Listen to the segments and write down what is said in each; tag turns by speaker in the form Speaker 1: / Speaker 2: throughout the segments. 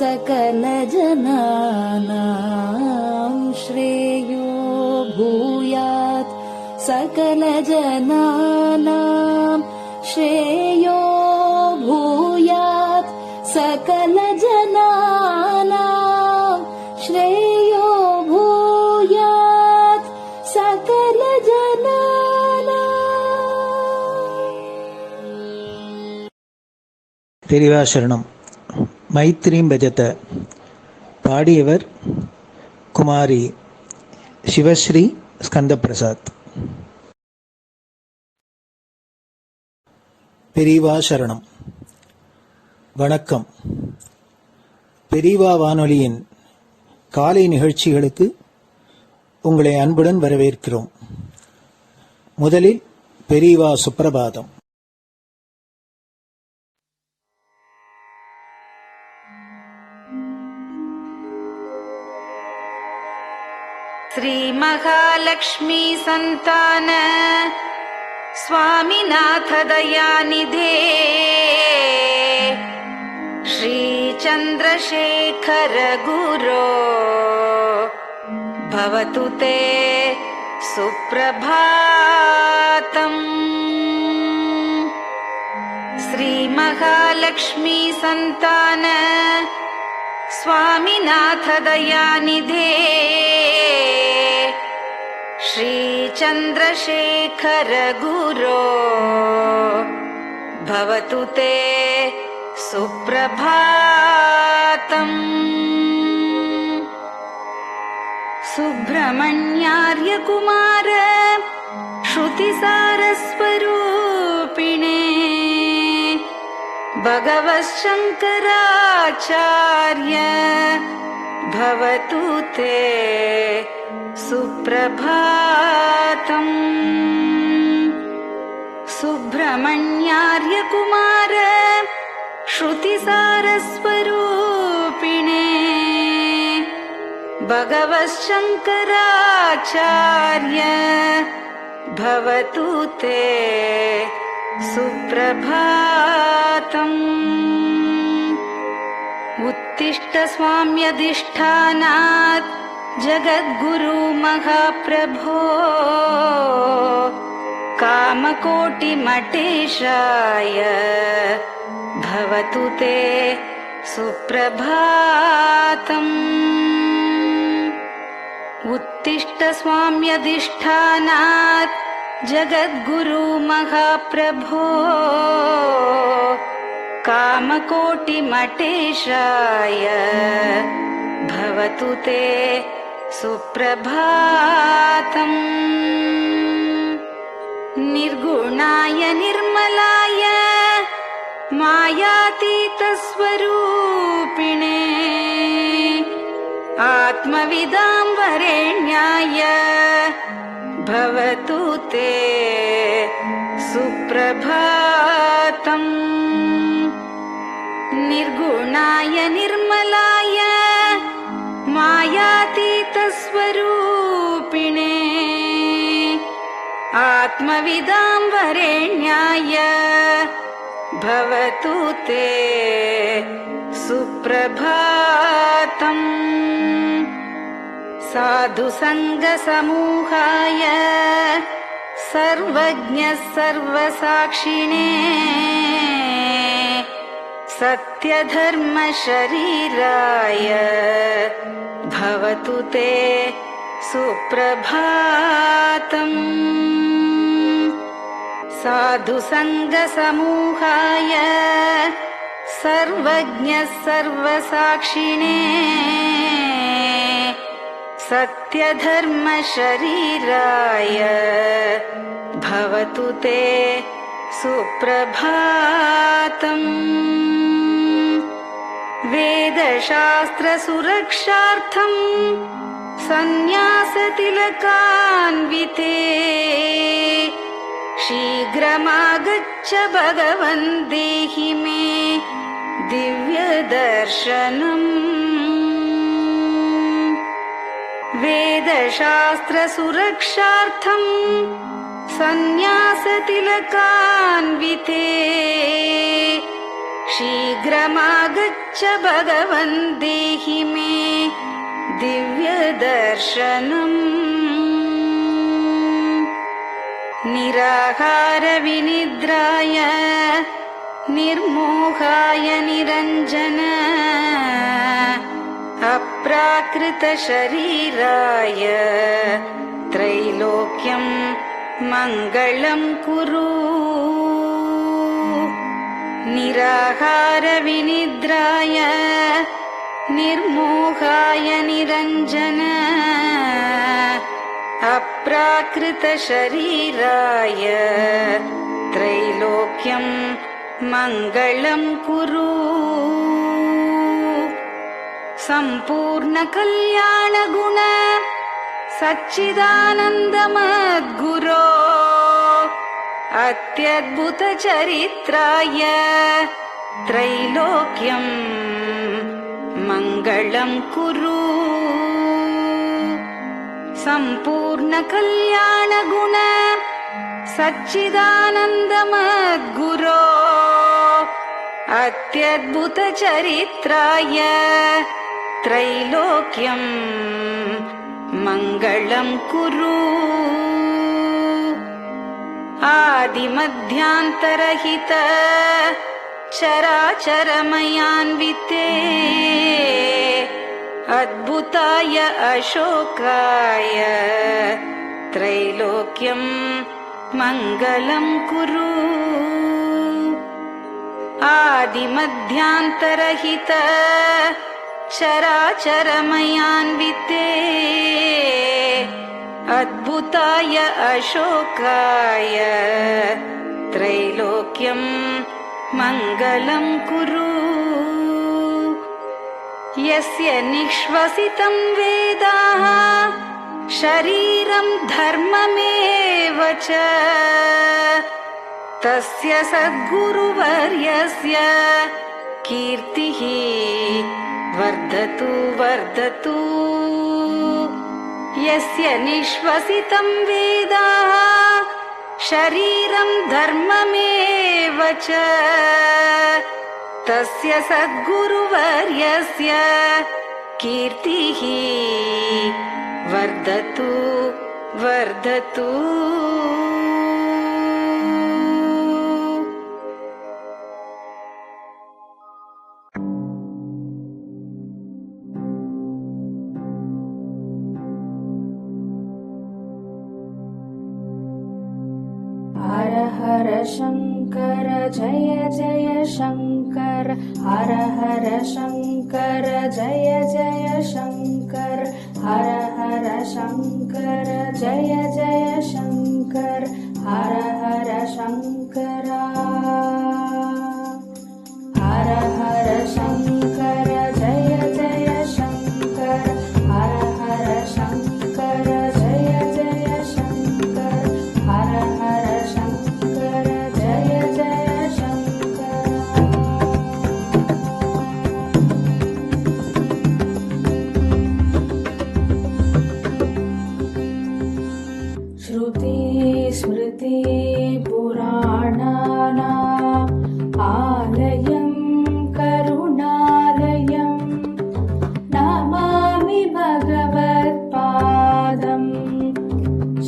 Speaker 1: सकलजनानां श्रेयो भूयात् सकलजनानां श्रेयो भूयात् सकलजनानां श्रेयो भूयात् सकलजनानां.
Speaker 2: பெரிவாசரணம். மைத்ரீம் பஜத. பாடியவர் குமாரி சிவஸ்ரீ ஸ்கந்தபிரசாத். பெரிவாசரணம். வணக்கம். பெரிவா வானொலியின் காலை நிகழ்ச்சிகளுக்கு உங்களை அன்புடன் வரவேற்கிறோம். முதலில் பெரிவா சுப்பிரபாதம்.
Speaker 3: श्री महालक्ष्मी संतान स्वामीनाथ दयानिधे श्री चंद्रशेखर गुरो भवतु ते सुप्रभातम्. श्री महालक्ष्मी संतान स्वामीनाथ दयानिधे श्री चंद्रशेखर गुरो भवतु ते सुप्रभातम्. सुब्रह्मण्यार्य कुमार श्रुतिसारस्वरूपिणे भगवच्छंकराचार्य भवतु ते सुप्रभातम्. सुब्रह्मण्यार्य कुमार श्रुतिसारस्वरूपिणे भगवच्छंकराचार्य भवतु ते सुप्रभातम्. उत्तिष्ठ स्वाम्यधिष्ठानात् जगद्गुरु महाप्रभो कामकोटिमठेशाय भवतु ते सुप्रभातम्. उत्तिष्ठ स्वाम्यधिष्ठानात् जगद्गुरु महाप्रभो कामकोटिमठेशाय भवतु ते सुप्रभातम्. निर्गुणाय निर्मलाय मायातीतस्वरूपिणे आत्मविदां वरेण्याय भवतु ते सुप्रभातम्. निर्गुणाय निर्मलाय मायातीतस्वरूपिणे आत्मविदां वरेण्याय भवतु ते सुप्रभातम्. साधु संग समूहाय सर्वज्ञ सर्वसाक्षिणे सत्यधर्म शरीराय भवतु ते सुप्रभातम्. साधु संग समूहाय सर्वज्ञ सर्वसाक्षिणे सत्यधर्म शरीराय भवतु ते सुप्रभातम्. वेदशास्त्र सुरक्षार्थं सन्न्यासतिलकान्विते शीघ्रमागच्छ भगवन् देहि मे दिव्यदर्शनम्. वेदशास्त्र सुरक्षार्थं सन्न्यासतिलकान्विते शीघ्रमागच्छ भगवन् देहि मे दिव्यदर्शनम् निराहारविनिद्राय निर्मोहाय निरञ्जन अप्राकृतशरीराय त्रैलोक्यं मङ्गलं कुरु निराहारविनिद्राय निर्मोहाय निरञ्जन अप्राकृतशरीराय त्रैलोक्यं मङ्गलं कुरु सम्पूर्णकल्याणगुण सच्चिदानन्दमद्गुरो अत्यद्भुतचरित्राय त्रैलोक्यं मङ्गलं कुरु सम्पूर्णकल्याणगुण सच्चिदानन्दमद्गुरो अत्यद्भुतचरित्राय त्रैलोक्यं मङ्गलं कुरु आदिमध्यान्तरहित चराचरमयान्विते अद्भुताय अशोकाय त्रैलोक्यं मङ्गलं कुरु आदिमध्यान्तरहित चराचरमयान्विते अद्भुताय अशोकाय त्रैलोक्यं मङ्गलं कुरु यस्य निःश्वसितं वेदाः शरीरं धर्ममेव च तस्य सद्गुरुवर्यस्य कीर्तिः वर्धतु वर्धतु यस्य निःश्वसितं वेदाः शरीरं धर्ममेव च तस्य सद्गुरुवर्यस्य कीर्तिः वर्धतु वर्धतु
Speaker 1: हर हर शङ्कर जय जय शङ्कर हर हर शङ्कर जय जय शङ्कर हर हर शङ्कर जय जय शङ्कर हर हर शङ्कर हर हर शङ्कर जय जय शङ्कर हर हर शङ्कर जय जय शङ्कर हर हर शङ्कर जय जय शङ्कर श्रुति स्मृति पुराणानाम् आलयं करुणालयं नमामि भगवत्पादं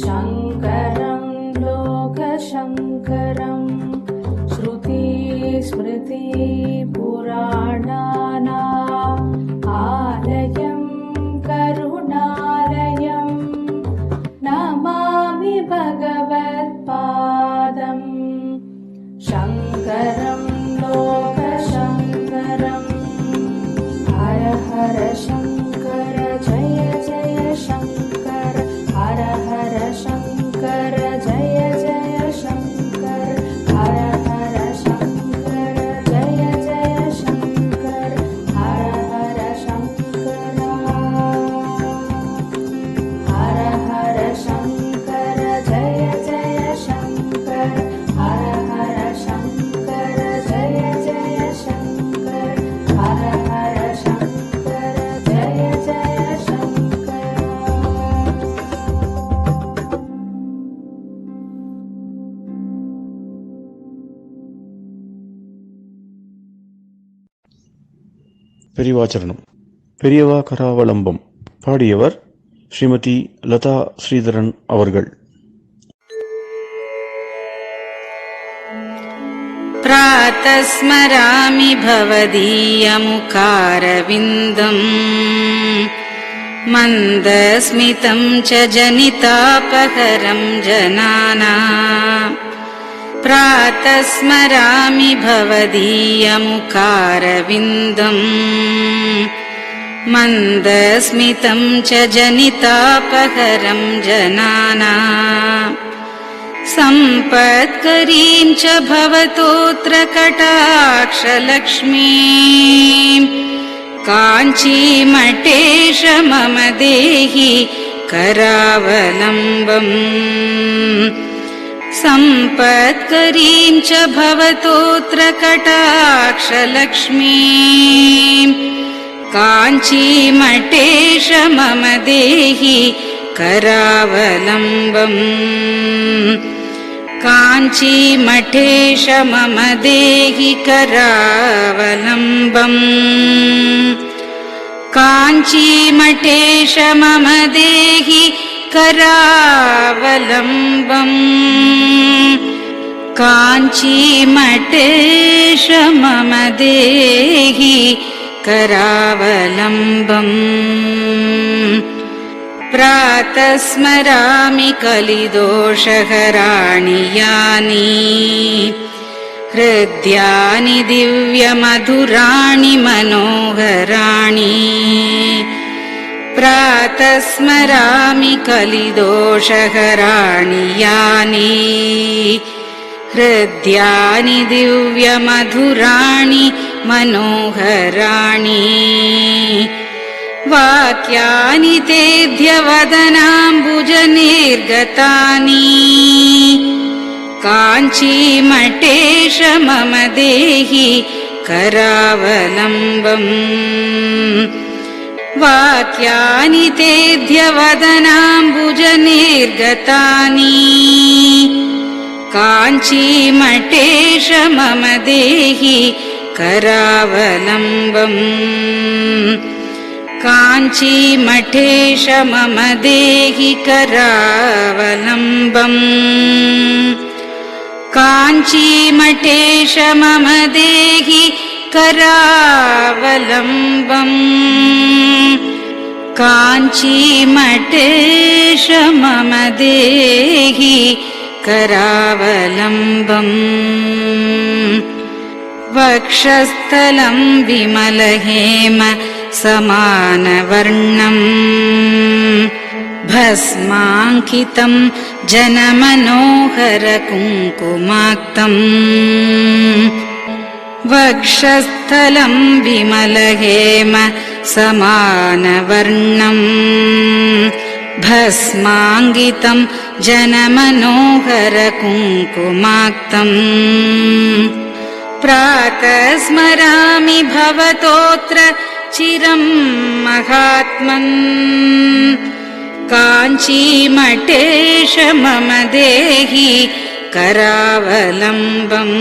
Speaker 1: शङ्करं लोकशङ्करं श्रुति स्मृति पुराणानाम् आलयं करुणालयं नमामि भगवत्पादं शङ्करं लोकशङ्करम् हर हर शङ्कर जय जय शङ्कर हर हर शङ्कर जय जय शङ्कर हर हर शङ्कर जय जय शङ्कर
Speaker 4: பெரியவாச்சரணம். பெரியவா கராவலம்பம் பாடியவர் ஸ்ரீமதி லதா ஸ்ரீதரன் அவர்கள்.
Speaker 3: प्रातः स्मरामि भवदीयमुखारविन्दम् मन्दस्मितं च जनितापहरं जनानाम्. प्रातः स्मरामि भवदीयमुखारविन्दम् मन्दस्मितं च जनितापहरं जनानाम्. सम्पत्करीं च भवतोऽत्र कटाक्षलक्ष्मीम् काञ्चीमठेश मम देहि करावलम्बम्. सम्पत्करीं च भवतोऽत्र कटाक्षलक्ष्मीम् काञ्चीमठेश मम देहि करावलम्बम्. काञ्चीमठेश मम देहि करावलम्बम्. काञ्चीमठेश मम देहि करावलम्बम्. काञ्चीमठेश मम देहि करावलम्बम्. प्रातः स्मरामि कलिदोषहराणि यानि हृद्यानि दिव्यमधुराणि मनोहराणि. प्रातः स्मरामि कलिदोषहराणि यानि हृद्यानि दिव्यमधुराणि मनोहराणि. वाक्यानि तेऽध्यवदनाम्बुजनिर्गतानि काञ्चीमठेश मम देहि करावलम्बम्. वाक्यानि तेऽध्यवदनाम्बुजनिर्गतानि काञ्चीमठेश मम देहि करावलम्बम्. काञ्चीमठेश मम देहि करावलम्बम्. काञ्चीमठेश मम देहि करावलम्बम्. काञ्चीमठेश मम देहि करावलम्बम्. वक्षस्थलं विमलहेम समानवर्णम् भस्माङ्कितं जनमनोहर कुङ्कुमाक्तम्. वक्षस्थलं विमलहेम समानवर्णम् भस्माङ्कितं जनमनोहर कुङ्कुमाक्तम्. प्रातः स्मरामि भवतोऽत्र चिरं महात्मन् काञ्चीमठेश मम देहि करावलम्बम्.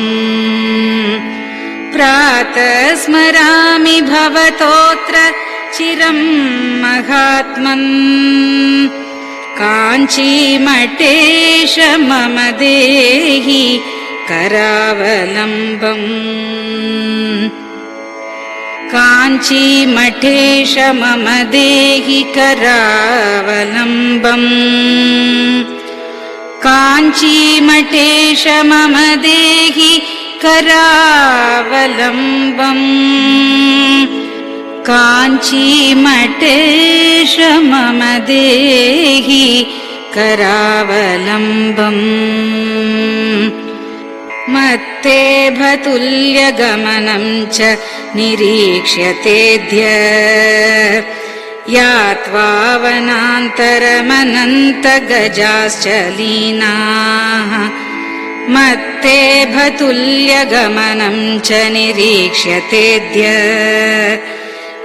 Speaker 3: प्रातः स्मरामि भवतोऽत्र चिरं महात्मन् काञ्चीमठेश मम देहि करावलम्बम्. काञ्चीमठेश मम देहि करावलम्बम्. काञ्चीमठेश मम देहि करावलम्बम्. काञ्चीमठेश मम देहि करावलम्बम्. मत्तेभतुल्यगमनं च निरीक्ष्यतेऽद्य यात्वावनान्तरमनन्तगजाश्च लीनाः. मत्तेभतुल्यगमनं च निरीक्ष्यतेऽद्य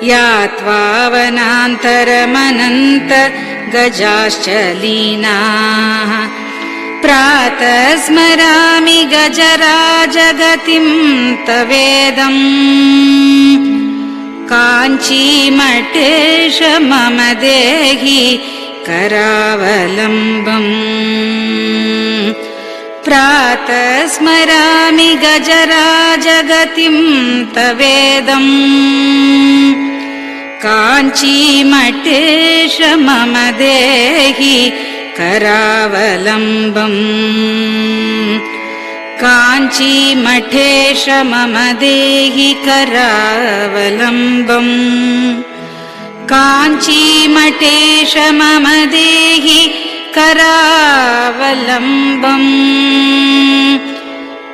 Speaker 3: यात्वावनान्तरमनन्तगजाश्च लीनाः. प्रातः स्मरामि गजराजगतिं तवेदम् काञ्चीमठेश मम देहि करावलम्बम् प्रातः स्मरामि गजराजगतिं तवेदम् काञ्चीमठेश मम देहि करावलम्बम् काञ्चीमठेश मम देहि करावलम्बम् काञ्चीमठेश मम देहि करावलम्बम्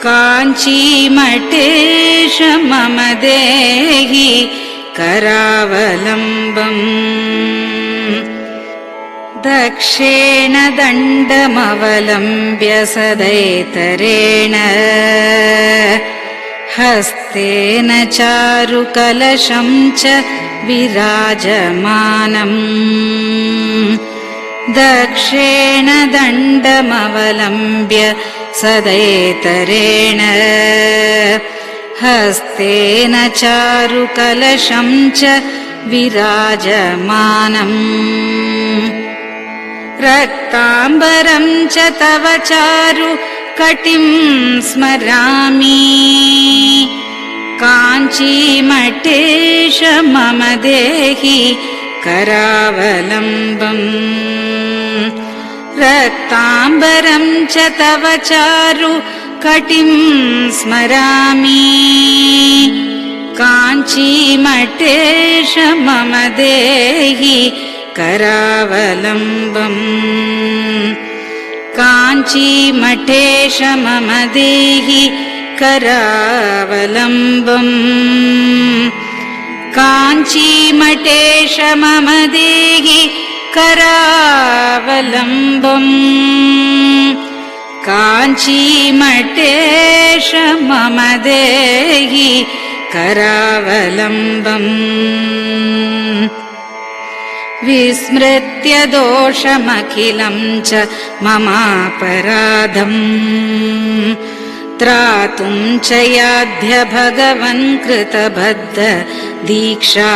Speaker 3: काञ्चीमठेश मम देहि करावलम्बम् दक्षेण दण्डमवलम्ब्य सदैतरेण हस्तेन चारुकलशं च विराजमानम् दक्षेण दण्डमवलम्ब्य सदैतरेण हस्तेन चारुकलशं च विराजमानम् रक्ताम्बरं च तव चारु कटिं स्मरामि काञ्चीमठेश मम देहि करावलम्बम् रक्ताम्बरं च तव चारु कटिं स्मरामि काञ्चीमठेश मम देहि करावलम्बम् काञ्चीमठेश मम देहि करावलम्बम् काञ्चीमठेश मम देहि करावलम्बम् काञ्चीमठेश मम देहि करावलम्बम् विस्मृत्य दोषमखिलं च ममापराधम् त्रातुं च याध्य भगवन् कृतबद्ध दीक्षा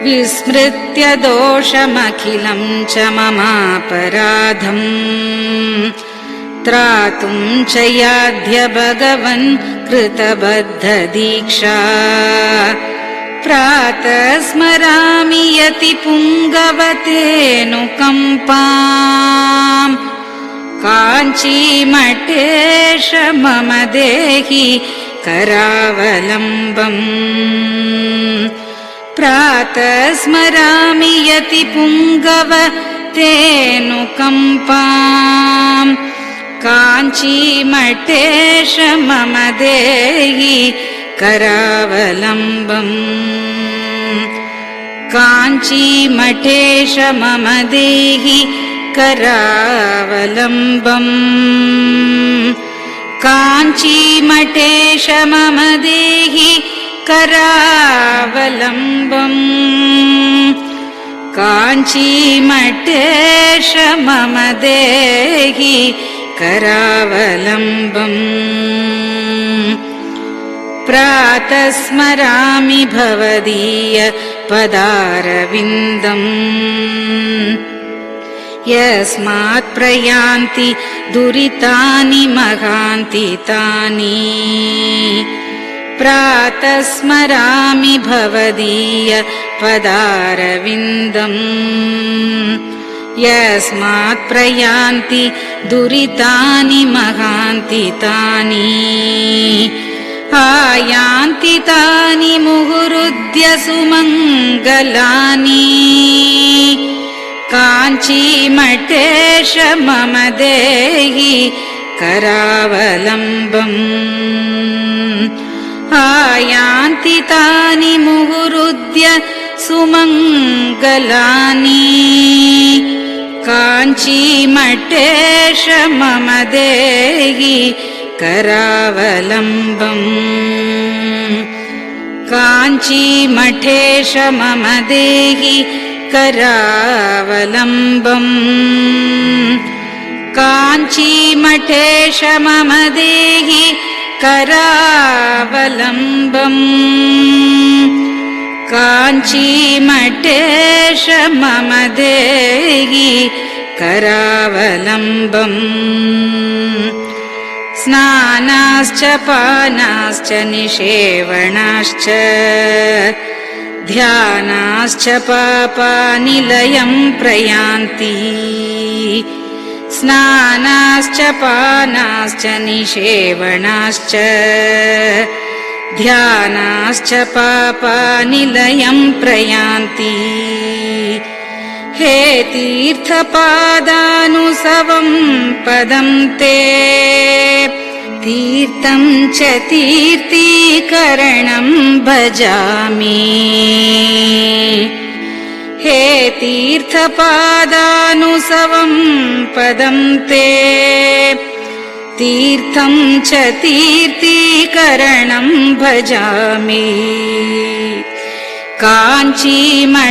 Speaker 3: विस्मृत्य दोषमखिलं च ममापराधम् त्रातुं च याध्य भगवन् कृतबद्ध दीक्षा प्रातः स्मरामि यति पुङ्गवतेऽनुकम्पाम् काञ्चीमठेश मम देहि करावलम्बम् प्रातः स्मरामि यति पुङ्गवतेऽनुकम्पाम् काञ्चीमठेश मम देहि करावलम्बम् काञ्चीमठेश मम देहि करावलम्बम् काञ्चीमठेश मम देहि करावलम्बम् काञ्चीमठेश मम देहि करावलम्बम् प्रातः स्मरामि भवदीय पदारविन्दम् यस्मात् प्रयान्ति दुरितानि महान्ति तानि प्रातः स्मरामि भवदीय पदारविन्दम् यस्मात् प्रयान्ति दुरितानि महान्ति तानि आयान्ति तानि मुहुरुद्य सुमङ्गलानि काञ्चीमठेश मम देहि करावलम्बम् आयान्ति तानि मुहुरुद्य सुमङ्गलानि काञ्चीमठेश मम देहि करावलम्बम् काञ्चीमठेश मम देहि करावलम्बम् काञ्चीमठेश मम देहि करावलम्बम् काञ्चीमठेश मम देहि करावलम्बम् स्नानाश्च पानाश्च निषेवणाश्च ध्यानाश्च पापानिलयं प्रयान्ति स्नानाश्च पानाश्च निषेवणाश्च ध्यानाश्च पापानिलयं प्रयान्ति हे तीर्थपादानुसवं पदं ते तीर्थं च तीर्थीकरणं भजामि हे तीर्थपादानुसवं पदं ते तीर्थं च तीर्थीकरणं भजामि काञ्चीमठेश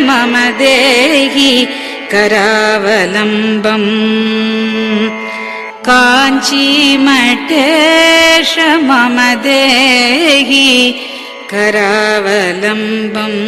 Speaker 3: मम देहि करावलम्बम् काञ्चीमठेश मम देहि करावलम्बम्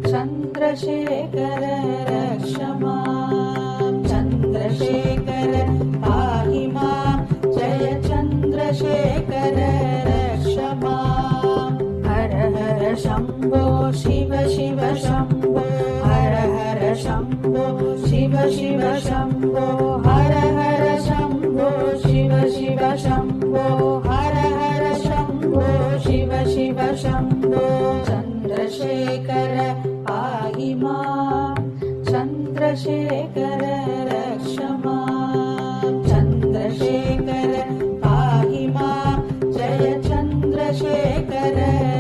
Speaker 1: चन्द्रशेखर रक्ष माम् चन्द्रशेखर पाहि माम् जय चन्द्रशेखर रक्ष माम् हर हर शम्भो शिव शिव शम्भो हर हर शम्भो शिव शिव शम्भो हर हर शम्भो शिव शिव शम्भो हर हर शम्भो शिव शिव शम्भो चन्द्रशेखर पाहि माम् चन्द्रशेखर रक्ष माम् चन्द्रशेखर पाहि माम् जय चन्द्रशेखर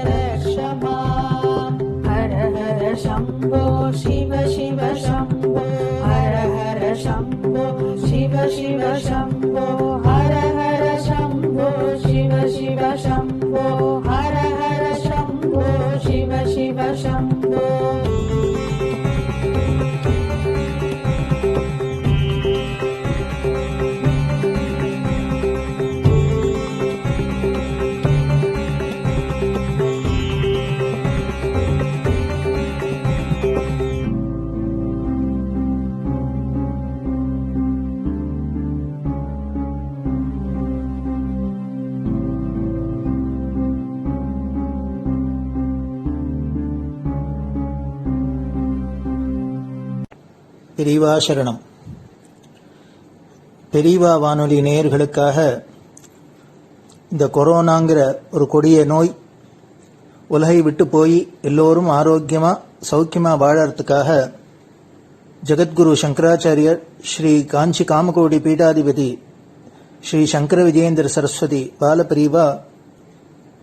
Speaker 1: रक्ष माम् हर हर शम्भो शिव शिव शम्भो हर हर शम्भो शिव शिव शम्भो हर हर शम्भो शिव शिव शम्भो हर हर शम्भो शिव शिव शम्भो
Speaker 2: பெரியவா சரணம். பெரியவா வானொலி நேயர்களுக்காக இந்த கொரோனாங்கிற ஒரு கொடிய நோய் உலகை விட்டு போய் எல்லோரும் ஆரோக்கியமா சௌக்கியமா வாழறதுக்காக ஜெகத்குரு சங்கராச்சாரியர் ஸ்ரீ காஞ்சி காமகோடி பீடாதிபதி ஸ்ரீ சங்கர விஜயேந்திர சரஸ்வதி பாலபிரிவா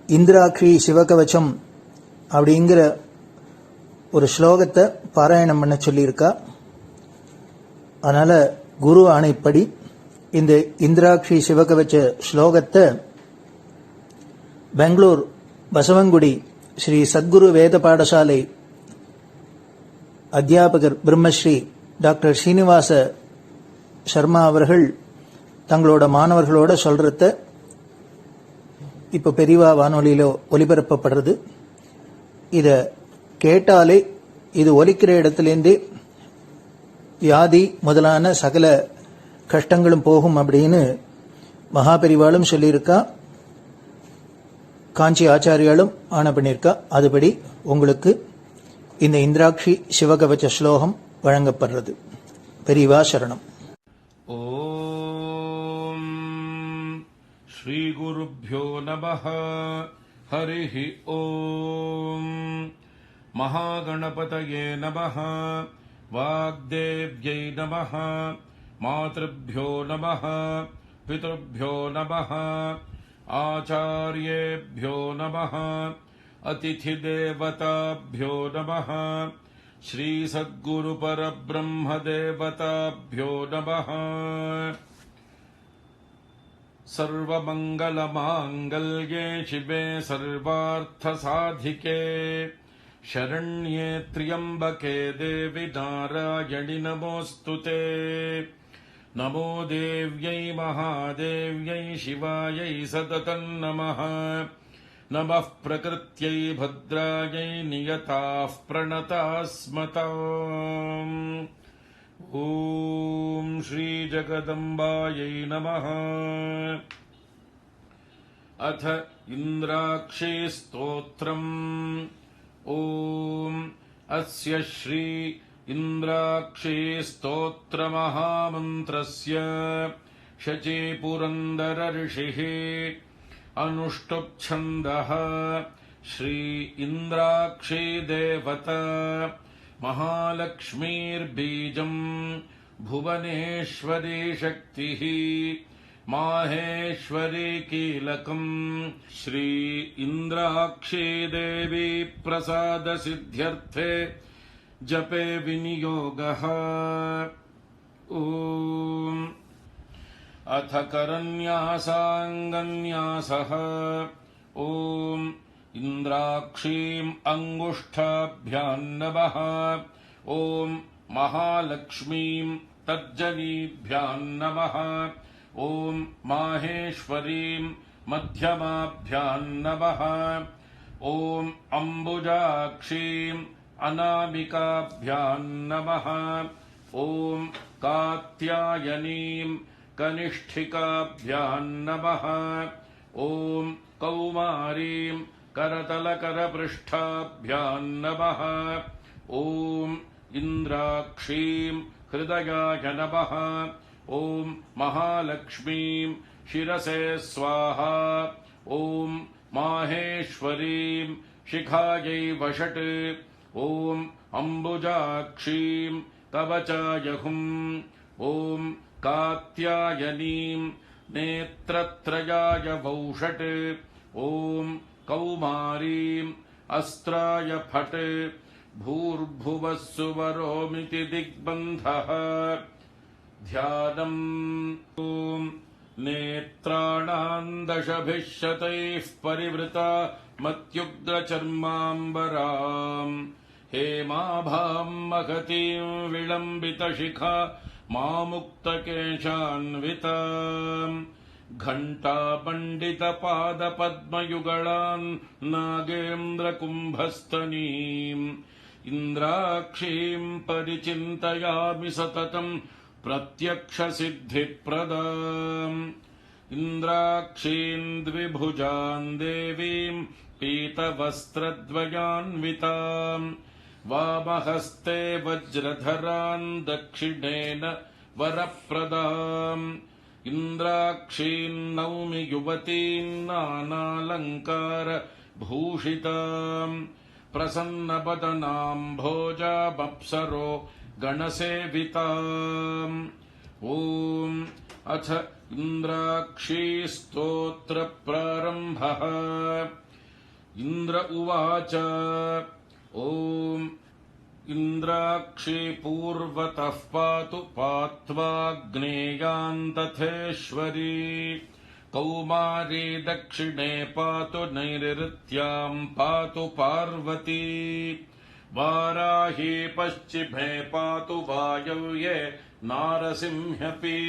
Speaker 2: இந்திராட்சி சிவகவச்சம் அப்படிங்கிற ஒரு ஸ்லோகத்தை பாராயணம் பண்ண சொல்லியிருக்கா. அதனால குரு ஆணைப்படி இந்த இந்திராட்சி சிவகவச்ச ஸ்லோகத்தை பெங்களூர் பசவங்குடி ஸ்ரீ சத்குரு வேத பாடசாலை அத்தியாபகர் பிரம்மஸ்ரீ டாக்டர் ஸ்ரீனிவாச சர்மா அவர்கள் தங்களோட மாணவர்களோட சொல்றத இப்ப பெரியவா வானொலியில ஒலிபரப்பப்படுறது. இத கேட்டாலே இது ஒலிக்கிற இடத்திலேருந்தே வியாதி முதலான சகல கஷ்டங்களும் போகும் அப்படின்னு மகாபெரிவாளும் சொல்லியிருக்கா, காஞ்சி ஆச்சாரியாலும் ஆணை பண்ணியிருக்கா. அதுபடி உங்களுக்கு இந்த இந்திராட்சி சிவகவச்ச ஸ்லோகம் வழங்கப்படுறது. பெரியவா சரணம்.
Speaker 5: ஓம் ஸ்ரீ குருப்யோ நமஹ. ஹரிஹி ஓம். மகாகணபதயே நமஹ. वाग्देव्यै नमः मातृभ्यो नमः पितृभ्यो नमः आचार्येभ्यो नमः अतिथिदेवताभ्यो नमः श्रीसद्गुरुपरब्रह्मदेवताभ्यो नमः सर्वमङ्गलमाङ्गल्ये शिवे सर्वार्थसाधिके शरण्ये त्र्यम्बके देवि नारायणि नमोऽस्तुते नमो देव्यै महादेव्यै शिवायै सततं नमः नमः प्रकृत्यै भद्रायै नियताः प्रणतास्मताम् ॐ श्रीजगदम्बायै नमः। अथ इन्द्राक्षी स्तोत्रम्। ॐ अस्य श्री इन्द्राक्षी स्तोत्रमहामन्त्रस्य शचीपुरन्दर ऋषिः अनुष्टुप् श्री इन्द्राक्षी देवता महालक्ष्मीर्बीजम् भुवनेश्वरी शक्तिः माहेश्वरी कीलकम् श्री इन्द्राक्षी देवी प्रसाद सिद्ध्यर्थे जपे विनियोगः। ॐ अथ करन्यासाङ्गन्यासः। ॐ इन्द्राक्षीम् अङ्गुष्ठाभ्यां नमः। ॐ महालक्ष्मीम् तर्जनीभ्यां नमः। ॐ माहेश्वरीम् मध्यमाभ्यां नमः। ॐ अम्बुजाक्षीम् अनामिकाभ्यां नमः। ॐ कात्यायनीम् कनिष्ठिकाभ्यां नमः। ॐ कौमारीम् करतलकरपृष्ठाभ्यां नमः। ॐ इन्द्राक्षीम् हृदयाय नमः। ॐ महालक्ष्मीम् शिरसे स्वाहा। ॐ माहेश्वरीम् शिखायै वषट्। ॐ अम्बुजाक्षीम् कवचायहुम्। ॐ कात्यायनीम् नेत्रत्रयाय वौषट्। ॐ कौमारीम् अस्त्राय फट्। भूर्भुवः सुवरोमिति दिग्बन्धः। ध्यानम्। ॐ नेत्राणाम् दशभिः शतैः परिवृता मत्युग्रचर्माम्बराम् हेमाभाम् महतीम् विलम्बितशिखा मामुक्तकेशान्विताम् घण्टामण्डितपादपद्मयुगळान् नागेन्द्रकुम्भस्तनीम् इन्द्राक्षीम् परिचिन्तयामि सततम् प्रत्यक्षसिद्धिप्रदाम्। इन्द्राक्षीम् द्विभुजाम् देवीम् पीतवस्त्रद्वयान्विताम् वामहस्ते वज्रधरान् दक्षिणेन वरप्रदाम्। इन्द्राक्षीम् नौमि युवतीम् नानालङ्कारभूषिताम् प्रसन्नवदनाम् भोजामप्सरो गणसेविताम्। ॐ अथ इन्द्राक्षी स्तोत्रप्रारम्भः। इन्द्र उवाच। ॐ इन्द्राक्षी पूर्वतः पातु पात्वाग्नेयान्तथेश्वरी। कौमारी दक्षिणे पातु नैऋत्याम् पातु पार्वती। वाराही पश्चिमे पातु वायव्ये नारसिंह्यपि।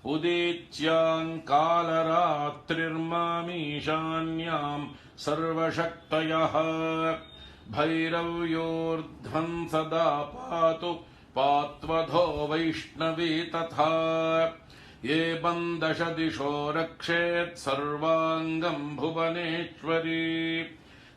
Speaker 5: उदीच्याम् कालरात्रिर्मामीशान्याम् सर्वशक्तयः। भैरव्योर्ध्वम् सदा पातु पात्वधो वैष्णवी तथा। एवम् दश दिशो रक्षेत् सर्वाङ्गम् भुवनेश्वरी।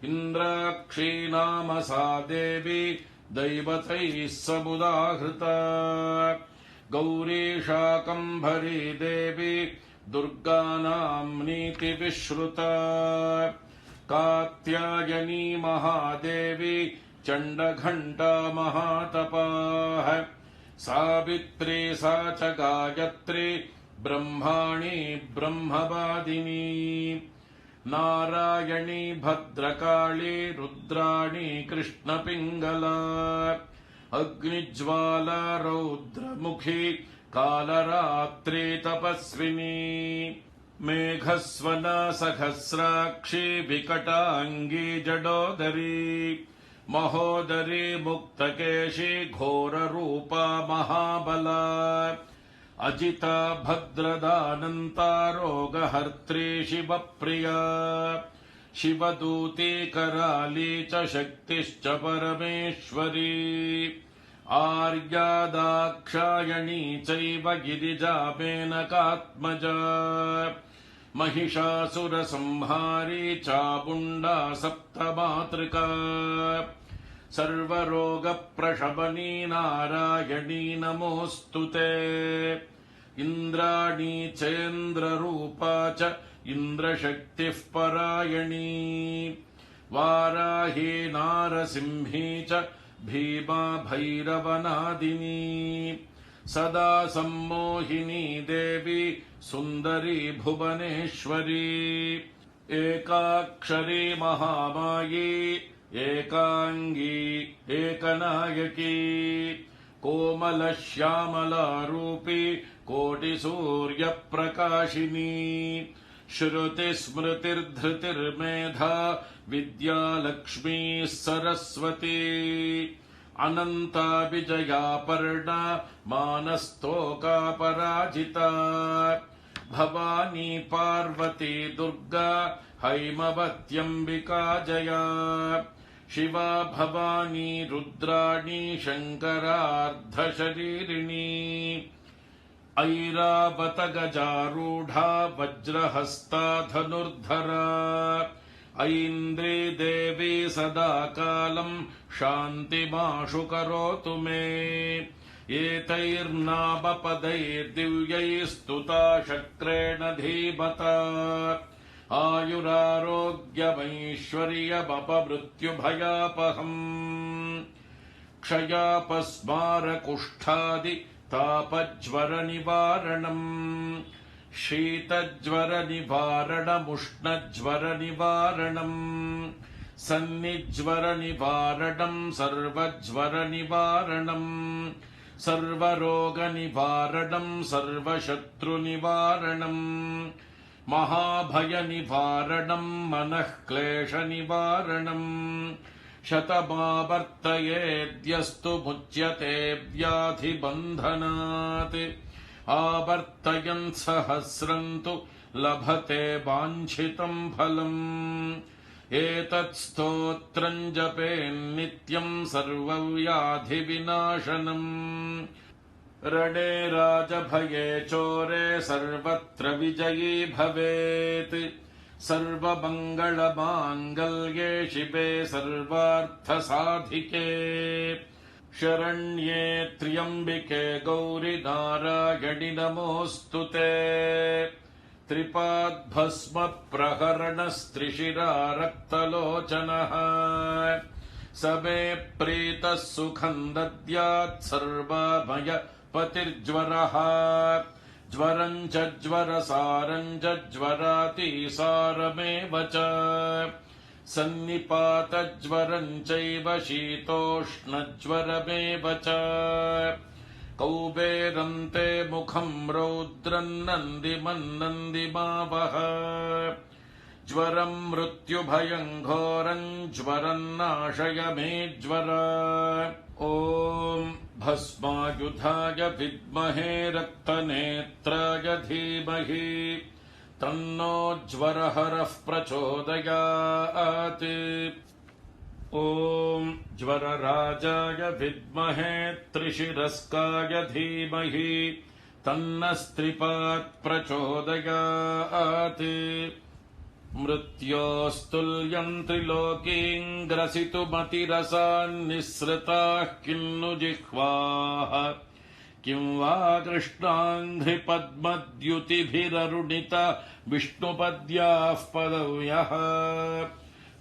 Speaker 5: इन्द्राक्षी नाम सा देवी दैवतैः समुदाहृता। गौरी शाकम्भरी देवी दुर्गानाम् नीतिविश्रुता। कात्यायनी महादेवी चण्डघण्टा महातपाः सावित्री सा च गायत्री ब्रह्माणी ब्रह्मवादिनी नारायणी भद्रकाली रुद्राणी कृष्णपिङ्गला अग्निज्वाला रौद्रमुखी कालरात्रि तपस्विनी मेघस्वना सहस्राक्षी विकटाङ्गी जडोदरी महोदरी मुक्तकेशी घोररूपा महाबला अजिता भद्रदानन्ता रोगहर्त्री शिवप्रिया शिवदूती कराली च शक्तिश्च परमेश्वरी आर्या दाक्षायणी चैव गिरिजा मेनकात्मजा महिषासुरसंहारी चामुण्डा सप्तमातृका सर्वरोगप्रशमनी नारायणी नमोऽस्तु ते इन्द्राणी चेन्द्ररूपा च इन्द्रशक्तिः परायणी वाराही नारसिंही च भीमा भैरवनादिनी सदा सम्मोहिनी देवी सुन्दरी भुवनेश्वरी एकाक्षरी महामायी एकांगी एकनायकी कोमलश्यामलारूपी कोटिसूर्यप्रकाशिनी श्रुतिस्मृतिर्धृतिर्मेधा विद्यालक्ष्मी सरस्वती अनन्ता विजयापर्णा मानस्तोका पराजिता भवानी पार्वती दुर्गा हैमवत्यम्बिका जया शिवा भवानी रुद्राणी शङ्करार्धशरीरिणी ऐरावत गजारूढा वज्रहस्ता धनुर्धरा ऐन्द्री देवी सदा कालम् शान्तिमाशु करोतु मे एतैर्नामपदैर्दिव्यैस्तुता शक्रेण धीमता आयुरारोग्यमैश्वर्यमपमृत्युभयापहम् क्षयापस्मारकुष्ठादि तापज्वरनिवारणम् शीतज्वरनिवारणमुष्णज्वरनिवारणम् सन्निज्वरनिवारणम् सर्वज्वरनिवारणम् सर्वरोगनिवारणम् सर्वशत्रुनिवारणम् महाभयनिवारणम् मनःक्लेशनिवारणम् शतमावर्तयेद्यस्तु मुच्यते व्याधिबन्धनात् आवर्तयन् सहस्रम् तु लभते वाञ्छितम् फलम् एतत् स्तोत्रम् जपेन्नित्यम् सर्वव्याधिविनाशनम् रणे राजभये चोरे सर्वत्र विजयी भवेत् सर्वमङ्गलमाङ्गल्ये शिवे सर्वार्थसाधिके शरण्ये त्र्यम्बिके गौरि नारायणि नमोऽस्तु ते त्रिपाद्भस्म प्रहरणस्त्रिशिरा रक्तलोचनः स मे प्रीतः सुखम् दद्यात् सर्वमय पतिर्ज्वरः ज्वरम् च ज्वरसारम् च ज्वरातिसारमेव च सन्निपातज्वरम् चैव शीतोष्णज्वरमेव च कौबेरन्ते मुखम् रौद्रम् नन्दिमन्नन्दिमावह ज्वरम् मृत्युभयम् घोरम् ज्वरम् नाशय मे ज्वर ॐ भस्मायुधाय विद्महे रक्तनेत्राय धीमहि तन्नो ज्वरहरः प्रचोदयात् ॐ ज्वरराजाय विद्महे त्रिशिरस्काय धीमहि तन्नस्त्रिपात् प्रचोदयात् मृत्योस्तुल्यम् त्रिलोकीम् ग्रसितुमतिरसान्निःसृताः किन्नु जिह्वाः किं वा कृष्णाङ्घ्रिपद्मद्युतिभिररुणिता विष्णुपद्याः पदव्यः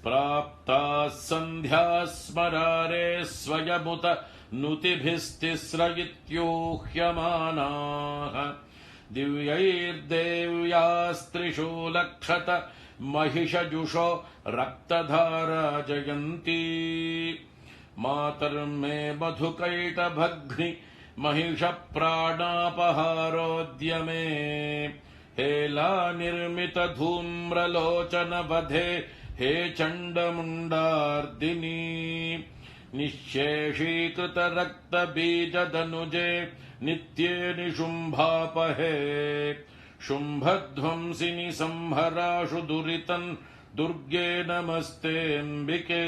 Speaker 5: प्राप्ताः सन्ध्याः स्मरारे स्वयमुत नुतिभिस्तिस्र इत्यूह्यमानाः दिव्यैर्देव्यास्त्रिषु लक्षत महिषजुषो रक्तधारा जयन्ती मातर्मे मधुकैटभग्नि महिषप्राणापहारोद्यमे हेला निर्मित धूम्रलोचन वधे हे चण्डमुण्डार्दिनी निःशेषीकृत रक्तबीजदनुजे नित्ये निशुम्भापहे शुम्भध्वंसिनि संहराशु दुरितन् दुर्गे नमस्तेऽम्बिके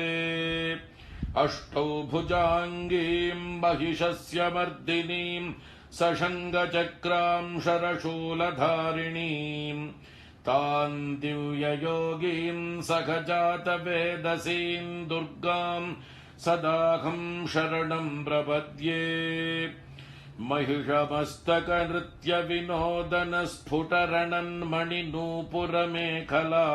Speaker 5: अष्टौ भुजाङ्गीम् महिषस्य मर्दिनीम् सशङ्गचक्रां शरशूलधारिणीम् तान् दिव्ययोगीम् सखजातवेदसीम् दुर्गाम् सदाहम् शरणम् प्रपद्ये महिषमस्तकनृत्यविनोदनस्फुटरणन्मणिनूपुरमेखला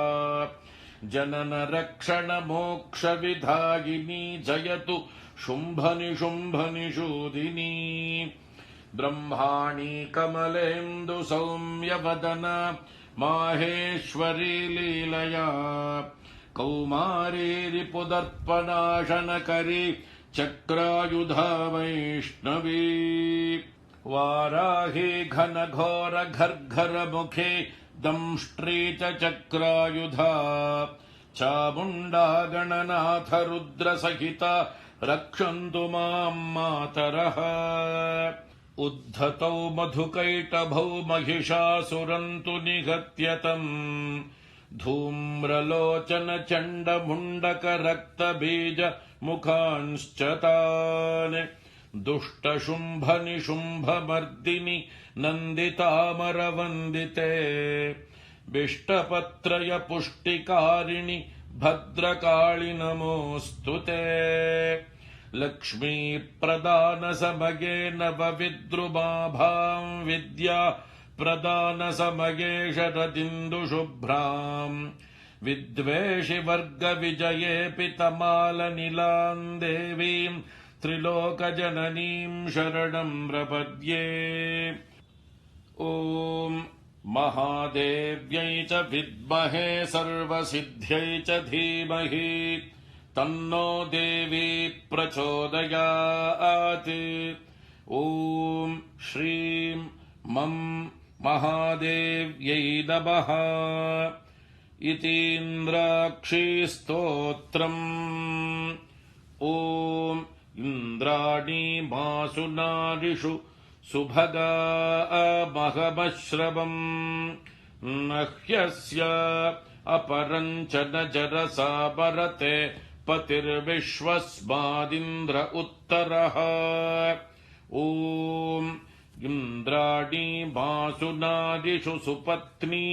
Speaker 5: जननरक्षणमोक्षविधायिनी जयतु शुम्भनिशुम्भनिषूदिनी ब्रह्माणी कमलेन्दु सौम्यवदना माहेश्वरी लीलया कौमारी रिपुदर्पणाशनकरी चक्रायुधा वैष्णवी वाराही घनघोर घर्घर मुखे दंष्ट्री च चक्रायुधा चामुण्डा गणनाथ रुद्रसहिता रक्षन्तु माम् मातरः उद्धतौ मधुकैटभौ महिषासुरन्तु निहत्यतम् धूम्रलोचन चण्डमुण्डक रक्तबीज मुखांश्च तान् दुष्टशुम्भनिशुम्भमर्दिनि नन्दितामरवन्दिते बिष्टपत्रय पुष्टिकारिणि भद्रकाळि नमोऽस्तु ते लक्ष्मी प्रदान समये नवविद्रुमाभां विद्या प्रदान समये शरदिन्दुशुभ्राम् विद्वेषि वर्ग विजये पितमालनिलां देवीं त्रिलोकजननीं शरणं प्रपद्ये ॐ महादेव्यै च विद्महे सर्वसिद्ध्यै च धीमहि तन्नो देवी प्रचोदयात् ॐ श्रीं मं महादेव्यै नमः इतीन्द्राक्षी स्तोत्रम् ॐ इन्द्राणी मासु नारिषु सुभगा महमश्रवम् नह्यस्य अपरञ्च न जरसा परते पतिर्विश्वस्मादिन्द्र उत्तरः ॐ इन्द्राणी मासु नारिषु सुपत्नी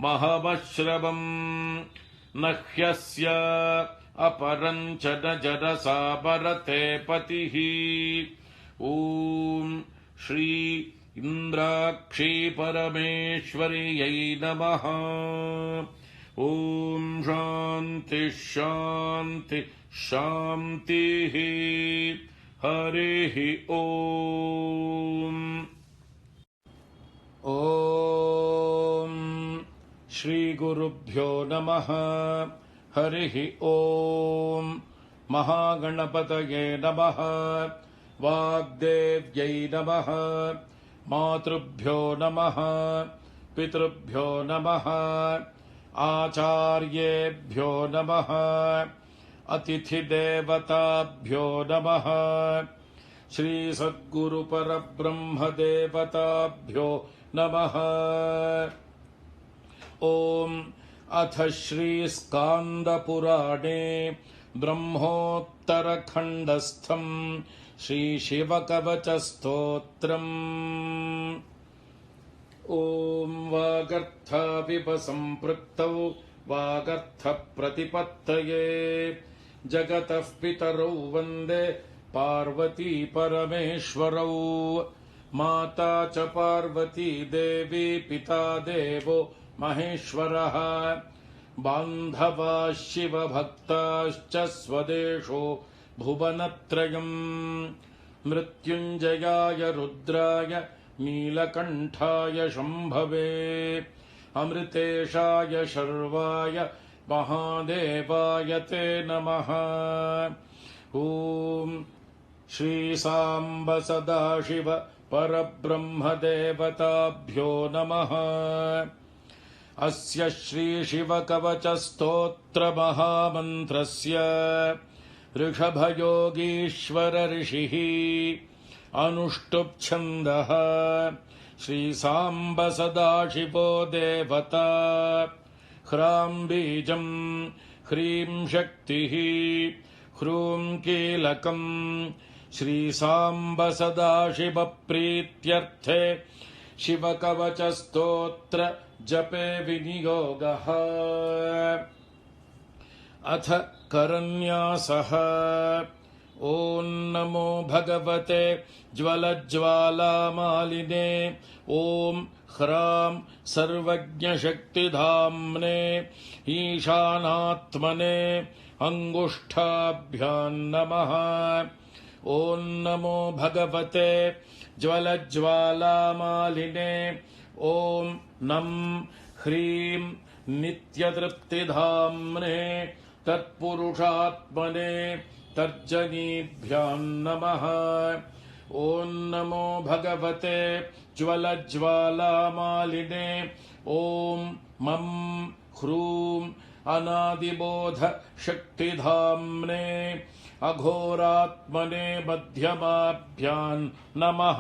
Speaker 5: महमश्रवम् नह्यस्य अपरञ्च न जरसा परते पतिः ॐ श्री इन्द्राक्षी परमेश्वर्यै नमः ॐ शान्ति शान्ति शान्तिः हरिः ॐ ॐ श्रीगुरुभ्यो नमः हरिः ॐ महागणपतये नमः वाग्देव्यै नमः मातृभ्यो नमः पितृभ्यो नमः आचार्येभ्यो नमः अतिथिदेवताभ्यो नमः श्रीसद्गुरुपरब्रह्मदेवताभ्यो नमः ॐ अथ श्रीस्कान्दपुराणे ब्रह्मोत्तरखण्डस्थम् श्रीशिवकवचस्तोत्रम् ॐ वागर्थाविपसम्पृक्तौ वागर्थप्रतिपत्तये जगतः पितरौ वन्दे पार्वती परमेश्वरौ माता च पार्वती देवी पिता देवो महेश्वरः बान्धवाः शिवभक्ताश्च स्वदेशो भुवनत्रयम् मृत्युञ्जयाय रुद्राय नीलकण्ठाय शम्भवे अमृतेशाय शर्वाय महादेवाय ते नमः। ॐ श्रीसाम्ब सदाशिव परब्रह्मदेवताभ्यो नमः। अस्य श्रीशिवकवचस्तोत्रमहामन्त्रस्य ऋषभयोगीश्वर ऋषिः अनुष्टुप्छन्दः श्रीसाम्ब सदाशिवो देवता ह्रां बीजं ह्रीं शक्तिः ह्रूं कीलकम् श्रीसाम्ब सदाशिवप्रीत्यर्थे शिवकवचस्तोत्र जपे विनियोगः। अथ करन्यासः। ॐ नमो भगवते ज्वलज्ज्वालामालिने ॐ ह्रां सर्वज्ञशक्तिधाम्ने ईशानात्मने अङ्गुष्ठाभ्यां नमः। ॐ नमो भगवते ज्वलज्ज्वालामालिने ॐ नं ह्रीं नित्यतृप्तिधाम्ने तत्पुरुषात्मने तर्जनीभ्यां नमः। ॐ नमो भगवते ज्वलज्ज्वालामालिने ॐ मं ह्रूं अनादिबोधशक्तिधाम्ने अघोरात्मने मध्यमाभ्यां नमः।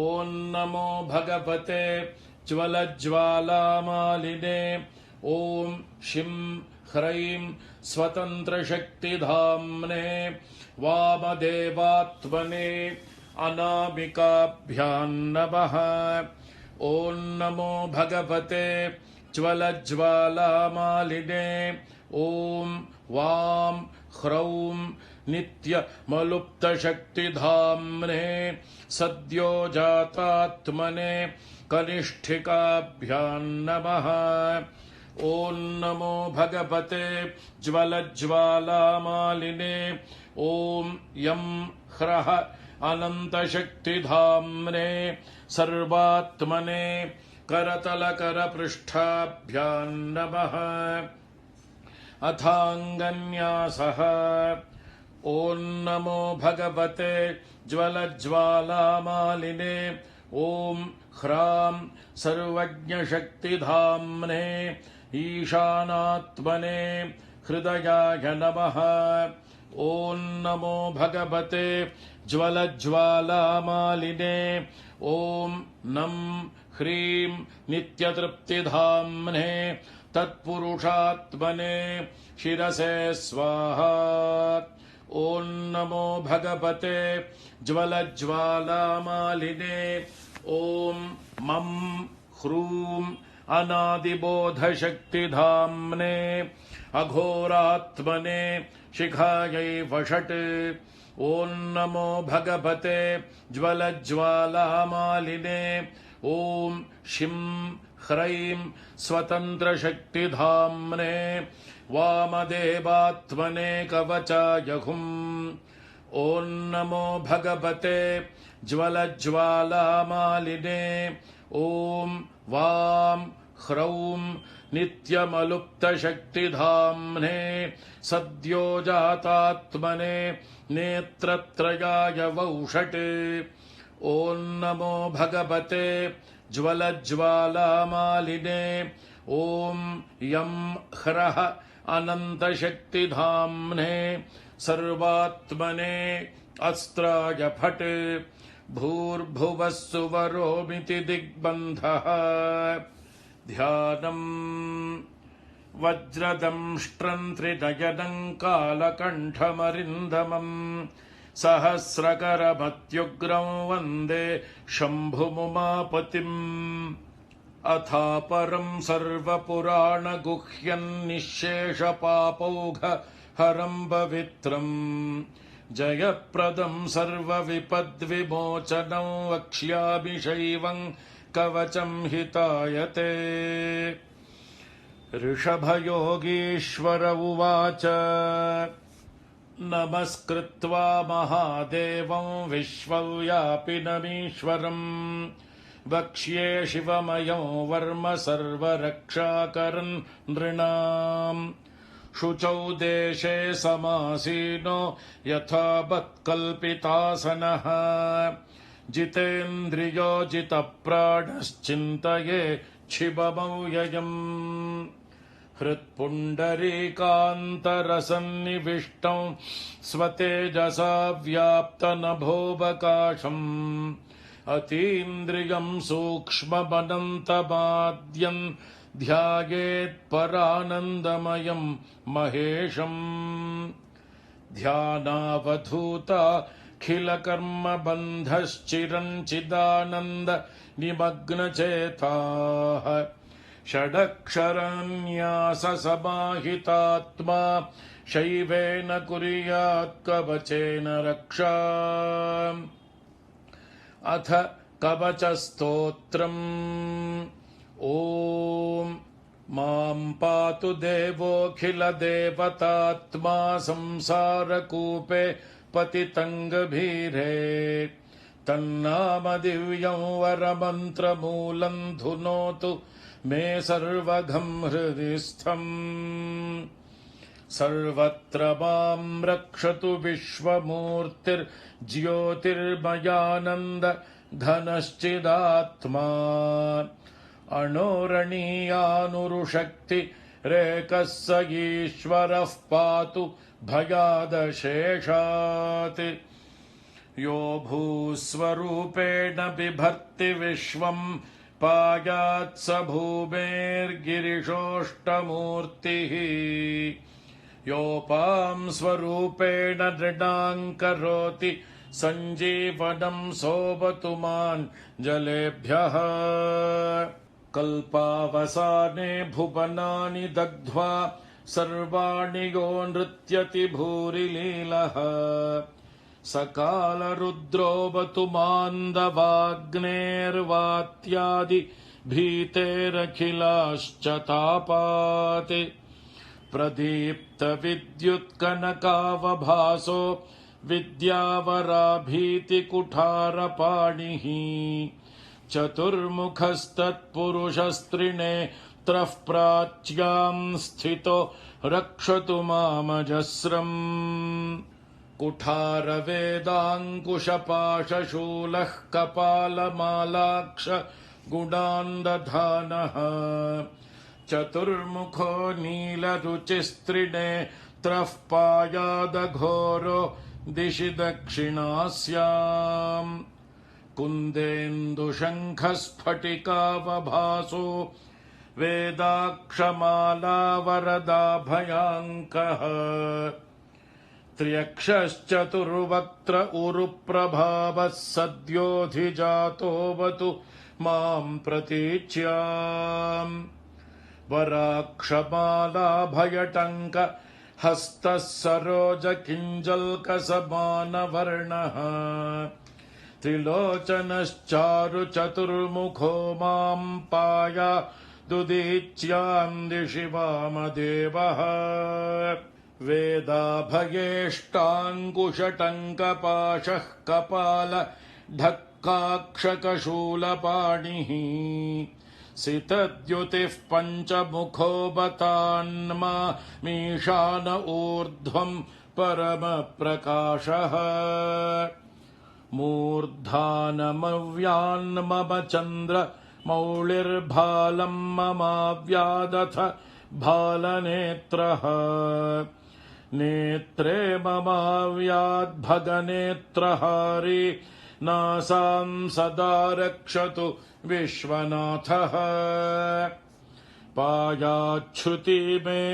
Speaker 5: ॐ नमो भगवते ज्वलज्ज्वालामालिने ॐ शिं ह्रैं स्वतन्त्रशक्तिधाम्ने वामदेवात्मने अनामिकाभ्यां नमः। ॐ नमो भगवते ज्वलज्ज्वालामालिने ॐ वां ह्रौं नित्यमलुप्तशक्तिधाम्ने सद्योजातात्मने कनिष्ठिकाभ्यां नमः। ॐ नमो भगवते ज्वलज्ज्वालामालिने ॐ यं ह्रः अनन्तशक्तिधाम्ने सर्वात्मने करतलकरपृष्ठाभ्यां नमः। अथाङ्गन्यासः। ॐ नमो भगवते ज्वलज्ज्वालामालिने ॐ ह्रां सर्वज्ञशक्तिधाम्ने ईशानात्मने हृदयाय नमः। ॐ नमो भगवते ज्वलज्ज्वालामालिने ॐ नं ह्रीं नित्यतृप्तिधाम्ने तत्पुरुषात्मने शिरसे स्वाहा। ॐ नमो भगवते ज्वलज्ज्वालामालिने ॐ मं ह्रूं अनादिबोधशक्तिधाम्ने अघोरात्मने शिखायै वषट्। ॐ नमो भगवते ज्वलज्ज्वालामालिने ॐ शिं ह्रैं स्वतन्त्रशक्तिधाम्ने वामदेवात्मने कवचाय हुम्। ॐ नमो भगवते ज्वलज्ज्वालामालिने ॐ वां ह्रौं नित्यमलुप्तशक्तिधाम्ने सद्योजातात्मने नेत्रत्रयाय वौषट्। ॐ नमो भगवते ज्वलज्ज्वालामालिने ॐ यं ह्रः अनन्तशक्तिधाम्ने सर्वात्मने अस्त्राय फट्। भूर्भुवः सुवरोमिति दिग्बन्धः। ध्यानम् वज्रदंष्ट्रं त्रिनयनं कालकण्ठमरिन्दमम् सहस्रकरमत्युग्रं वन्दे शम्भुमुमापतिम्। अथापरं सर्वपुराणगुह्यं निःशेषपापौघहरं पवित्रम् जयप्रदं सर्वविपद्विमोचनं वक्ष्यामि शैवं कवचं हितायते। ऋषभयोगीश्वर उवाच नमस्कृत्वा महादेवं विश्वव्यापिनमीश्वरम् वक्ष्ये शिवमयं वर्म सर्वरक्षाकरन् नृणाम् शुचौ देशे समासीनो यथावत्कल्पितासनः जितेन्द्रियो जितप्राणश्चिन्तये शिवमव्ययम् हृत्पुण्डरीकान्तरसन्निविष्टं स्वतेजसा व्याप्तनभोऽवकाशम् अतीन्द्रियं सूक्ष्ममनन्तमाद्यं ध्यायेत्परानन्दमयं महेशम् ध्यानावधूताखिलकर्मबन्धश्चिरञ्चिदानन्द निमग्नचेताः षडक्षरन्याससमाहितात्मा शैवेन कुर्यात् कवचेन रक्षा अथ कवचस्तोत्रम् ॐ मां पातु देवोऽखिलदेवतात्मा संसारकूपे पतितङ्गभीरे तन्नामदिव्यं वरमन्त्रमूलं धुनोतु मे सर्वघं हृदि स्थम् सर्वत्र मां रक्षतु विश्वमूर्तिर्ज्योतिर्मयानन्द घनश्चिदात्मा अणोरणीयानुरुशक्तिरेकः स ईश्वरः पातु भयादशेषात् यो भूस्वरूपेण बिभर्ति विश्वं पायात् स भूमेर्गिरिशोष्टमूर्तिः योपां स्वरूपेण नृणां करोति सञ्जीवनं सोऽवतु मां जलेभ्यः कल्पावसाने भुवनानि दग्ध्वा सर्वाणि यो नृत्यति भूरिलीलः सकालरुद्रोऽवतु मान्दवाग्नेर्वात्यादि भीतेरखिलाश्च तापात् प्रदीप्तविद्युत्कनकावभासो विद्यावराभीतिकुठारपाणिः चतुर्मुखस्तत्पुरुषस्त्रिनेत्रः प्राच्यां स्थितो रक्षतु मामजस्रम् कुठारवेदाङ्कुशपाशशूलः कपालमालाक्ष गुणान्दधानः चतुर्मुखो नीलरुचिस्त्रिनेत्रः पायादघोरो दिशि दक्षिणास्याम् कुन्देन्दुशङ्खस्फटिकावभासो वेदाक्षमालावरदाभयाङ्कः त्र्यक्षश्चतुर्वक्त्र उरुप्रभावः सद्योऽधिजातोऽवतु मां प्रतीच्याम् वराक्षमालाभयटङ्क हस्तः सरोजकिञ्जल्कसमानवर्णः त्रिलोचनश्चारुचतुर्मुखो मां पायादुदीच्यां दिशि वामदेवः वेदाभयेष्टाङ्कुशटङ्कपाशः कपाल ढक्काक्षकशूलपाणिः सितद्युतिः पञ्चमुखो बतान्मा मीशान ऊर्ध्वं परमप्रकाशः मूर्धानमव्यान्मम चन्द्र मौळिर्भालं ममाव्यादथ भालनेत्रः नेत्रे ममाव्याद्भगनेत्रहारी नासां सदा रक्षतु विश्वनाथः पायाच्छ्रुति मे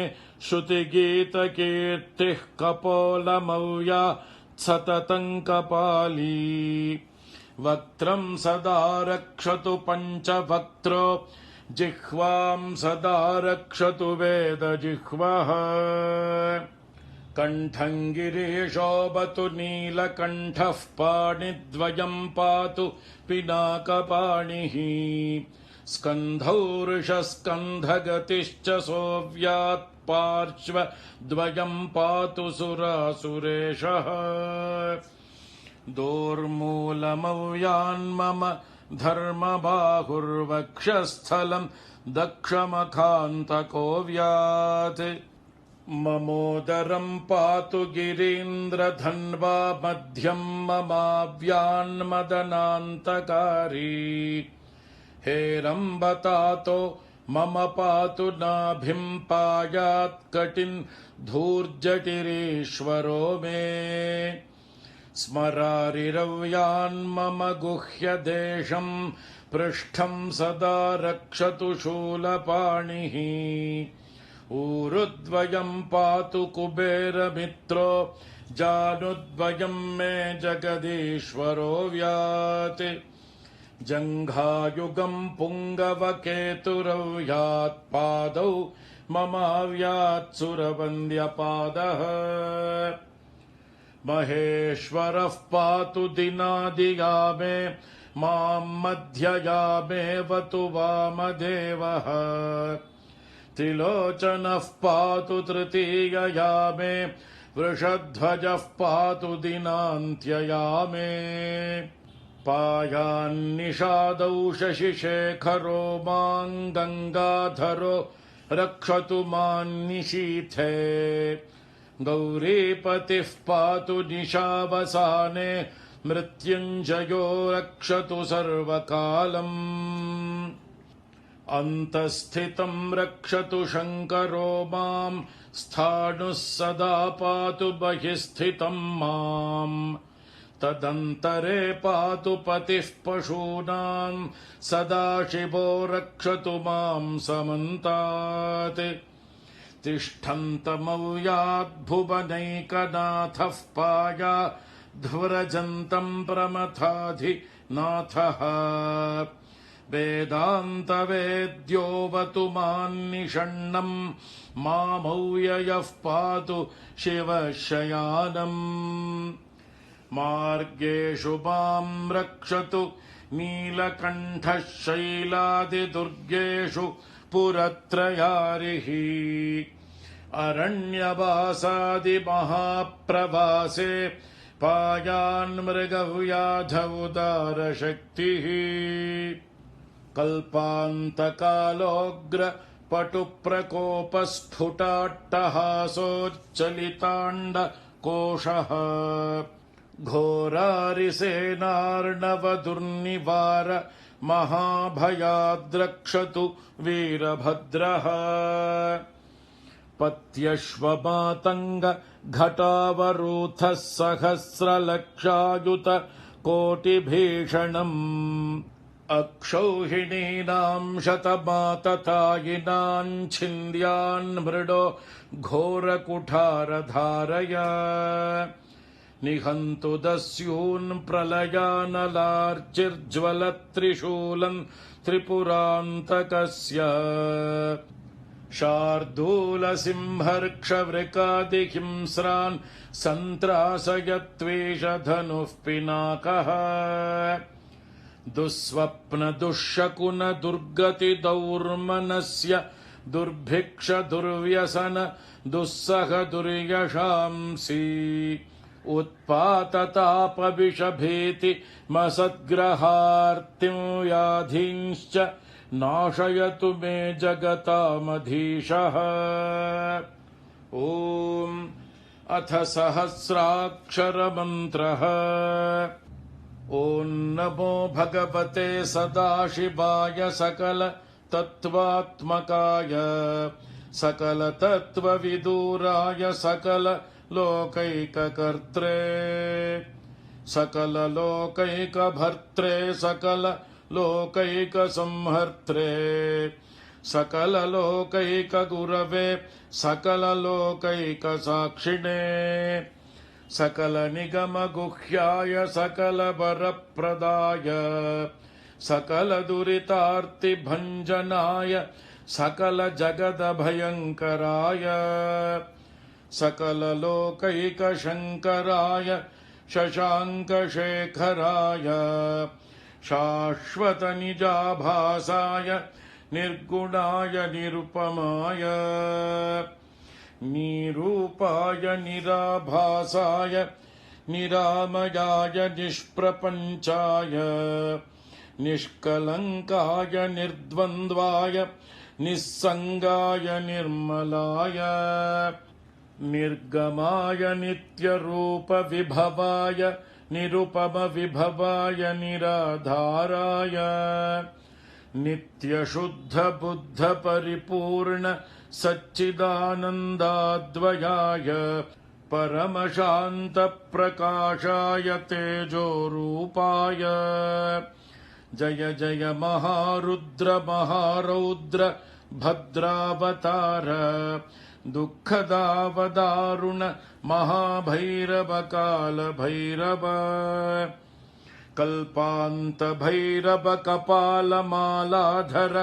Speaker 5: श्रुतिगीतकीर्तिः कपोलमव्या सततं कपाली वक्त्रं सदा रक्षतु पञ्चवक्त्रो जिह्वां सदा रक्षतु वेदजिह्वः कण्ठं गिरीशोऽवतु नीलकण्ठः पाणिद्वयं पातु पिनाकपाणिः स्कन्धौर्षस्कन्धगतिश्च सोऽव्यात् पार्श्वद्वयम् पातु सुरासुरेशः दोर्मूलमव्यान्मम धर्मबाहुर्वक्षस्थलम् दक्षमखान्तको व्यात् ममोदरम् पातु गिरीन्द्रधन्वा मध्यम् ममाव्यान्मदनान्तकारी हेरम्बतातो मम पातु नाभिम् पायात् कटिन् धूर्जटिरीश्वरो मे स्मरारिरव्यान्मम गुह्यदेशम् पृष्ठम् सदा रक्षतु शूलपाणिः ऊरुद्वयम् पातु कुबेरमित्रो जानुद्वयम् मे जगदीश्वरो व्यात् जङ्घायुगम् पुङ्गवकेतुरव्यात् पादौ ममाव्यात् सुरवन्द्यपादः महेश्वरः पातु दिनादिया मे माम् मध्ययामेवतु वामदेवः त्रिलोचनः पातु तृतीयया मे वृषध्वजः पातु दिनान्त्यया मे पायान्निषादौ शशिशेखरो माम् गङ्गाधरो रक्षतु मान्निशीथे गौरीपतिः पातु निशावसाने मृत्युञ्जयो रक्षतु सर्वकालम् अन्तःस्थितम् रक्षतु शङ्करो माम् स्थाणुः सदा पातु बहिःस्थितम् माम् तदन्तरे पातु पतिः पशूनाम् सदाशिवो रक्षतु माम् समन्तात् तिष्ठन्तमव्याद्भुवनैकनाथः पाया ध्वरजन्तम् प्रमथाधिनाथः वेदान्तवेद्योऽवतु मान्निषण्णम् मामव्ययः पातु शिवशयानम् मार्गेषु माम् रक्षतु नीलकण्ठः शैलादिदुर्गेषु पुरत्रयारिः अरण्यवासादिमहाप्रवासे पायान्मृगव्याधौदारशक्तिः कल्पान्तकालोऽग्रपटुप्रकोपस्फुटाट्टहासोच्चलिताण्डकोशः घोरारिसेनार्णवदुर्निवार महाभयाद्रक्षतु वीरभद्रः पत्यश्वमातङ्ग घटावरूथः सहस्रलक्षायुत कोटिभीषणम् अक्षौहिणीनाम् शतमाततायिनाम् छिन्द्यान् मृडो घोरकुठारधारय निहन्तु दस्यून् प्रलयानलार्चिर्ज्वलत्रिशूलम् त्रिपुरान्तकस्य शार्दूलसिंहर्क्षवृकादिहिंस्रान् सन्त्रासयत्वेषधनुः पिनाकः दुःस्वप्नदुःशकुनदुर्गतिदौर्मनस्य दुर्भिक्षदुर्व्यसन दुःसह दुर्यशांसि उत्पाततापविषभीति मसद्ग्रहार्तिं व्याधींश्च नाशयतु मे जगतामधीशः ॐ अथ सहस्राक्षरमन्त्रः ॐ नमो भगवते सदाशिवाय सकल तत्त्वात्मकाय सकल तत्त्वविदूराय सकल लोकैककर्त्रे सकल लोकैकभर्त्रे सकल लोकैकसंहर्त्रे सकल लोकैकगुरवे सकल लोकैकसाक्षिणे सकल निगमगुह्याय सकल वरप्रदाय सकल दुरितार्तिभञ्जनाय सकल जगदभयङ्कराय सकल लोकैकशङ्कराय शशाङ्कशेखराय शाश्वतनिजाभासाय निर्गुणाय निरुपमाय निरूपाय निराभासाय निरामयाय निष्प्रपञ्चाय निष्कलङ्काय निर्द्वन्द्वाय निस्सङ्गाय निर्मलाय निर्गमाय नित्यरूपविभवाय निरुपमविभवाय निराधाराय नित्यशुद्धबुद्धपरिपूर्ण सच्चिदानन्दाद्वयाय परमशान्तप्रकाशाय तेजोरूपाय जय जय महारुद्र महारौद्र भद्रावतार दुःखदावदारुण महाभैरव कालभैरव कल्पान्तभैरव कपालमालाधर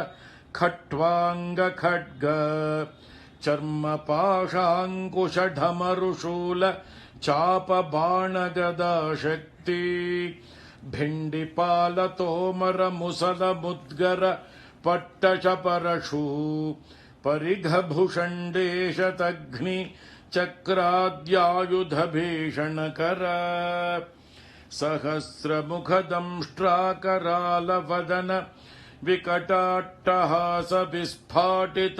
Speaker 5: खट्वाङ्गखड्ग चर्मपाशाङ्कुशढमरुशूल चापबाणगदाशक्ति भिण्डिपालतोमरमुसलमुद्गर पट्टशपरशू परिघभुषण्डेशतघ्नि चक्राद्यायुधभीषणकर सहस्रमुखदंष्ट्राकरालवदन विकटाट्टहासविस्फाटित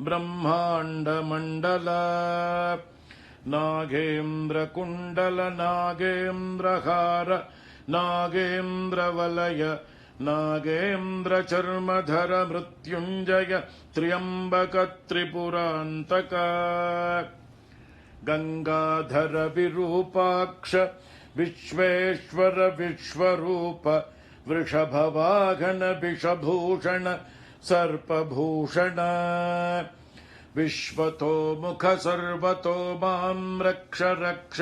Speaker 5: ब्रह्माण्डमण्डल नागेन्द्रकुण्डल नागेन्द्रहार नागेन्द्रवलय नागेन्द्रचर्मधर मृत्युञ्जय त्र्यम्बक त्रिपुरान्तक गंगाधर विरूपाक्ष विश्वेश्वर विश्वरूप वृषभवाहन विषभूषण सर्पभूषण विश्वतो मुख सर्वतो मां रक्ष रक्ष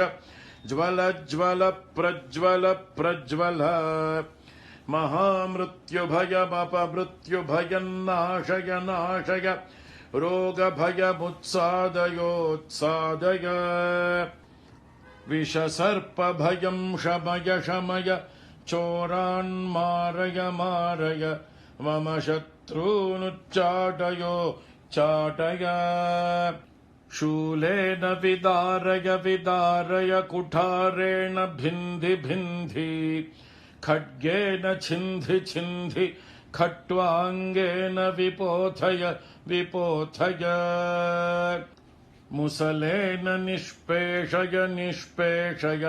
Speaker 5: ज्वल ज्वल प्रज्वल प्रज्वल महामृत्युभयमपमृत्युभयन्नाशय नाशय रोगभयमुत्सादयोत्सादय विषसर्पभयं शमय शमय चोरान्मारय मारय मम शत्रूनुच्चाटयो चाटय शूलेन विदारय विदारय कुठारेण भिन्धि भिन्धि खड्गेन छिन्धि छिन्धि खट्वाङ्गेन विपोथय विपोथय मुसलेन निष्पेषय निष्पेषय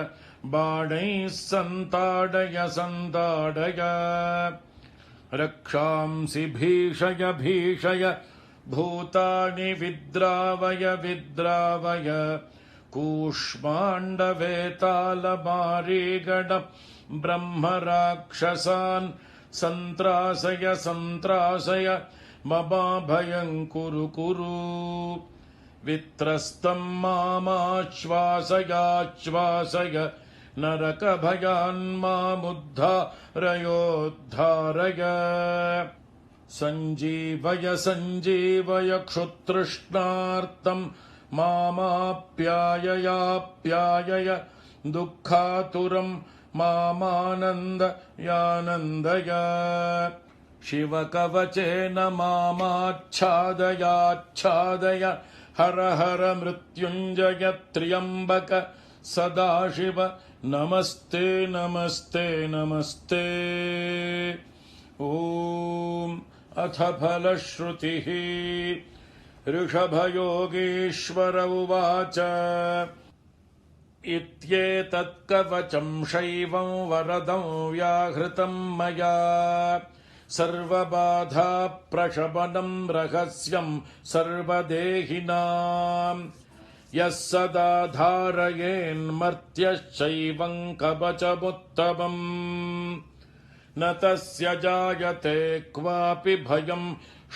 Speaker 5: बाणैः सन्ताडय सन्ताडय रक्षांसि भीषय भीषय भूतानि विद्रावय विद्रावय कूष्माण्डवेतालमारीगण ब्रह्मराक्षसान् सन्त्रासय सन्त्रासय ममाभयं कुरु कुरु वित्रस्तं मामाश्वासयाश्वासय नरकभयान् मामुद्धारयोद्धारय सञ्जीवय सञ्जीवय क्षुतृष्णार्तं मामाप्याययाप्यायय दुःखातुरं मामानन्दयानन्दय शिवकवचेन मामाच्छादयाच्छादय हर हर मृत्युञ्जय त्र्यम्बक सदाशिव नमस्ते नमस्ते नमस्ते। ॐ अथ फलश्रुतिः ऋषभयोगीश्वर उवाच इत्येतत्कवचं शैवं वरदं व्याहृतं मया सर्वबाधाप्रशमनं रहस्यं सर्वदेहिनां यः सदा धारयेन्मर्त्यश्चैवं कवचमुत्तमम् न तस्य जायते क्वापि भयं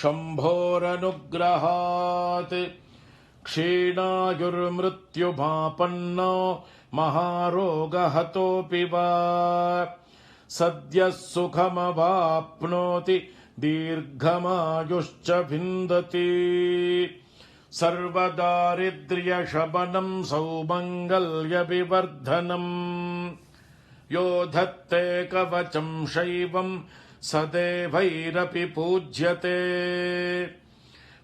Speaker 5: शम्भोरनुग्रहात् क्षीणायुर्मृत्युमापन्नो महारोगहतोऽपि वा सद्यः सुखमवाप्नोति दीर्घमायुश्च विन्दति सर्वदारिद्र्यशमनं सौमङ्गल्यविवर्धनम् यो धत्ते कवचं शैवं सदेवैरपि पूज्यते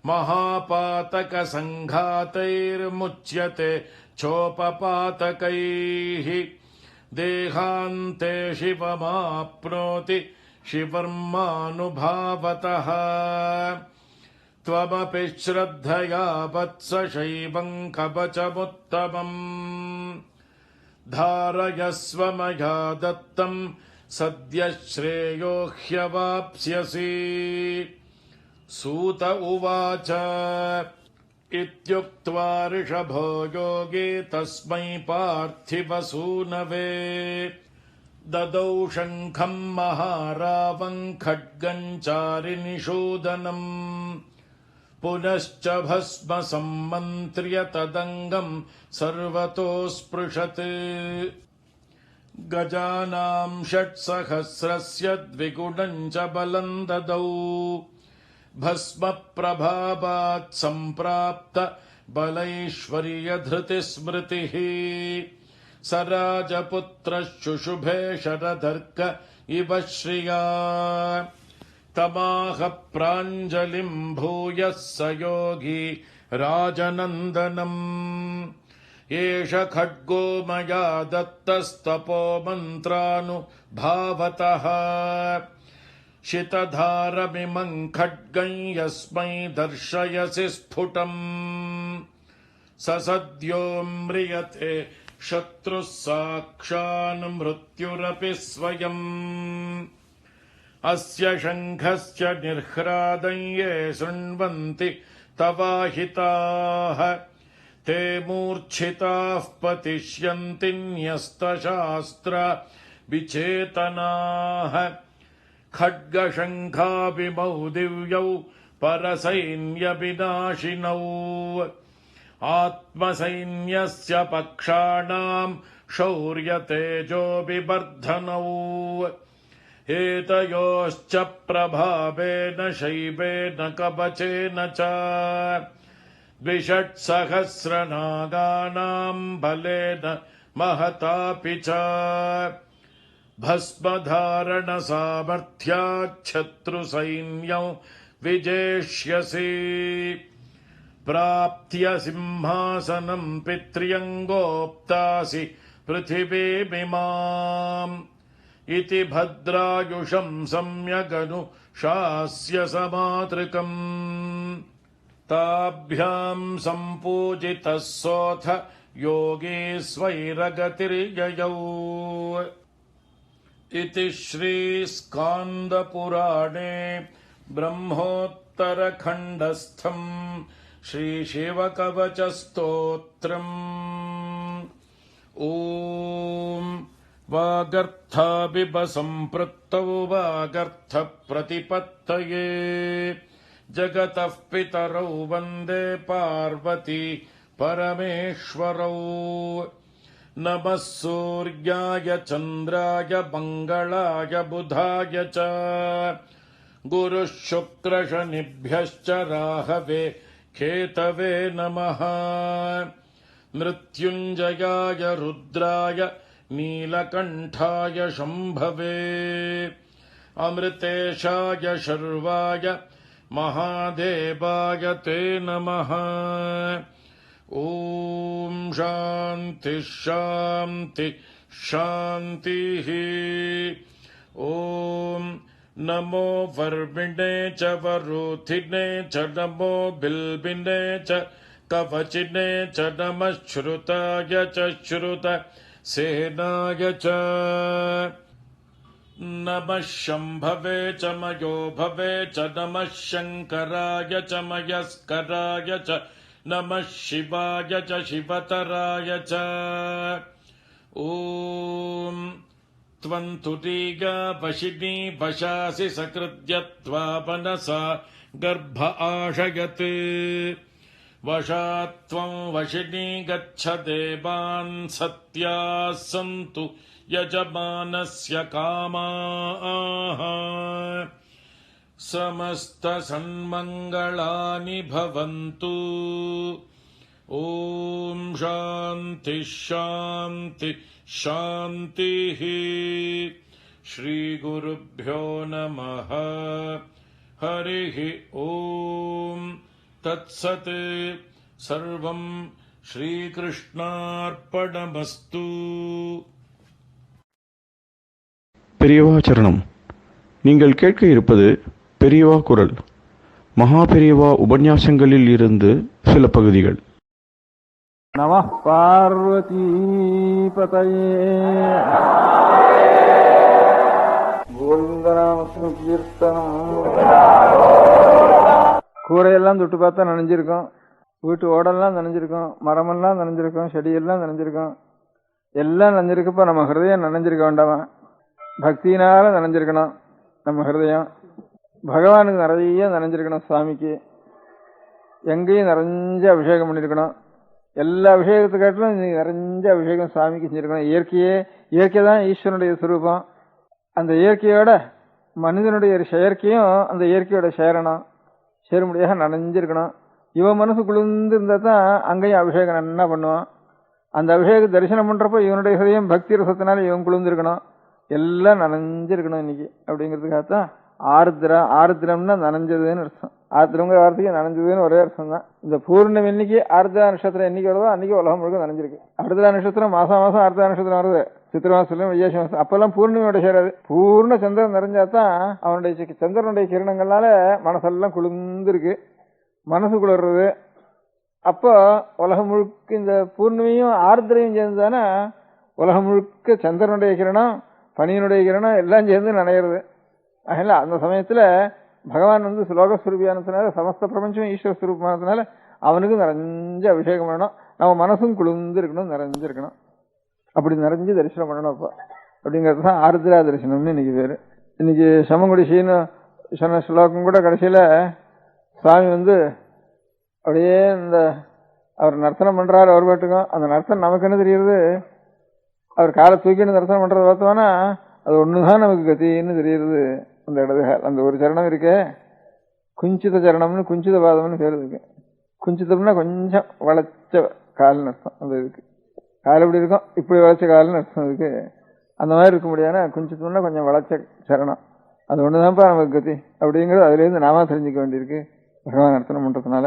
Speaker 5: महापातकसङ्घातैर्मुच्यते चोपपातकैः देहान्ते शिवमाप्नोति शिवर्मानुभावतः त्वमपि श्रद्धया वत्स शैवं कवचमुत्तमम् धारयस्व मया दत्तं सद्यः श्रेयो ह्यवाप्स्यसि। सूत उवाच इत्युक्त्वा ऋषभो योगी तस्मै पार्थिवसूनवे ददौ शङ्खं महारावं खड्गं चारिनिषूदनम् पुनश्च भस्म सम्मन्त्र्य तदङ्गं सर्वतो स्पृशत् गजानां 6,000 द्विगुणं च बलं ददौ भस्म प्रभावात् सम्प्राप्त बलैश्वर्यधृतिस्मृतिः स राजपुत्रः शरधर्क इव श्रिया तमाह प्राञ्जलिं भूयः स योगी राजनन्दनम् एष खड्गो मया दत्तस्तपो मन्त्रानुभावतः शितधारमिमं खड्गं यस्मै दर्शयसि स्फुटम् स सद्यो म्रियते शत्रुः साक्षान् मृत्युरपि स्वयम् अस्य शङ्खस्य निर्ह्रादं ये शृण्वन्ति तवाहिताः ते मूर्छिताः पतिष्यन्ति न्यस्तशास्त्र विचेतनाः खड्गशङ्खाभिमौ दिव्यौ परसैन्यविनाशिनौ आत्मसैन्यस्य पक्षाणां शौर्यतेजोभिवर्धनौ एतयोश्च प्रभावेन शैवेन कवचेन च 2,600 नागानां बलेन महतापि च भस्मधारणसामर्थ्याच्छत्रुसैन्यं विजेष्यसि प्राप्त्य सिंहासनं पित्र्यङ्गोप्तासि पृथिवीमिमाम् इति भद्रायुषं सम्यगनुशास्य समातृकम् ताभ्यां सम्पूजितः सोऽथ योगी स्वैरगतिर्ययौ। इति श्रीस्कान्दपुराणे ब्रह्मोत्तरखण्डस्थम् श्रीशिवकवचस्तोत्रम्। ॐ वागर्थाभिव सम्पृक्तौ वागर्थप्रतिपत्तये जगतः पितरौ वन्दे पार्वती परमेश्वरौ। नमः सूर्याय चन्द्राय मङ्गलाय बुधाय च गुरुः शुक्रशनिभ्यश्च राहवे केतवे नमः। मृत्युञ्जयाय रुद्राय नीलकण्ठाय शम्भवे अमृतेशाय शर्वाय महादेवाय ते नमः। ॐ शान्ति शान्ति शान्तिः। ॐ नमो वर्मिणे च वरुथिने च नमो बिल्बिने च कवचिने च नमः श्रुताय च श्रुत सेनाय च नमः शम्भवे च मयो भवे च नमः शङ्कराय च मयस्कराय च नमः शिवाय च शिवतराय च। ॐ त्वं तुरीया वशिनी वशासि सकृद्य त्वा मनसा गर्भ आशयत् वशात् त्वं वशिनी गच्छ देवान् सत्याः सन्तु यजमानस्य कामाः समस्तसन्मङ्गलानि भवन्तु। ॐ शान्ति शान्ति शान्तिः। श्रीगुरुभ्यो नमः। हरिः ॐ तत्सत्। सर्वं श्रीकृष्णार्पणमस्तु।
Speaker 4: பெரியவா சரணம். நீங்கள் கேட்க இருப்பது பெரியவா குரல். மகா பெரியவா உபன்யாசங்களில் இருந்து சில பகுதிகள்.
Speaker 6: நமः பார்வதீபதயே. கோவிந்தநாம கீர்த்தனம். கூரையெல்லாம் தொட்டு பார்த்தா நனைஞ்சிருக்கும், வீட்டு ஓடெல்லாம் நனைஞ்சிருக்கும், மரமெல்லாம் நனைஞ்சிருக்கும், செடியெல்லாம் நனைஞ்சிருக்கும், எல்லாம் நனைஞ்சிருக்கப்ப நம்ம ஹிருதயம் நனைஞ்சிருக்க வேண்டாமா? பக்தியினால நனைஞ்சிருக்கணும் நம்ம ஹிருதயம். பகவானுக்கு நிறைய நனைஞ்சிருக்கணும். சுவாமிக்கு எங்கேயும் நிறைஞ்ச அபிஷேகம் பண்ணியிருக்கணும். எல்லா அபிஷேகத்துக்காட்டிலும் இன்னைக்கு நிறைஞ்ச அபிஷேகம் சுவாமிக்கு செஞ்சிருக்கணும். இயற்கை தான் ஈஸ்வரனுடைய சுரூபம். அந்த இயற்கையோட மனிதனுடைய செயற்கையும் அந்த இயற்கையோட சேரும்படியாக நனைஞ்சிருக்கணும். இவன் மனசு குளிர்ந்து இருந்தா தான் அங்கேயும் அபிஷேகம் என்ன பண்ணுவான். அந்த அபிஷேக தரிசனம் பண்றப்போ இவனுடைய ஹிருதயம் பக்தி ரசத்தினால இவன் குளிர்ந்துருக்கணும். எல்லாம் நனைஞ்சிருக்கணும் இன்னைக்கு. அப்படிங்கிறதுக்காகத்தான் ஆருத்ரம்னா நனைஞ்சதுன்னு அர்த்தம். ஆருத்ரங்கிற வார்த்தைக்கு நனைஞ்சதுன்னு ஒரே அர்த்தம் தான். இந்த பூர்ணம் இன்னைக்கு ஆருத்ரா நட்சத்திரம் என்னைக்கு வருதோ அன்னைக்கு உலகம் முழுக்க நனைஞ்சிருக்கு. ஆருத்ரா நட்சத்திரம் மாசம் ஆருத்ரா நட்சத்திரம் வருது. சித்திர மாசத்துலயும் வைகாசி மாசம் அப்பெல்லாம் பூர்ணிமையோட சேராது. பூர்ண சந்திரன் நிறைஞ்சாதான் அவனுடைய சந்திரனுடைய கிரணங்களால மனசெல்லாம் குளிர்ந்துருக்கு, மனசு குளிர்றது. அப்போ உலகம் முழுக்க இந்த பூர்ணிமையும் ஆர்திரையும் சேர்ந்துதானே உலகம் முழுக்க சந்திரனுடைய கிரணம் பனியனுடைய கிரணம் எல்லாம் சேர்ந்து நனையிறது. அதனால அந்த சமயத்துல பகவான் ஸ்லோகஸ்வரூபியானதுனால சமஸ்த பிரபஞ்சம் ஈஸ்வர ஸ்வரூபமானதுனால அவனுக்கு நிறைஞ்ச அபிஷேகம் பண்ணணும். நம்ம மனசும் குளிர்ந்து இருக்கணும், நிறைஞ்சிருக்கணும். அப்படி நிறைஞ்சு தரிசனம் பண்ணணும். அப்போ அப்படிங்கிறது தான் ஆருத்ரா தரிசனம்னு இன்னைக்கு பேரு. இன்னைக்கு சமங்குடிசின்னு சொன்ன ஸ்லோகம் கூட கடைசியில சுவாமி அப்படியே இந்த அவர் நர்த்தனம் பண்றாரு. அவர் பாட்டுக்கும் அந்த நர்த்தனம் நமக்கு என்ன தெரியுது, அவர் காலை தூக்கின்னு நர்த்தனம் பண்றதை பார்த்தோம்னா அது ஒண்ணுதான் நமக்கு கத்தின்னு தெரியுது. அந்த இடது அந்த ஒரு சரணம் இருக்கே, குஞ்சித சரணம்னு குஞ்சித பாதம்னு பேர் இருக்கு. குஞ்சிதம்னா கொஞ்சம் வளைச்ச கால்னு அர்த்தம். அந்த இதுக்கு கால் எப்படி இருக்கும், இப்படி வளைச்ச கால்னு அர்த்தம் இருக்கு. அந்த மாதிரி இருக்க முடியாதுன்னா குஞ்சிதம்னா கொஞ்சம் வளைச்ச சரணம். அது ஒண்ணுதான்ப்பா நமக்கு கத்தி அப்படிங்கிறது அதுலேருந்து நாம தெரிஞ்சுக்க வேண்டியிருக்கு பகவான் நர்த்தனம் பண்றதுனால.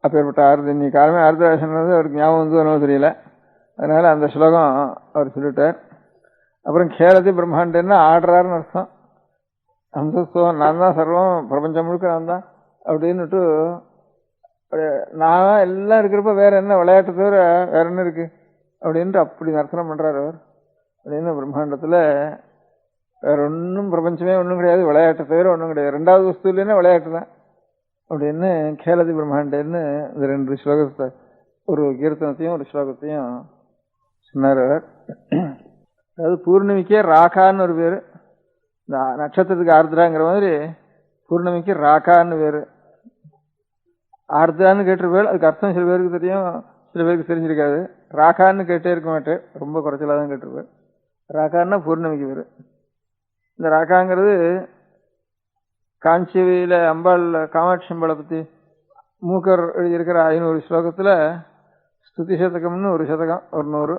Speaker 6: அப்பேற்பட்ட ஆறுதல் காலமே ஆறுதல் அவருக்கு ஞாபகம் வந்து தெரியல. அதனால அந்த ஸ்லோகம் அவர் சொல்லிட்டார். அப்புறம் கேளதி பிரம்மாண்டன்னா ஆடுறாருன்னு அர்த்தம். அம்சஸ்தவம் நான் தான் சர்வம், பிரபஞ்சம் முழுக்க நான் தான் அப்படின்னுட்டு நான் எல்லாம் இருக்கிறப்ப வேற என்ன விளையாட்டு தவிர வேற என்ன இருக்கு அப்படின்ட்டு அப்படி நர்த்தனம் பண்றாரு அவர். அப்படின்னு பிரம்மாண்டத்துல வேற ஒன்றும் பிரபஞ்சமே ஒன்றும் கிடையாது, விளையாட்டு தவிர ஒன்றும் கிடையாது. ரெண்டாவது வஸ்து இல்லைன்னா விளையாட்டு தான் அப்படின்னு கேளதி பிரம்மாண்டன்னு இந்த 2 ஸ்லோகத்தை, ஒரு கீர்த்தனத்தையும் ஒரு ஸ்லோகத்தையும் சொன்னார் அவர். அதாவது பூர்ணிமிக்கே ராகான்னு ஒரு பேரு. இந்த நட்சத்திரத்துக்கு ஆர்திராங்கிற மாதிரி பூர்ணமிக்கு ராகான்னு பேரு. ஆர்திரான்னு கேட்டிருப்பேன், அதுக்கு அர்த்தம் சில பேருக்கு தெரியும், சில பேருக்கு தெரிஞ்சிருக்காது. ராகான்னு கேட்டே இருக்க மாட்டேன், ரொம்ப குறைச்சலா தான் கேட்டிருப்பேன். ராகான்னா பூர்ணமிக்கு பேரு. இந்த ராகாங்கிறது காஞ்சியில அம்பாள் காமாட்சி அம்பாளை பத்தி மூக்கர் எழுதியிருக்கிற 500 ஸ்லோகத்துல ஸ்துதி சதகம்னு ஒரு சதகம், ஒரு 100,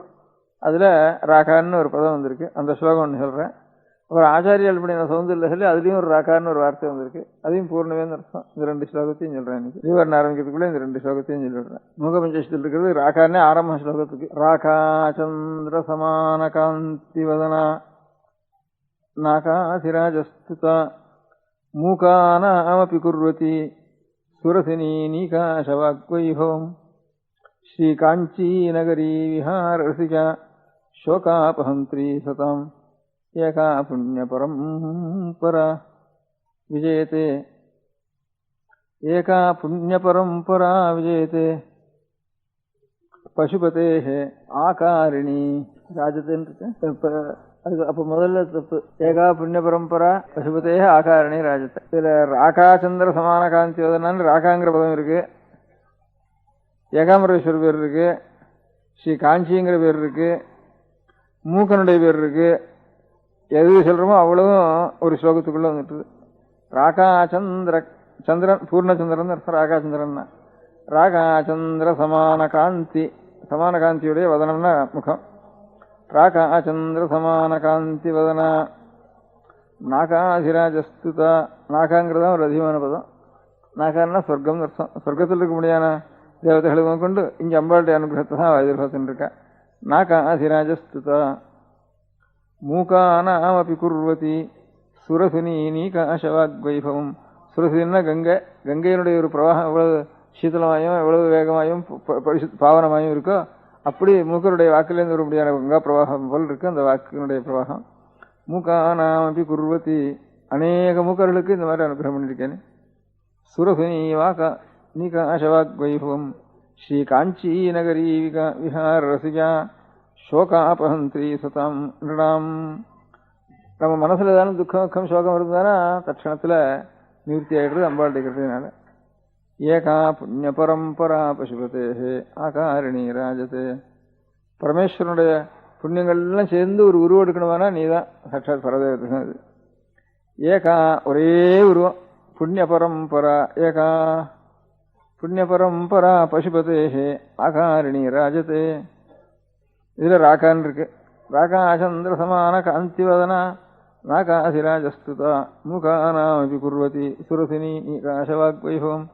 Speaker 6: அதுல ராகான்னு ஒரு பதம் வந்திருக்கு. அந்த ஸ்லோகம் ஒன்று சொல்றேன். அப்புறம் ஆச்சாரியால் படி நான் சவுந்தரில் சொல்லி அதுலயும் ஒரு ராகான்னு ஒரு வார்த்தை வந்திருக்கு, அதையும் பூர்ணவேன்னு அர்த்தம். இந்த 2 ஸ்லோகத்தையும் சொல்றேன். இன்னைக்கு தீவரண ஆரம்பிக்கிறதுக்குள்ள இந்த 2 ஸ்லோகத்தையும் சொல்லிடுறேன். மூகபஞ்சத்தில் இருக்கிறது ராகான்னே ஆரம்ப ஸ்லோகத்துக்கு. ராகா சந்திர சமான காந்தி வதனா நாகாசிராஜஸ்துதா மூகானாமபி குர்வதி சுரசினி நீகாசவாக்வைபவம் ஸ்ரீ காஞ்சி நகரி விஹார ரசிகா சோகாபஹந்திரி சதாம் ஏகா புண்ணிய பரம்பரா விஜயதே. ஏகா புண்ணிய பரம்பரா விஜயதே பசுபதே ஆகாரிணி ராஜதே. அப்ப முதல்ல தப்பு. ஏகா புண்ணிய பரம்பரா பசுபதே ஆகாரணி ராஜத்தை. இதுல ராகாச்சந்திர சமான காந்தி வதனான்னு ராகாங்கிற பதம் இருக்கு, ஏகாம்பரேஸ்வரர் பேர் இருக்கு, ஸ்ரீ காஞ்சிங்கிற பேர் இருக்கு, மூக்கனுடைய பேர் இருக்கு. எது சொல்றோமோ அவ்வளவும் ஒரு ஸ்லோகத்துக்குள்ள வந்துட்டு. ராகாச்சந்திர சந்திரன் பூர்ணச்சந்திரன் அர்த்தம். ராகாச்சந்திரன் ராகாச்சந்திர சமான காந்தி, சமான காந்தியுடைய வதனம்னா முகம். ராகாச்சந்திர சமான காந்தி வதன நாகாதிராஜஸ்துத. நாகாங்கிறதான் ஒரு அதிகமான பதம். நாகான்னா சொர்க்கம் அர்த்தம். சொர்க்கத்தில் இருக்க முடியாத தேவதைகளை கொண்டு இங்கே அம்பாளுடைய அனுகிரகத்தை தான் எதிர்பார்த்துட்டு இருக்கா. நாகாதிராஜஸ்துதா மூகானாமபி குர்வதி சுரசுனி நீகாசவாக்வைபவம். சுரசுனா கங்கை. கங்கையினுடைய ஒரு பிரவாகம் எவ்வளவு சீதளமாயும் எவ்வளவு வேகமாயும் பாவனமாயும் இருக்கோ அப்படி மூக்கருடைய வாக்கிலேருந்து ஒரு முடியான கங்கா பிரவாகம் போல் இருக்கு அந்த வாக்கினுடைய பிரவாகம். மூகானாமபி குர்வதி. அநேக மூக்கர்களுக்கு இந்த மாதிரி அனுகிரகம் பண்ணியிருக்கேன். சுரசுனி வாகா நீகாசவாக்வைபவம் ஸ்ரீ காஞ்சி நகரி விஹார ரசிகா சோகாபஹந்திரி சதாம் நிருணாம். நம்ம மனசுல ஏதான துக்கம் சோகம் இருந்தானா தட்சணத்துல நிவர்த்தி ஆயிடுறது அம்பாளுடைய கிருபையினால. ஏகா புண்ணிய பரம்பரா பசுபதே ஆகாரிணி ராஜதே. பரமேஸ்வரனுடைய புண்ணியங்கள்லாம் சேர்ந்து ஒரு உருவம் எடுக்கணுமானா நீதான் சாட்சாத் பரதேவதை. ஏகா ஒரே உருவம். புண்ணிய பரம்பரா ஏகா புண்ணிய பரம்பரா பசுபதே ஆகாரிணி ராஜதே. இதுல ராகான்னு இருக்கு. ராகாச்சந்திர சமான காந்திவதனா நாகாதிராஜஸ்துதா மூகானாமபி குர்வதி சுரசினி நீகாசவாக்வைபவம்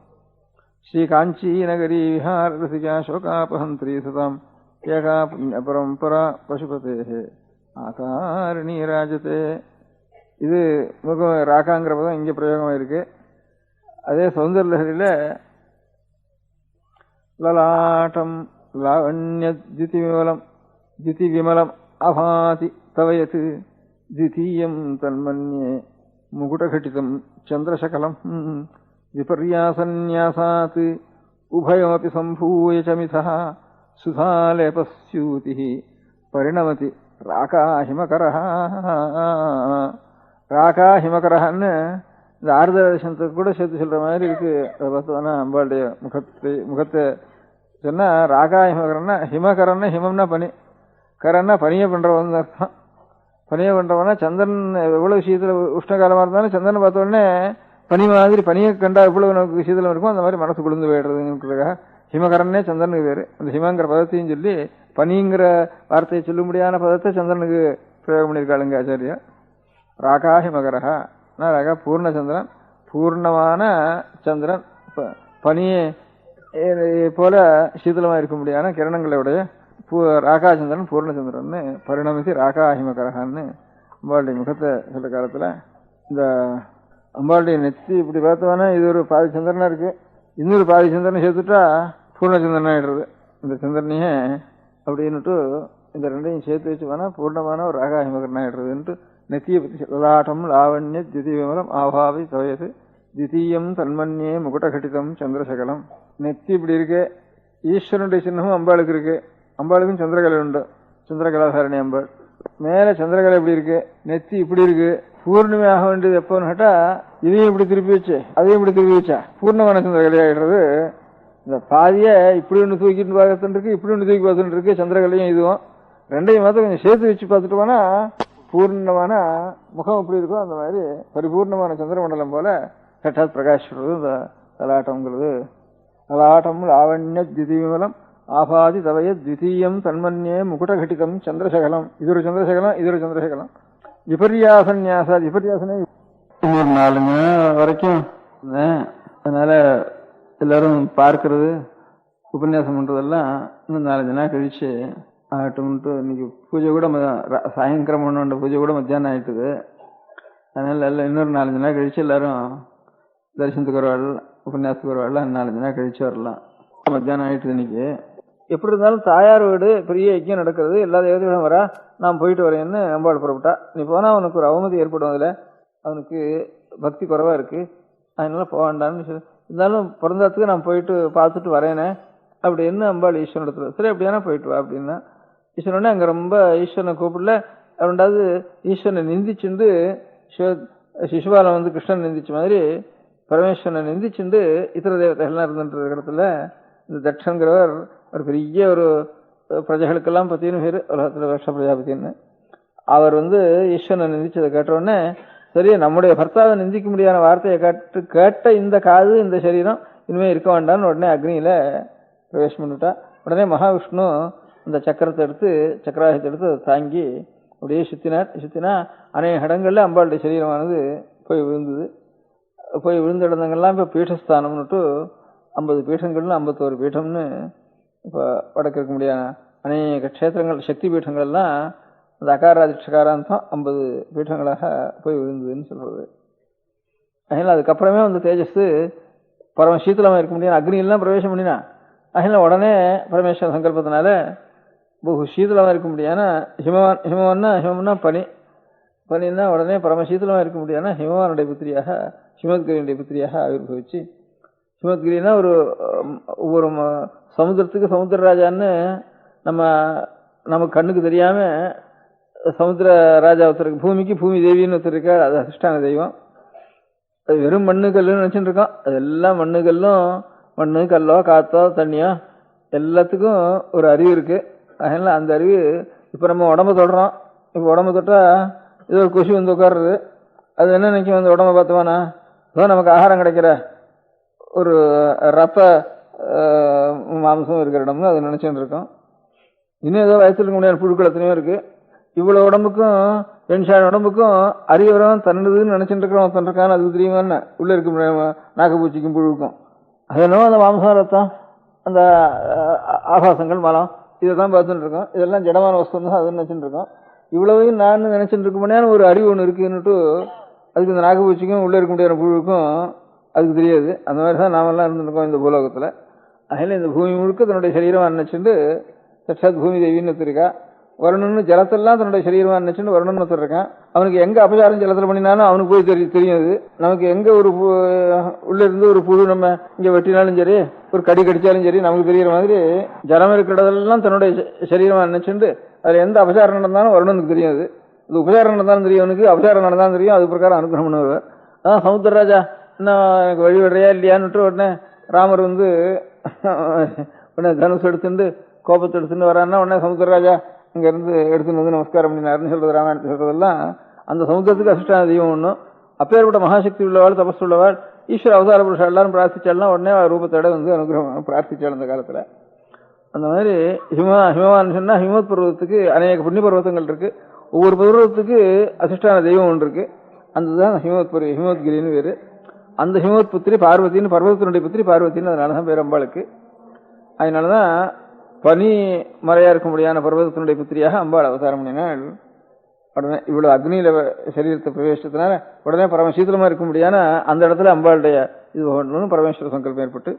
Speaker 6: ஸ்ரீ காஞ்சி நகரி விஹார ரசிகா சோகாபஹந்திரி சதாம் ஏகா புண்ணிய பரம்பரா பசுபதே ஆகாரிணி ராஜதே. இது முகம் ராகாங்கிற பதம் இங்கே பிரயோகமாயிருக்கு. அதே சௌந்தர லஹரியில லலாட்டம் லாவண்ய திதி விமலம் அபாதி தவயத் திதீயம் தன்மன்யே முகுடகட்டிதம் சந்திரசகலம் விபர்யாசன்யாசாத் உபயமபி சம்பூய சமிதः சுதாலேபஸ்யூதிः பரிணமதி ராகாஹிமகரஹ. ராகாஹிமகரஹன்னு இந்த ஆர்தசனத்துக்கு கூட சேர்த்து சொல்ற மாதிரி இருக்கு. அதை பார்த்தோன்னா அம்பாளுடைய முகத்தை சொன்னா ராகாஹிமகரன்னா ஹிமகரன்னா ஹிமம்னா பனி, கரன்னா பனியை பண்றவன் அர்த்தம். பனியை பண்றவனா சந்திரன் எவ்வளவு சீதள உஷ்ணகாலமா இருந்தாலும் சந்திரனை பார்த்த உடனே பனி மாதிரி பனியை கண்டா எவ்வளவு நமக்கு சீதளம் இருக்கும் அந்த மாதிரி மனசு குளிர்ந்து போயிடுறதுங்கிறதுக்காக ஹிமகரன்னே சந்திரனுக்கு பேரு. அந்த ஹிமங்கிற பதத்தையும் சொல்லி பனிங்கிற வார்த்தையை சொல்ல முடியாத பதத்தை சந்திரனுக்கு பிரயோகம் பண்ணியிருக்காளுங்க ஆச்சாரியா. ராகா ஹிமகரஹா ராகா பூர்ணச்சந்திரன், பூர்ணமான சந்திரன், பனியை போல சீதளமா இருக்க முடியாத கிரணங்களுடைய ராகாச்சந்திரன் பூர்ணச்சந்திரன் பரிணமிச்சு ராகாஹிமகரஹான்னு அம்பாளுடைய முகத்தை சொல்ற காலத்துல இந்த அம்பாளுடைய நெத்தி இப்படி பார்த்தோன்னா இது ஒரு பாதி சந்திரனா இருக்கு. இன்னொரு பாதி சந்திரனை சேர்த்துட்டா பூர்ணச்சந்திரன் ஆயிடுறது. இந்த சந்திரனையே அப்படின்னுட்டு இந்த ரெண்டையும் சேர்த்து வச்சுவானா பூர்ணமான ஒரு ராகாஹிமகரன் ஆயிடுறதுன்ட்டு நெத்தியை பற்றி லலாட்டம் லாவண்ய திதி விமலம் ஆபாவி தவயது திதீயம் தன்மன்யே முகுடகட்டிதம் சந்திரசகலம். நெத்தி இப்படி இருக்கு. ஈஸ்வரனுடைய சின்னமும் அம்பாளுக்கு இருக்கு. அம்பாளுக்கும் சந்திரகலை உண்டு. சந்திரகலாசாரணி அம்பாள். மேல சந்திரகலை எப்படி இருக்கு, நெத்தி இப்படி இருக்கு. பூர்ணிமை ஆக வேண்டியது எப்போன்னு கேட்டா இதையும் இப்படி திருப்பி வச்சு அதையும் இப்படி திருப்பி வச்சா பூர்ணமான சந்திரகலை ஆகிடுறது. இந்த பாதிய இப்படி ஒன்று தூக்கிட்டு பார்த்துட்டு இருக்கு, இப்படி ஒன்று தூக்கி பார்த்துட்டு இருக்கு. சந்திரகலையும் இதுவும் ரெண்டையும் மாத்திரம் கொஞ்சம் சேர்த்து வச்சு பார்த்துட்டு போனா பூர்ணமான முகம் எப்படி இருக்கும் அந்த மாதிரி பரிபூர்ணமான சந்திரமண்டலம் போல சட்டாத் பிரகாஷ்றது இந்த தலாட்டம்ங்கிறது. தலாட்டம் லாவண்ய திதிவிமலம் ஆபாதி தவய திதீயம் தன்மன்யே முகுடகட்டிதம் சந்திரசகலம். இது ஒரு சந்திரசகலம், இது ஒரு சந்திரசகலம். விபர்யாசன்யாசா விபர்யாசனே இன்னொரு 4 மணி நேரம் வரைக்கும். அதனால எல்லாரும் பார்க்கறது உபன்யாசம் பண்றதெல்லாம் இன்னும் 4-5 நாள் கழிச்சு ஆகட்டும்ட்டு. இன்னைக்கு பூஜை கூட சாயங்கிரமம் பண்ண பூஜை கூட மத்தியானம் ஆயிட்டுது. அதனால எல்லாம் இன்னொரு 4-5 நாள் கழிச்சு எல்லாரும் தரிசனத்துக்கு வருவாள், உபன்யாசத்துக்கு வருவாள். 4-5 நாள் கழிச்சு வரலாம். மத்தியானம் ஆயிட்டுது இன்னைக்கு. எப்படி இருந்தாலும் தாயார் வீடு பெரிய யஜ்யம் நடக்கிறது. எல்லா தேவதைகளும் வரா. நான் போயிட்டு வரேன்னு அம்பாள் புறப்பட்டா. நீ போனா அவனுக்கு ஒரு அவமதி ஏற்படும். அதுல அவனுக்கு பக்தி குறைவா இருக்கு, அதனால போக வேண்டாம்னு இருந்தாலும் பிறந்ததுக்கு நான் போயிட்டு பார்த்துட்டு வரேனே அப்படின்னு அம்பாள் ஈஸ்வரன் இடத்துல. சரி அப்படியானா போயிட்டு வா அப்படின்னா ஈஸ்வரனே அங்க ரொம்ப ஈஸ்வரனை கூப்பிடல. ரெண்டாவது ஈஸ்வரனை நிந்திச்சுண்டு சிசுபாலம் வந்து கிருஷ்ணன் நிந்திச்ச மாதிரி பரமேஸ்வரனை நிந்திச்சுண்டு இத்தர தேவதைகள்லாம் இருந்துன்ற இடத்துல இந்த தட்சங்கிறவர் ஒரு பெரிய ஒரு பிரஜைகளுக்கெல்லாம் பத்தின்னு பேரு உலகத்துல வருஷ பிரஜாபத்தின்னு. அவர் வந்து ஈஸ்வரனை நிந்திச்சதை கேட்டவுடனே சரி நம்முடைய பர்த்தாவை நிந்திக்க முடியாத வார்த்தையை கேட்ட இந்த காது இந்த சரீரம் இனிமே இருக்க வேண்டாம்னு உடனே அக்னியில பிரவேசம் பண்ணிட்டா. உடனே மகாவிஷ்ணு அந்த சக்கரத்தை எடுத்து சக்கராயுதத்தை எடுத்து அதை தாங்கி அப்படியே சுத்தினா அநேக இடங்கள்ல அம்பாளுடைய சரீரமானது போய் விழுந்தது. போய் விழுந்த இடங்கள்லாம் இப்போ பீഠஸ்தானம்னுட்டு 50 பீடங்கள்னு 51 பீடம்னு இப்போ வடக்கு இருக்க முடியாது. அநேக க்ஷேத்திரங்கள் சக்தி பீடங்கள்லாம் அந்த அகாராதிஷகாராந்தம் 50 பீடங்களாக போய் விழுந்ததுன்னு சொல்றது. அதனால அதுக்கப்புறமே அந்த தேஜஸ் பரம சீத்தலமாக இருக்க முடியாது. அக்னியெல்லாம் பிரவேசம் பண்ணினா அதனால உடனே பரமேஸ்வர சங்கல்பத்தினால பகு சீத்தலமாக இருக்க முடியாதுன்னா ஹிமவன்னா பனின்னா உடனே பரமசீத்தலமாக இருக்க முடியாதுன்னா ஹிமவானுடைய புத்திரியாக ஹிமத்கிரியுடைய புத்திரியாக ஆவிர்வவிச்சு, ஹிமத்கிரினா ஒவ்வொரு சமுத்திரத்துக்கு சமுத்திரராஜான்னு நமக்கு கண்ணுக்கு தெரியாம சமுத்திர ராஜா ஒருத்தருக்கு, பூமிக்கு பூமி தேவின்னு ஒருத்தர் இருக்கா, அது அதிஷ்டான தெய்வம். அது வெறும் மண்ணு கல்லுன்னு நினைச்சுட்டு இருக்கோம். அதெல்லாம் மண்ணு கல்லும், மண்ணு கல்லோ காத்தோ தண்ணியோ எல்லாத்துக்கும் ஒரு அறிவு இருக்கு. அதனால அந்த அறிவு இப்ப நம்ம உடம்ப தொடுறோம். இப்ப உடம்ப தொட்டா ஏதோ ஒரு கொசு வந்து உட்காருறது. அது என்ன நினைக்கும், அந்த உடம்ப பார்த்தோம்னா ஏதோ நமக்கு ஆகாரம் கிடைக்கிற ஒரு ரத்த மாம்சம் இருக்கிற இடம்னு அது நினைச்சுட்டு இருக்கோம். இன்னும் ஏதோ வயசுல இருக்க முடியாத புழுக்கள் எத்தனையோ இருக்கு. இவ்வளவு உடம்புக்கும் டென்ஷன் உடம்புக்கும் அறிவுரம் தன்னதுன்னு நினைச்சுட்டு இருக்கிறோம். தன்னிருக்கான்னு அதுக்கு தெரியுமா உள்ள இருக்க நாக்குப்பூச்சிக்கும் புழுவுக்கும். அதெல்லாம் அந்த மாம்சம் ரத்தம் அந்த ஆபாசங்கள் மலம் இதைதான் பார்த்துட்டு இருக்கோம். இதெல்லாம் ஜடமான வஸ்து தான் அதுன்னு நினைச்சுட்டு இருக்கோம். இவ்வளவையும் நான் நினைச்சுட்டு இருக்க முடியாது ஒரு அறிவு ஒன்று இருக்குன்னுட்டு அதுக்கு இந்த நாக்குப்பூச்சிக்கும் உள்ள இருக்க முடியாத புழுவுக்கும் அதுக்கு தெரியாது. அந்த மாதிரி தான் நாமெல்லாம் இருந்துருக்கோம் இந்த பூலோகத்துல. அதனால இந்த பூமி முழுக்க தன்னுடைய சரீரமா நினைச்சுட்டு சட்சாத் பூமி தேவின்னு ஒருத்தருக்கா. வருணன்னு ஜலத்தெல்லாம் தன்னுடைய சரீரமா நினைச்சுட்டு வருணன்னு ஒருத்தர் இருக்கான். அவனுக்கு எங்க அபசாரம் ஜலத்தில் பண்ணினாலும் அவனுக்கு போய் தெரியும். அது நமக்கு எங்க ஒரு உள்ள இருந்து ஒரு புழு நம்ம இங்க வெட்டினாலும் சரி, ஒரு கடி கடிச்சாலும் சரி, நமக்கு தெரிகிற மாதிரி ஜலம் இருக்கிற இடத்துலாம் தன்னுடைய சரீரமா நினைச்சுட்டு அதுல எந்த அபசாரம் நடந்தாலும் வருணனுக்கு தெரியும். அது உபசாரம் நடந்தாலும் தெரியும், அவனுக்கு அபசாரம் நடந்தாலும் தெரியும். அது பிரகாரம் அனுகிரகம் பண்ணுவார். அதான் சமுத்திரராஜா இன்னும் எனக்கு வழி விடுறியா இல்லையான்னு உடனே ராமர் உடனே தனுஷ் எடுத்துட்டு கோபத்தை எடுத்துட்டு வரான்னா உடனே சமுத்திரராஜா இங்க இருந்து எடுத்துன்னு வந்து நமஸ்காரம் பண்ணினாருன்னு சொல்றது ராமாயணத்தை சொல்றதெல்லாம் அந்த சமுத்திரத்துக்கு அதிஷ்டான தெய்வம் ஒண்ணும். அப்பேற்பட்ட மகாசக்தி உள்ளவாள், தபஸ் உள்ளவாள், ஈஸ்வர அவதார புருஷா எல்லாரும் பிரார்த்திச்சாலாம் உடனே ரூபத்தோட வந்து அனுகிரகம் பிரார்த்திச்சாள் அந்த காலத்துல. அந்த மாதிரி ஹிமவான் சொன்னா ஹிமத் பர்வதத்துக்கு அநேக புண்ணிய பர்வத்தங்கள் இருக்கு. ஒவ்வொரு பர்வதத்துக்கு அதிஷ்டான தெய்வம் ஒன்று இருக்கு. அதுதான் ஹிமத்கிரின்னு பேரு. அந்த ஹிமத் புத்திரி பார்வதினு, பர்வதத்தினுடைய புத்திரி பார்வதினு, அதனாலதான் பேர் அம்பாளுக்கு. அதனாலதான் பனி மறையா இருக்க முடியாத பர்வதத்தினுடைய புத்திரியாக அம்பாள் அவதாரம் பண்ணினாள். உடனே இவ்வளவு அக்னியில சரீரத்தை பிரவேசத்தினால உடனே பரமசீதலமா இருக்க முடியாத அந்த இடத்துல அம்பாளுடைய இது பண்ணணும்னு பரமேஸ்வர சங்கல்பம் ஏற்பட்டு,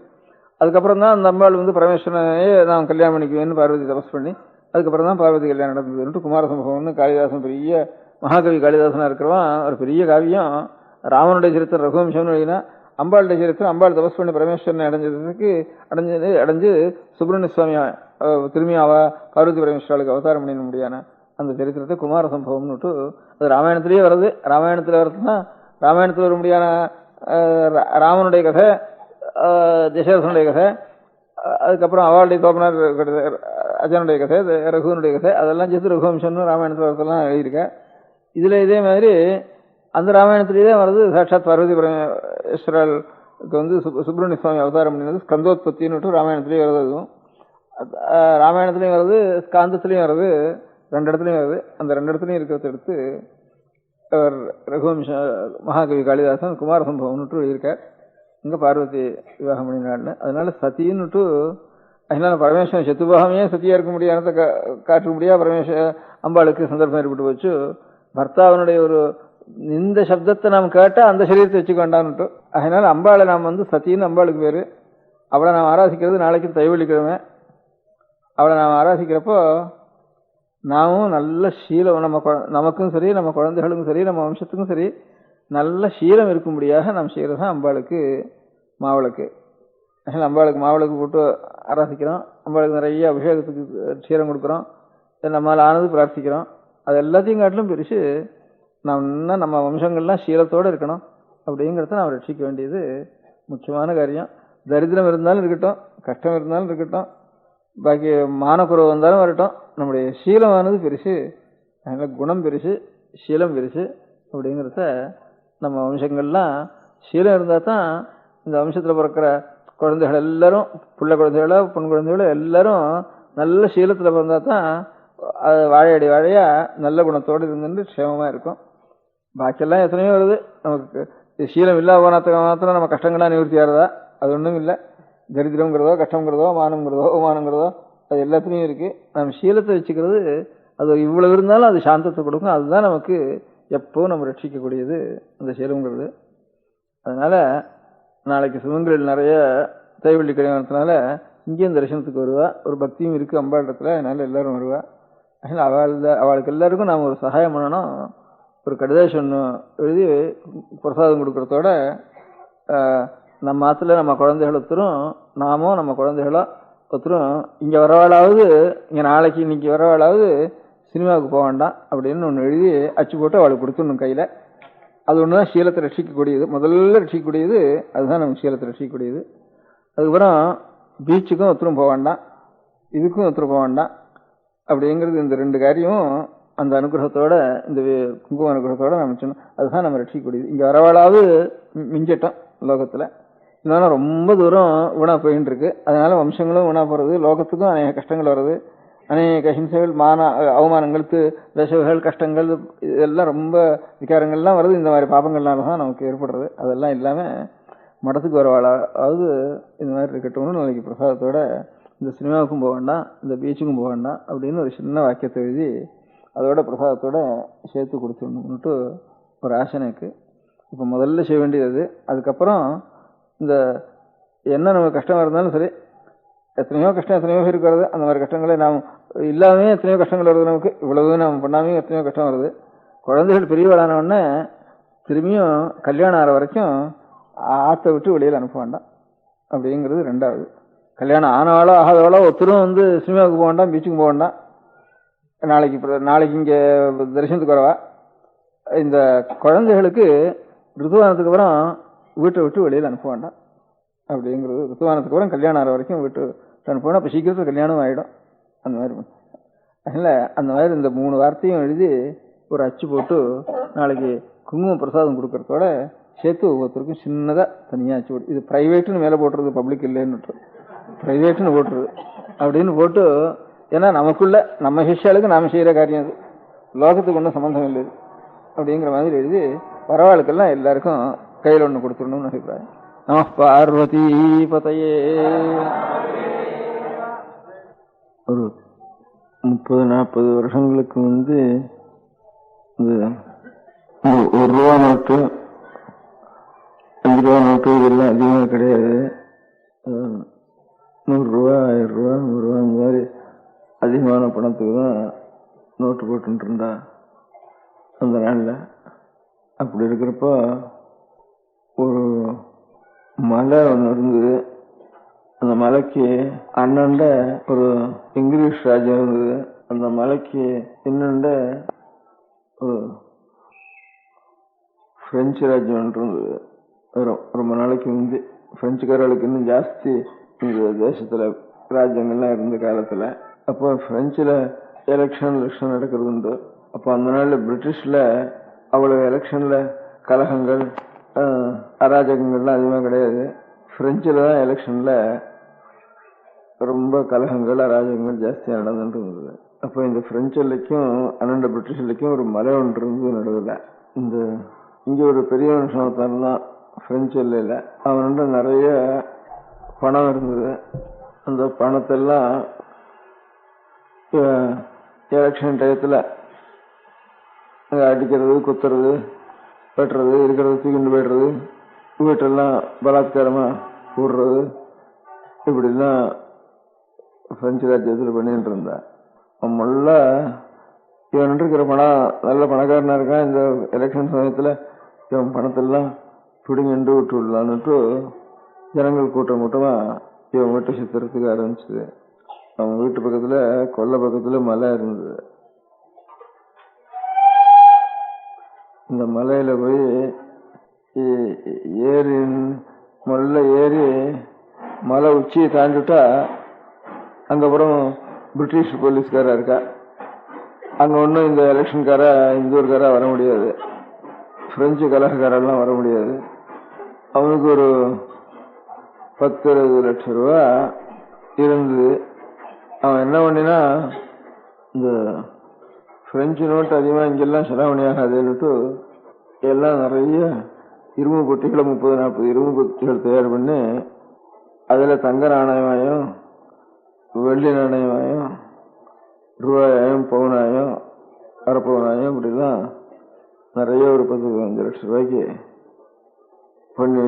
Speaker 6: அதுக்கப்புறம் தான் அந்த அம்பாள் வந்து பரமேஸ்வரனையே நான் கல்யாணம் பண்ணிக்குவேன்னு பார்வதி தபஸ் பண்ணி அதுக்கப்புறம் தான் பார்வதி கல்யாணம் நடந்ததுன்ட்டு குமார சம்பவம்னு காளிதாசன், பெரிய மகாகவி காளிதாசனா இருக்கிறவன் ஒரு பெரிய காவியம். ராமனுடைய சரித்திரம் ரகுவம்சம்னு எழுதினா, அம்பாளுடைய சரித்திரம் அம்பாள் தபஸ் பண்ணி பரமேஸ்வரனை அடைஞ்சு சுப்பிரமணிய சுவாமி திரும்பி பார்வதி பரமேஸ்வராளுக்கு அவதாரம் பண்ணிட முடியான அந்த சரித்திரத்தை குமார சம்பவம்னு அது ராமாயணத்திலேயே வருது. ராமாயணத்துல வருதுன்னா ராமாயணத்துல வர முடியாத ராமனுடைய கதை, தசரதனுடைய கதை, அதுக்கப்புறம் அவளுடைய தோப்பனார் அஜனுடைய கதை, ரகுவனுடைய கதை, அதெல்லாம் சேர்த்து ரகுவம்சம்னு ராமாயணத்துல வரதெல்லாம் எழுதியிருக்க. இதுல இதே மாதிரி அந்த ராமாயணத்திலேயே வருது. சாட்சாத் பார்வதி பரமேஸ்வரருக்கு வந்து சுப்பிரமணிய சுவாமி அவதாரம் பண்ணினது ஸ்கந்தோத்பத்தின்னு ராமாயணத்திலேயே வருது. அதுவும் ராமாயணத்திலையும் வருது, ஸ்காந்தத்திலையும் வருது, 2 இடத்துலையும் வருது. அந்த 2 இடத்துலையும் இருக்கிறத எடுத்து ரகுவம்ச மகாகவி காளிதாசன் குமார சம்பவம்னுட்டு எழுதியிருக்கார். இங்க பார்வதி விவாகம் பண்ணினாள்னு. அதனால சத்தின்னுட்டு அதனால பரமேஸ்வரன் சத்துபாகமே சத்தியா இருக்க முடியாத காட்ட முடியாது. பரமேஸ்வர அம்பாளுக்கு சந்தர்ப்பம் ஏற்பட்டு வச்சு பர்த்தாவனுடைய ஒரு இந்த சப்தத்தை நாம் கேட்டா அந்த சரீரத்தை வச்சுக்க வேண்டாம்னுட்டு. அதனால அம்பாளை நாம் வந்து சத்தின்னு அம்பாளுக்கு பேரு. அவளை நாம் ஆராதிக்கிறது நாளைக்கு தைவழிக்கிழமை. அவளை நாம் ஆராதிக்கிறப்போ நாமும் நல்ல சீலம், நமக்கும் சரி, நம்ம குழந்தைகளுக்கும் சரி, நம்ம வம்சத்துக்கும் சரி நல்ல சீலம் இருக்கும்படியாக நாம் செய்யறதுதான் அம்பாளுக்கு மாவிளக்கு. அதனால அம்பாளுக்கு மாவிளக்கு போட்டு ஆராதிக்கிறோம். அம்பாளுக்கு நிறைய அபிஷேகத்துக்கு சீரம் கொடுக்குறோம். நம்மளால் ஆனது பிரார்த்திக்கிறோம். அது எல்லாத்தையும் காட்டிலும் பெருசு நாம் நம்ம வம்சங்கள்லாம் சீலத்தோடு இருக்கணும் அப்படிங்கிறத நாம் ரட்சிக்க வேண்டியது முக்கியமான காரியம். தரித்திரம் இருந்தாலும் இருக்கட்டும், கஷ்டம் இருந்தாலும் இருக்கட்டும், பாக்கி மானக்குறவு வந்தாலும் வரட்டும், நம்முடைய சீலமானது பெருசு. அதனால குணம் பெருசு, சீலம் பெருசு அப்படிங்கிறத நம்ம வம்சங்கள்லாம் சீலம் இருந்தால் தான் இந்த வம்சத்தில் பிறக்கிற குழந்தைகள் எல்லாரும், பிள்ளை குழந்தைகளோ பொன் குழந்தைகளோ எல்லாரும் நல்ல சீலத்தில் பிறந்தா தான் அது வாழையடி வாழையா நல்ல குணத்தோடு இருந்துட்டு க்ஷேமமாக இருக்கும். பாக்கியெல்லாம் எத்தனையோ வருது. நமக்கு சீலம் இல்லாத போனத்துக்கு மாத்திரம் நம்ம கஷ்டங்களாக நிவர்த்தி ஆகிறதா? அது ஒன்றும் இல்லை. தரித்திரங்கிறதோ கஷ்டங்கிறதோ மானங்கிறதோ அவமானங்கிறதோ அது எல்லாத்துலேயும் இருக்குது. நம்ம சீலத்தை வச்சுக்கிறது அது இவ்வளவு இருந்தாலும் அது சாந்தத்தை கொடுக்கும். அதுதான் நமக்கு எப்போ நம்ம ரட்சிக்கக்கூடியது அந்த சீலங்கிறது. அதனால் நாளைக்கு சிவங்களில் நிறைய தைவள்ளி கல்யாணத்தினால இங்கேயும் தரிசனத்துக்கு வருவா. ஒரு பக்தியும் இருக்குது அம்பாள் இடத்துல. அதனால் எல்லோரும் வருவா. அதனால் அவளுக்கு எல்லாருக்கும் நாம் ஒரு சகாயம் பண்ணணும். ஒரு கடிதம் ஒன்று எழுதி பிரசாதம் கொடுக்குறதோட நம்ம ஆற்றுல நம்ம குழந்தைகள் ஒருத்தரும் நாமும் நம்ம குழந்தைகளோ ஒருத்தரும் இங்கே வரவாளாவது இங்கே நாளைக்கு இன்னைக்கு வரவாளாவது சினிமாவுக்கு போக வேண்டாம் அப்படின்னு ஒன்று எழுதி அச்சு போட்டு அவளுக்கு கொடுத்துடணும் கையில். அது ஒன்று தான் சீலத்தை ரட்சிக்கக்கூடியது. முதல்ல ரட்சிக்கக்கூடியது அதுதான் நம்ம சீலத்தை ரட்சிக்கக்கூடியது. அதுக்கப்புறம் பீச்சுக்கும் ஒருத்தரும் போக வேண்டாம், இதுக்கும் ஒருத்தரும் போக வேண்டாம். அப்படிங்கிறது இந்த ரெண்டு காரியம் அந்த அனுகிரகத்தோட இந்த குங்கும அனுகிரகத்தோட நம்ம சொன்னோம். அதுதான் நம்ம ரட்சிக்கக்கூடியது. இங்கே வரவாளாவது மிஞ்சிட்டோம் லோகத்தில். இன்னொன்று ரொம்ப தூரம் வீணாக போயின்னு இருக்கு. அதனால வம்சங்களும் வீணாக போகிறது, லோகத்துக்கும் அநேக கஷ்டங்கள் வருது, அநேக ஹிம்சைகள் அவமானங்கள் விஷவுகள் கஷ்டங்கள் இதெல்லாம் ரொம்ப விகாரங்கள்லாம் வருது. இந்த மாதிரி பாபங்கள்னால தான் நமக்கு ஏற்படுறது. அதெல்லாம் இல்லாமல் மடத்துக்கு வரவாளாவது இந்த மாதிரி இருக்கட்டும்னு நாளைக்கு பிரசாதத்தோட இந்த சினிமாவுக்கும் போக வேண்டாம், இந்த பீச்சுக்கும் போக வேண்டாம் அப்படின்னு ஒரு சின்ன வாக்கியத்தை எழுதி அதோட பிரசாதத்தோட சேர்த்து கொடுத்துடணும்னுட்டு ஒரு ஆசை எனக்கு. இப்போ முதல்ல செய்ய வேண்டியது. அதுக்கப்புறம் இந்த என்ன நமக்கு கஷ்டமாக இருந்தாலும் சரி, எத்தனையோ கஷ்டம் எத்தனையோ பேருக்கு வருது. அந்த மாதிரி கஷ்டங்களை நாம் இல்லாமே எத்தனையோ கஷ்டங்கள் வருது நமக்கு. இவ்வளவு நம்ம பண்ணாமே எத்தனையோ கஷ்டம் வருது. குழந்தைகள் பெரியவளானவுடனே திரும்பியும் கல்யாணம் ஆகிற வரைக்கும் ஆற்றை விட்டு வெளியில் அனுப்ப வேண்டாம் அப்படிங்கிறது ரெண்டாவது. கல்யாணம் ஆனவாளோ ஆகாதவாளோ ஒருத்தரும் சினிமாவுக்கு போக வேண்டாம், பீச்சுக்கு போக வேண்டாம். நாளைக்கு இங்கே தரிசனத்துக்கு வரவா. இந்த குழந்தைகளுக்கு ரிதுவானத்துக்கு அப்புறம் வீட்டை விட்டு வெளியில் அனுப்ப வேண்டாம் அப்படிங்கிறது. ரிதுவானத்துக்கு அப்புறம் கல்யாணம் ஆகிற வரைக்கும் வீட்டு அனுப்பணும். அப்போ சீக்கிரத்தில் கல்யாணம் ஆகிடும். அந்த மாதிரி அதனால் அந்த மாதிரி இந்த 3 வார்த்தையும் எழுதி ஒரு அச்சு போட்டு நாளைக்கு குங்குமம் பிரசாதம் கொடுக்கறதோட சேர்த்து ஒவ்வொருத்தருக்கும் சின்னதாக தனியாக அச்சு போட்டு, இது ப்ரைவேட்டுன்னு மேலே போட்டுறது, பப்ளிக் இல்லைன்னு ப்ரைவேட்டுன்னு போட்டுறது அப்படின்னு போட்டு. ஏன்னா நமக்குள்ள நம்ம சிஷ்யாளுக்கு நாம் செய்கிற காரியம் அது, லோகத்துக்கு ஒன்றும் சம்மந்தம் இல்லை அப்படிங்கிற மாதிரி எழுதி வரவாளுக்கெல்லாம் எல்லாருக்கும் கையில் ஒன்று கொடுத்துடணும்னு அபிப்பிராயம். நம பார்வதி பதையே. ஒரு 30-40 வருஷங்களுக்கு இது 1 ரூபா நோட்டு 5 ரூபா நோட்டு இதெல்லாம் அதிகமாக கிடையாது. 100 ரூபா 1000 ரூபா 100 ரூபா இந்த மாதிரி அதிகமான பணத்துக்கு தான் நோட்டு போட்டு இருந்தா அந்த நாளில். அப்படி இருக்கிறப்போ ஒரு மலை ஒன்று இருந்தது. அந்த மலைக்கு அண்ணண்ட ஒரு இங்கிலீஷ் ராஜ்யம் இருந்தது. அந்த மலைக்கு இன்னண்ட ஒரு பிரெஞ்சு ராஜ்யம் ஒன்று இருந்தது. ரொம்ப நாளைக்கு முந்தி பிரெஞ்சுக்காரர்களுக்கு இன்னும் ஜாஸ்தி இந்த தேசத்துல ராஜ்யங்கள்லாம் இருந்த காலத்துல. அப்போ பிரெஞ்சில் எலெக்ஷன் நடக்கிறது உண்டு. அப்போ அந்த நாளில் பிரிட்டிஷ்ல அவ்வளவு எலெக்ஷன்ல கலகங்கள் அராஜகங்கள்லாம் அதிகமாக கிடையாது. பிரெஞ்சில் தான் எலெக்ஷன்ல ரொம்ப கலகங்கள் அராஜகங்கள் ஜாஸ்தியாக நடந்துட்டு இருந்தது. அப்போ இந்த பிரெஞ்சு எல்லைக்கும் அண்ணண்ட பிரிட்டிஷ் எல்லைக்கும் ஒரு மலை ஒன்று இருந்தது நடுவில். இங்கே ஒரு பெரிய மனுஷன் தான் பிரெஞ்சு எல்லையில். அவன்கிட்ட நிறைய பணம் இருந்தது. அந்த பணத்தெல்லாம் எலெக்ஷன் டயத்தில் அடிக்கிறது, குத்துறது, வெட்டுறது, இருக்கிறது தூக்கிட்டு போய்டுறது, வீட்டெல்லாம் பலாத்காரமாக போடுறது, இப்படிலாம் பிரெஞ்சு ராஜ்யத்தில் பண்ணிட்டு இருந்தான். முள்ள இவன் இருக்கிற பணம் நல்ல பணக்காரனா இருக்கான். இந்த எலெக்ஷன் சமயத்தில் இவன் பணத்தெல்லாம் பிடிங்கிட்டு விட்டு விடலான்னுட்டு ஜனங்கள் கூட்டமா இவன் வீட்டை சுத்துறதுக்கு ஆரம்பிச்சது. அவன் வீட்டு பக்கத்துல கொல்லை பக்கத்துல மலை இருந்தது. இந்த மலையில போய் ஏறி மலை உச்சியை தாண்டிட்டா அங்கப்புறம் பிரிட்டிஷ் போலீஸ்காரா இருக்கா. அங்க ஒன்றும் இந்த எலெக்ஷன்கார இந்த ஊருக்காரா வர முடியாது, பிரெஞ்சு கலகக்காரெல்லாம் வர முடியாது. அவனுக்கு ஒரு 10-20 லட்சம் ரூபா இருந்தது. அவன் என்ன பண்ணினா, இந்த பிரெஞ்சு நோட்டு அதிகமாக இங்கெல்லாம் செலவணியாகாதுன்னுட்டு எல்லாம் நிறைய இரும்பு பொட்டிகளை 30-40 இரும்பு பொட்டிகள் தயார் பண்ணி அதில் தங்க நாணயமாயும் வெள்ளி நாணயமாயும் ரூபாயும் பவுனாயும் அரை பவுனாயும் இப்படிலாம் நிறைய ஒரு 10-15 லட்சம் ரூபாய்க்கு பண்ணி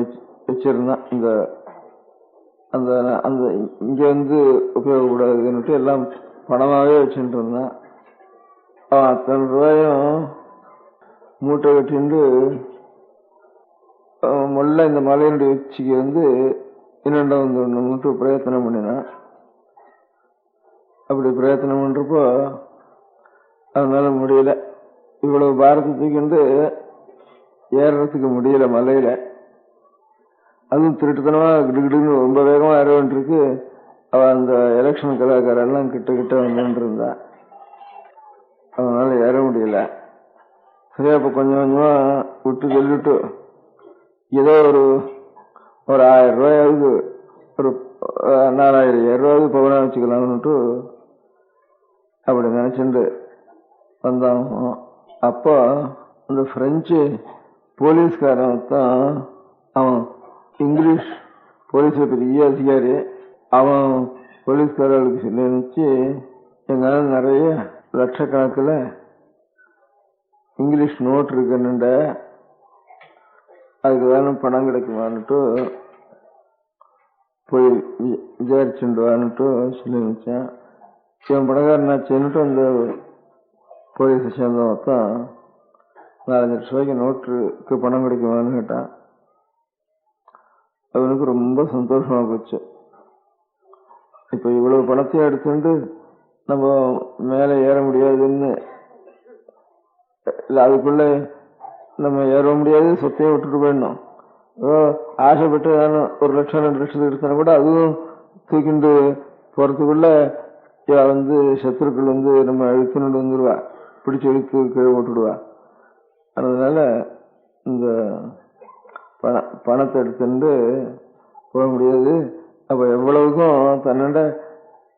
Speaker 6: வச்சிருந்தான். இந்த அந்த அந்த இங்க வந்து உபயோகப்படாதுன்னுட்டு எல்லாம் பணமாகவே வச்சுட்டு இருந்தான். அவன் அத்தனை ரூபாயும் மூட்டை கட்டிண்டு முல்ல இந்த மலையினுடைய உச்சிக்கு வந்து இன்னொண்ட வந்து ஒன்று பிரயத்தனம் பண்ணினான். அப்படி பிரயத்தனம் பண்றப்போ அதனால முடியல. இவ்வளவு பாரத்தை தூக்கிண்டு ஏறதுக்கு முடியல மலையில. அதுவும் திருட்டுத்தனமா கிடுகிடுன்னு ரொம்ப வேகமா ஏறவன்றிருக்கு. அவ அந்த எலெக்ஷன் கலாக்காரெல்லாம் கிட்ட வந்துட்டு இருந்தா. அதனால ஏற முடியல. சரியா இப்ப கொஞ்சம் கொஞ்சமா விட்டு சொல்லிட்டு ஏதோ ஒரு 1000 ரூபாயாவது ஒரு 4000 ரூபாவது பவனா வச்சுக்கலாம்னுட்டு அப்படி நினைச்சுட்டு வந்தான். அப்போ அந்த பிரெஞ்சு போலீஸ்காரன் தான், அவன் இங்கிலீஷ் போலீஸ்ல பெரிய அதிகாரி. அவன் போலீஸ்காரர்களுக்கு சொல்லி நினைச்சு எங்களால நிறைய லட்சக்கணக்கில் இங்கிலீஷ் நோட் இருக்குன்னுண்ட, அதுக்கு தானே பணம் கிடைக்குமான்னுட்டு போய் விசாரிச்சுடுவான்னுட்டு சொல்லி நினைச்சேன். இவன் பணக்காரனாச்சுன்னுட்டு அந்த போலீஸை சேர்ந்தவன் தான் 4-5 லட்சம் ரூபாய்க்கு நோட்டுக்கு பணம் கிடைக்குமான்னு கேட்டான். அவனுக்கு ரொம்ப சந்தோஷமா போச்சு. இப்ப இவ்வளவு பணத்தையும் எடுத்துட்டு நம்ம மேல ஏற முடியாதுன்னு இல்ல, அதுக்குள்ள நம்ம ஏற முடியாது, சொத்தையும் விட்டுட்டு போயிடணும். ஆசைப்பட்டு 1 லட்சம் 2 லட்சத்துக்கு எடுத்தா கூட அதுவும் தூக்கிண்டு போறதுக்குள்ள வந்து சத்துருக்கள் வந்து நம்ம இழுத்துன்னு வந்துடுவா, பிடிச்சி இழுத்து கீழே போட்டுடுவா. அதனால இந்த பணத்தை எடுத்துட்டு போக முடியாது. அப்ப எவ்வளவுக்கும் தன்னோட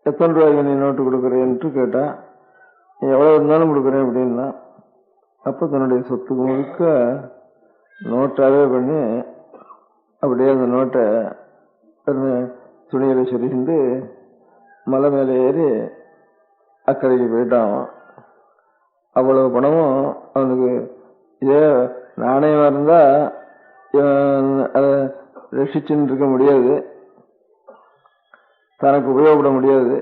Speaker 6: எத்தனை ரூபாய்க்கு நீ நோட்டு கொடுக்குறேன்ட்டு கேட்டா, எவ்வளவு இருந்தாலும் கொடுக்குறேன் அப்படின்னா. அப்ப தன்னுடைய சொத்துக்கு முழுக்க நோட்டாவே பண்ணி அப்படியே அந்த நோட்டை துணியில சொல்லிட்டு மலை மேலே ஏறி அக்கறைக்கு போயிட்டான். அவ்வளவு பணமும் அவனுக்கு இதே நாணயமா இருந்தா அதை ரசிச்சுன்னு இருக்க முடியாது, தனக்கு உபயோகப்பட முடியாது.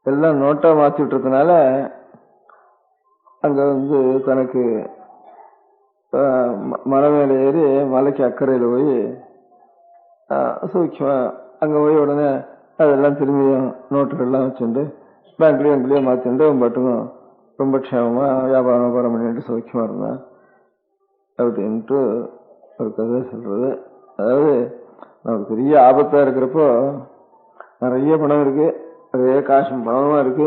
Speaker 6: எல்லாம் நோட்டா மாத்தி விட்டுறதுனால அங்க வந்து தனக்கு மலை மேல ஏறி மலைக்கு அக்கறையில போய் சூக்கியமா அங்க போய் உடனே அதெல்லாம் திரும்பியும் நோட்டுகள்லாம் வச்சுட்டு பேங்க்லயோ மாத்திட்டு பாட்டுக்கும் ரொம்ப க்ஷேமமா வியாபாரம் பண்ணிட்டு சௌக்கியமா இருந்தான் அப்படின்ட்டு ஒரு கதை சொல்றது. அதாவது நமக்கு பெரிய ஆபத்தா இருக்கிறப்போ நிறைய பணம் இருக்கு, நிறைய காசும் பணமா இருக்கு,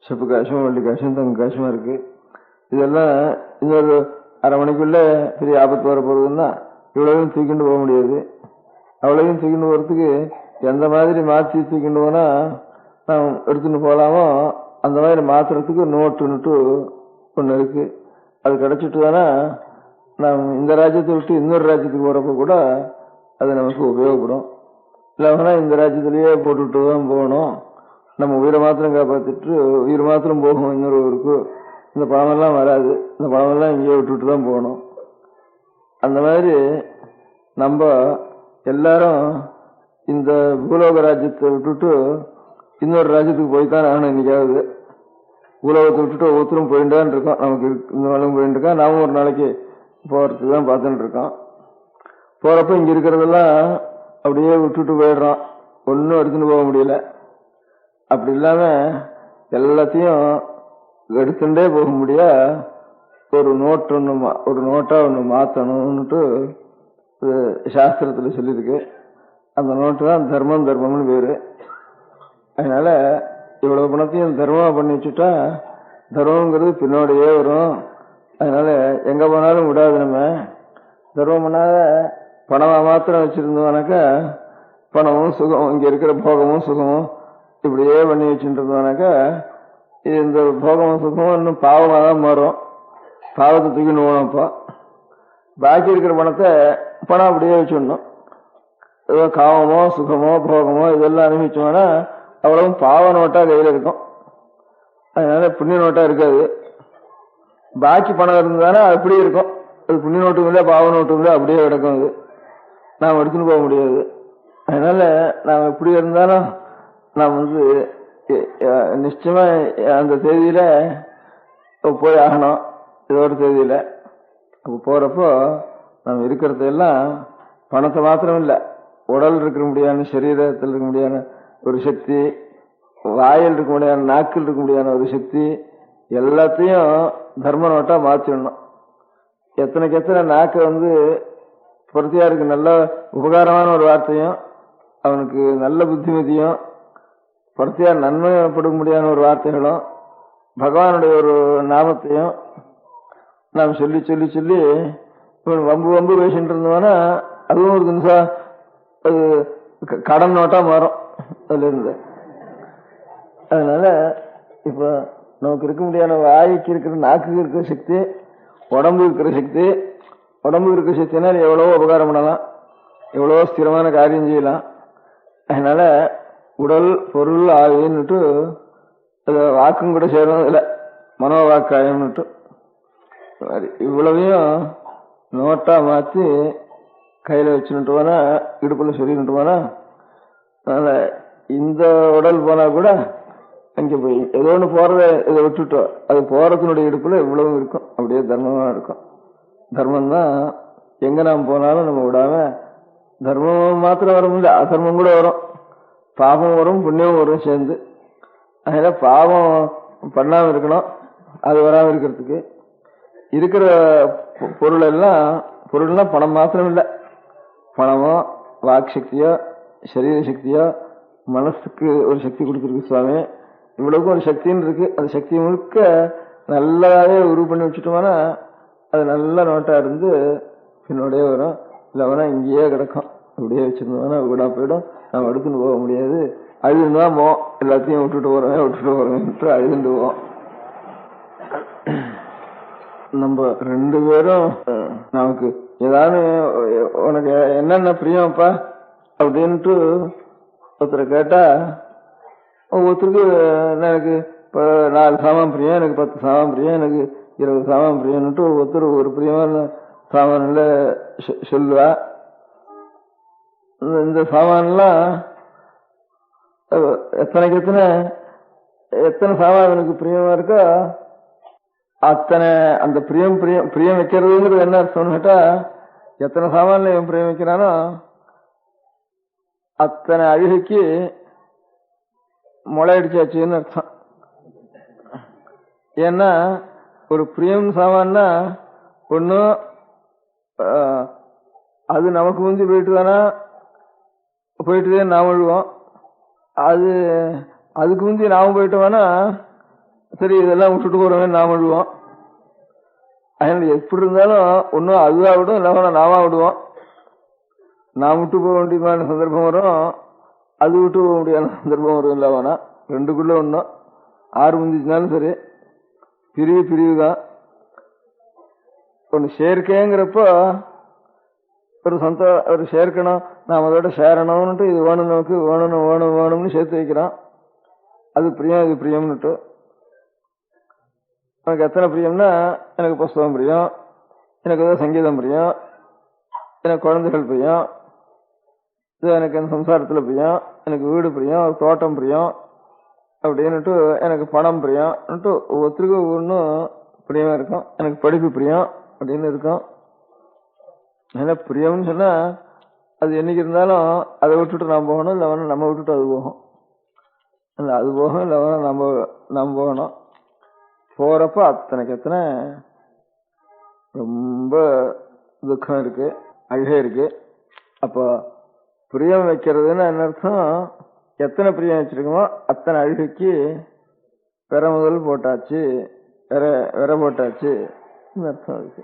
Speaker 6: செப்பு காசும் வெள்ளி காசும் தங்க காசுமா இருக்கு. இதெல்லாம் இன்னொரு அரை மணிக்குள்ள பெரிய ஆபத்து வர போறதுன்னா இவ்வளவையும் தூக்கிண்டு போக முடியாது. அவ்வளவையும் தூக்கிண்டு போறதுக்கு எந்த மாதிரி மாற்றி தூக்கிண்டு போனா நாம் எடுத்துட்டு போகலாமோ அந்த மாதிரி மாத்துறதுக்கு நோட்டுன்னுட்டு ஒண்ணு இருக்கு. அது கிடைச்சிட்டு தானே நாம் இந்த ராஜ்யத்தை விட்டு இன்னொரு ராஜ்யத்துக்கு போறப்ப கூட அது நமக்கு உபயோகப்படும். இல்லைன்னா இந்த ராஜ்யத்திலேயே போட்டுட்டு தான் போகணும், நம்ம உயிரை மாத்திரம் காப்பாத்திட்டு உயிர் மாத்திரம் போகும் இன்னொரு ஊருக்கு, இந்த பணமெல்லாம் வராது, இந்த பணமெல்லாம் இங்கேயே விட்டுட்டு தான் போகணும். அந்த மாதிரி நம்ம எல்லாரும் இந்த பூலோக ராஜ்யத்தை விட்டுட்டு இன்னொரு ராஜ்யத்துக்கு போய்தான் ஆகணும். இன்னைக்காவது பூலோகத்தை விட்டுட்டு ஒவ்வொருத்தரும் போயிட்டு தான் இருக்கோம். நமக்கு இந்த நாளும் போயிட்டு இருக்கோம், நாமும் ஒரு நாளைக்கு போறதுக்கு தான் பார்த்துட்டு இருக்கோம். போறப்ப இங்க இருக்கிறதெல்லாம் அப்படியே விட்டுட்டு போயிடுறோம், ஒன்னும் எடுத்துட்டு போக முடியல. அப்படி இல்லாம எல்லாத்தையும் எடுத்துட்டே போக முடியா ஒரு நோட்டா ஒண்ணு மாத்தணும்னுட்டு சாஸ்திரத்துல சொல்லியிருக்கு. அந்த நோட்டு தான் தர்மம்னு பேரு. அதனால இவ்வளவு பணத்தையும் தர்மமா பண்ணி வச்சுட்டா தர்மங்கிறது பின்னோடையே வரும். அதனால எங்க போனாலும் விடாது. நம்ம தர்மம் பண்ணாத பணமா மாத்திரம் வச்சிருந்தோம்னாக்கா பணமும் சுகமும் இங்க இருக்கிற போகமும் சுகமும் இப்படியே பண்ணி வச்சுட்டு இருந்தோம்னாக்கா இது இந்த போகமும் சுகமும் இன்னும் பாவமாக தான் மாறும். பாவத்தை தூக்கின்னு போகணும். அப்போ பாக்கி இருக்கிற பணம் அப்படியே வச்சுடணும். ஏதோ காமமோ சுகமோ போகமோ இதெல்லாம் அனுபவிச்சோம்னா அவ்வளவு பாவ நோட்டா கையில் இருக்கும். அதனால புண்ணிய நோட்டா இருக்காது. பாக்கி பணம் இருந்தானா அது அப்படியே இருக்கும். அது புண்ணிய நோட்டும் இல்லை பாவ நோட்டும் இல்லை, அப்படியே கிடக்கும். அது நாம் எடுத்துன்னு போக முடியாது. அதனால நாம் எப்படி இருந்தாலும் நாம் நிச்சயமா அந்த தேதியில போய் ஆகணும். இதோட தேதியில அப்ப போறப்போ நாம் இருக்கிறதெல்லாம் பணத்தை மாத்திரம் இல்லை, உடல் இருக்க முடியாத, சரீரத்தில் இருக்க முடியாத ஒரு சக்தி, வாயில் இருக்க முடியாத, நாக்கில் இருக்க முடியாத ஒரு சக்தி, எல்லாத்தையும் தர்ம நோட்டா மாற்றிடணும். எத்தனைக்கு எத்தனை நாக்கு பொருத்தியாருக்கு நல்ல உபகாரமான ஒரு வார்த்தையும், அவனுக்கு நல்ல புத்திமதியும், பொருத்தியார் நன்மைப்பட முடியாத ஒரு வார்த்தைகளும், பகவானுடைய ஒரு நாமத்தையும் நாம் சொல்லி சொல்லி சொல்லி வம்பு பேசிட்டு இருந்தோம்னா அதுவும் ஒரு நிமிஷம் அது கடன் நோட்டா மாறும் அதுல இருந்து. அதனால இப்ப நமக்கு இருக்க முடியாத வாய்க்கு இருக்கிற, நாக்குக்கு இருக்கிற சக்தி, உடம்பு இருக்கிற சக்தி, உடம்பு இருக்கிற சக்தினால் எவ்வளவோ உபகாரம் பண்ணலாம், எவ்வளவோ ஸ்திரமான காரியம் செய்யலாம். அதனால உடல் பொருள் ஆவின்னுட்டு வாக்கும் கூட சேரணும். இல்லை மனோவாக்காயம்னுட்டு இவ்வளவையும் நோட்டா மாத்தி கையில வச்சுட்டு போனா, இடுப்புல சொல்லிட்டு போனா, அதனால இந்த உடல் போனா கூட அங்கே போய் ஏதோ ஒன்று போறத இதை விட்டுட்டோம், அது போறதுனுடைய இடுப்புல இவ்வளவு இருக்கும். அப்படியே தர்மமா இருக்கும். தர்மம் தான் எங்க நாம் போனாலும் நம்ம விடாம, தர்மம் மாத்திரம் வர முடியல, அதர்மம் கூட வரும், பாவம் வரும், புண்ணியம் வரும் சேர்ந்து. அதனால பாவம் பண்ணாம இருக்கணும். அது வராம இருக்கிறதுக்கு இருக்கிற பொருள்லாம் பணம் மாத்திரம் இல்லை, பணமோ வாக்கு சக்தியோ சரீர சக்தியோ மனசுக்கு ஒரு சக்தி கொடுத்துருக்கு சுவாமி. இவ்வளவுக்கும் ஒரு சக்தின்னு இருக்கு. அந்த சக்தி முழுக்க நல்லாவே உருவு பண்ணி வச்சுட்டோம்னா அது நல்ல நோட்டா இருந்து பின்னோடய வரும். இல்லைன்னா இங்கேயே கிடக்கும். அப்படியே வச்சிருந்தோம்னா விடா போயிடும். நம்ம எடுத்துன்னு போக முடியாது. அழுதுதான் போவோம். எல்லாத்தையும் விட்டுட்டு போறோம் அழுதுட்டு போவோம். நம்ம ரெண்டு பேரும் நமக்கு ஏதாவது உனக்கு என்னென்ன பிரியம்ப்பா அப்படின்ட்டு ஒருத்தரை கேட்டா, ஒவ்வொருத்தருக்கு எனக்கு இப்போ 4 சாமான் பிரியம், எனக்கு 10 சாமான் பிரியம், எனக்கு 20 சாமான் பிரியம்னுட்டு ஒவ்வொருத்தர் ஒரு பிரியமான சாமான்ல சொல்லுவா. இந்த சாமான்லாம் எத்தனைக்கு எத்தனை சாமான் எனக்கு பிரியமா இருக்கோ அத்தனை அந்த பிரியம் வைக்கிறதுங்கிறது என்ன அர்த்தம்னு கேட்டா, எத்தனை சாமான்ல இவன் பிரியம் வைக்கிறானோ அத்தனை அழுகைக்கு முளை அடிச்சாச்சுன்னு அர்த்தம். ஏன்னா ஒரு பிரியம் சாமான்னா ஒன்னும் அது நமக்கு முந்தி போயிட்டுதே நாம விழுவோம். அதுக்கு முந்தி நாம போயிட்டோம்னா சரி இதெல்லாம் விட்டுட்டு போறோமே நாம விடுவோம். அதனால எப்படி இருந்தாலும் ஒன்னும் அதுவா விடும், இல்லாம நாம விடுவோம். நாம் விட்டு போக வேண்டியமான சந்தர்ப்பம் வரும், அது விட்டு போக முடியாத சந்தர்ப்பம் வரும். இல்லாமனா ரெண்டுக்குள்ள ஒன்றும் 6 முந்திச்சுனாலும் சரி பிரிவு தான். ஒன்று சேர்க்கைங்கிறப்போ ஒரு சேர்க்கணும், நாம் அதோட சேரணும்னுட்டு இது வேணும், நமக்கு வேணும்னு சேர்த்து வைக்கிறோம். அது பிரியம், இது பிரியம்னுட்டு. எனக்கு எத்தனை பிரியம்னா, எனக்கு புஸ்தகம் பிரியம், எனக்கு ஏதோ சங்கீதம் பிரியம், எனக்கு குழந்தைகள் பிரியம், இது எனக்கு சம்சாரத்தில் பிரியம், எனக்கு வீடு பிரியம், ஒரு தோட்டம் பிரியம் அப்படின்னுட்டு, எனக்கு பணம் பிரியம்னுட்டு ஒவ்வொருத்தருக்கும் ஒவ்வொன்றும் பிரியமா இருக்கும். எனக்கு படிப்பு பிரியம் அப்படின்னு இருக்கும். ஏன்னா பிரியம்னு சொன்னா அது என்னைக்கு இருந்தாலும் அதை விட்டுட்டு நாம் போகணும், இல்லை வேணா நம்ம விட்டுட்டு அது போகும். இல்லை அது போகும், இல்லை வேணா நம்ம போகணும். போறப்ப அத்தனைக்கு எத்தனை ரொம்ப துக்கம் இருக்கு, அழுகை இருக்கு. அப்போ பிரியம் வைக்கிறதுன்னு என்ன அர்த்தம்? எத்தனை பிரியம் வச்சிருக்கோமோ அத்தனை அழுகைக்கு விர முதல் போட்டாச்சு, விர போட்டாச்சு அர்த்தம் இருக்கு.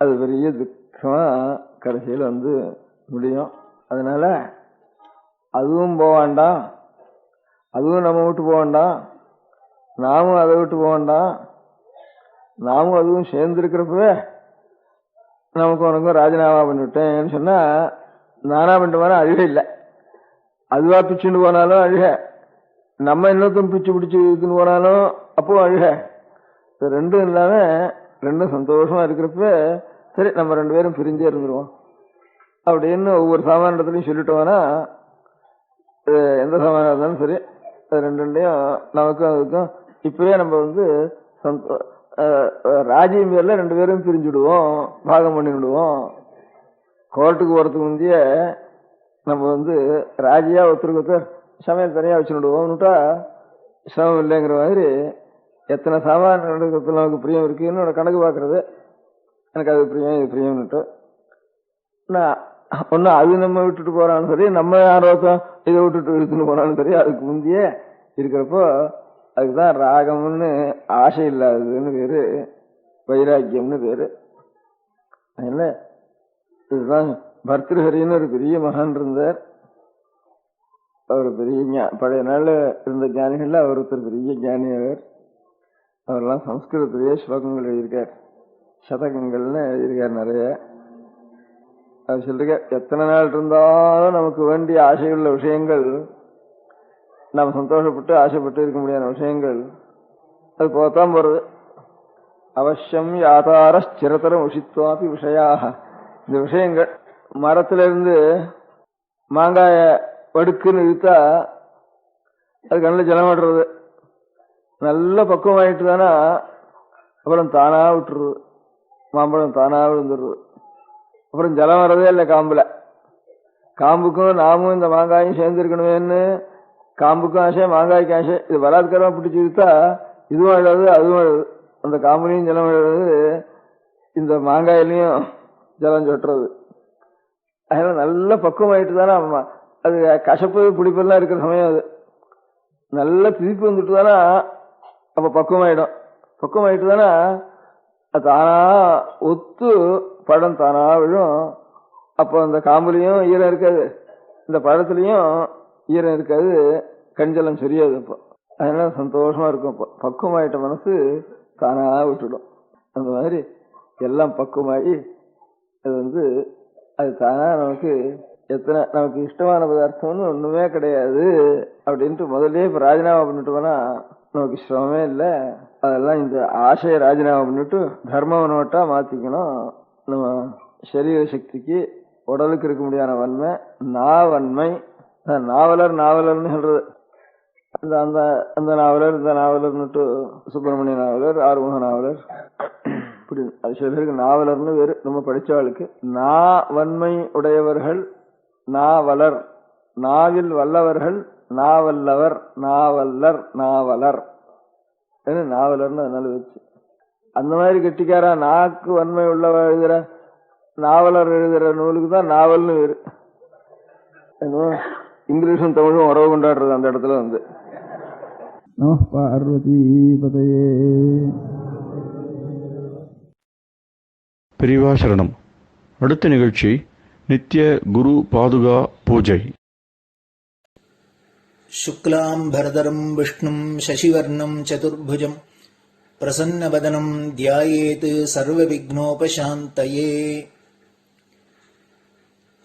Speaker 6: அது பெரிய துக்கமா கடைசியில் முடியும். அதனால அதுவும் போவாண்டாம், அதுவும் நம்ம விட்டு போக வேண்டாம், நாமும் அதை விட்டு போக வேண்டாம். நாமும் அதுவும் சேர்ந்துருக்கிறப்பவே நமக்கு உனக்கும் ராஜினாமா பண்ணிவிட்டேன்னு சொன்னா நானா பண்ணிட்டு அழுகை இல்லை. அதுவா பிச்சுன்னு போனாலும் அழுக, நம்ம இன்னொருத்தம் பிச்சு பிடிச்சு இருக்குன்னு போனாலும் அப்போ அழுக. ரெண்டும் இல்லாம ரெண்டும் சந்தோஷமா இருக்கிறப்ப சரி நம்ம 2 பேரும் பிரிஞ்சே இருந்துருவோம் அப்படின்னு ஒவ்வொரு சாமான இடத்துலையும் சொல்லிட்டோம்னா எந்த சாமானா இருந்தாலும் சரி ரெண்டையும் நமக்கும் அதுக்கும் இப்பவே நம்ம ராஜ்யம் பேர்ல 2 பேரும் பிரிஞ்சுடுவோம், பாகம் பண்ணி விடுவோம். கோர்ட்டுக்கு போறதுக்கு முந்தைய நம்ம ராஜியா ஒருத்தருக்கு ஒருத்தர் சமையல் தனியா வச்சு விடுவோம்னுட்டா சிரமம் இல்லைங்கிற மாதிரி எத்தனை சாமான நமக்கு பிரியம் இருக்குன்னு கணக்கு பாக்குறது. எனக்கு அது பிரியம் இது பிரியம்னுட்டு ஒன்னு அது நம்ம விட்டுட்டு போறாலும் சரி, நம்ம யாரோத்தம் இதை விட்டுட்டு இழுத்துன்னு போனாலும் சரி, அதுக்கு முந்தைய இருக்கிறப்போ அதுக்குதான் ராகம்னு ஆசை இல்லாததுன்னு பேரு, வைராக்கியம்னு பேரு. அதனால இதுதான் பர்திருஹரின்னு ஒரு பெரிய மகான் இருந்தார். அவர் பெரிய பழைய நாள்ல இருந்த ஞானிகள்ல அவர் ஒருத்தர் பெரிய ஞானி. அவரெல்லாம் சம்ஸ்கிருதத்திலேயே ஸ்லோகங்கள் எழுதியிருக்கார், சதகங்கள்னு எழுதியிருக்கார் நிறைய. அது சொல்லிருக்க எத்தனை நாள் இருந்தாலும் நமக்கு வேண்டிய ஆசையுள்ள விஷயங்கள், நாம் சந்தோஷப்பட்டு ஆசைப்பட்டு இருக்க முடியாத விஷயங்கள் அது போத்தான் போறது. அவசியம் யாதார ஸ்திரதரம் உஷித்வாபி விஷயாக. இந்த விஷயங்கள் மரத்துல இருந்து மாங்காய படுக்குன்னு இழுத்தா அது கண்ணில் ஜலம் விடுறது, நல்ல பக்குவம் ஆயிட்டு தானா அப்புறம் தானா விட்டுருது, மாம்பழம் தானா விழுந்துடுறது. அப்புறம் ஜலம் வர்றதே இல்லை காம்புல. காம்புக்கும் நாமும் இந்த மாங்காயும் சேர்ந்துருக்கணுமேன்னு காம்புக்கும் ஆசை மாங்காய்க்கும் ஆசை. இது பலாத்காரமா பிடிச்சி இழுத்தா இதுவும் அழுது அதுவும் அழுது. அந்த காம்புலையும் ஜலம் அழுது, இந்த மாங்காயிலையும் ஜலம் சொட்டுறது. அதனால நல்ல பக்குவம் ஆயிட்டு தானே அது கசப்பு பிடிப்பெல்லாம் இருக்கிற சமயம் அது நல்ல திருப்பி வந்துட்டு தானே அப்ப பக்குவமாயிடும். பக்குவமாயிட்டு தானே தானா ஒத்து பழம் தானா விழும். அப்போ அந்த காம்புலையும் ஈரம் இருக்காது, இந்த பழத்துலயும் ஈரம் இருக்காது, கஞ்சலம் சரியாது. அப்போ அதனால சந்தோஷமா இருக்கும். பக்குவமாயிட்ட மனசு தானா விட்டுடும். அந்த மாதிரி எல்லாம் பக்குவமாகி அது அது தானா நமக்கு எத்தனை நமக்கு இஷ்டமான பதார்த்தம்னு ஒண்ணுமே கிடையாது அப்படின்ட்டு முதல்ல இப்ப ராஜினாமா பண்ணிட்டு போனா நமக்கு சிரமமே இல்லை. அதெல்லாம் இந்த ஆசையை ராஜினாமா பண்ணிட்டு தர்ம நோட்டா மாத்திக்கணும். நம்ம சரீர சக்திக்கு உடலுக்கு இருக்க முடியாத வன்மை நாவன்மை. நாவலர்னு சொல்றது அந்த அந்த நாவலர் இந்த நாவலர்னுட்டு சுப்பிரமணிய நாவலர், ஆறுமுக நாவலர், இப்படி அது சில பேருக்கு நாவலர்னு வேறு. நம்ம படிச்சவாளுக்கு நாவன்மை உடையவர்கள் நாவலர், நாவில் வல்லவர்கள் நாவல்லவர், நாவல்லர், நாவலர் நாவலர்னு அதனால வச்சு அந்த மாதிரி கெட்டிக்காரா நாக்கு வன்மை உள்ளவ எழுதுற நாவலர் எழுதுற நூலுக்கு தான் நாவல்னு வேறு. இங்கிலீஷும் தமிழும் உறவு கொண்டாடுறது அந்த இடத்துல பார்வதி பதையே.
Speaker 4: பெரியவா சரணம். அடுத்த நிகழ்ச்சி நித்திய குரு பாதுகா பூஜை.
Speaker 2: शुक्लां भरदरं विष्णुं शशिवर्णं चतुर्भुजं प्रसन्नवदनं ध्यायेत् सर्वविघ्नोपशान्तये.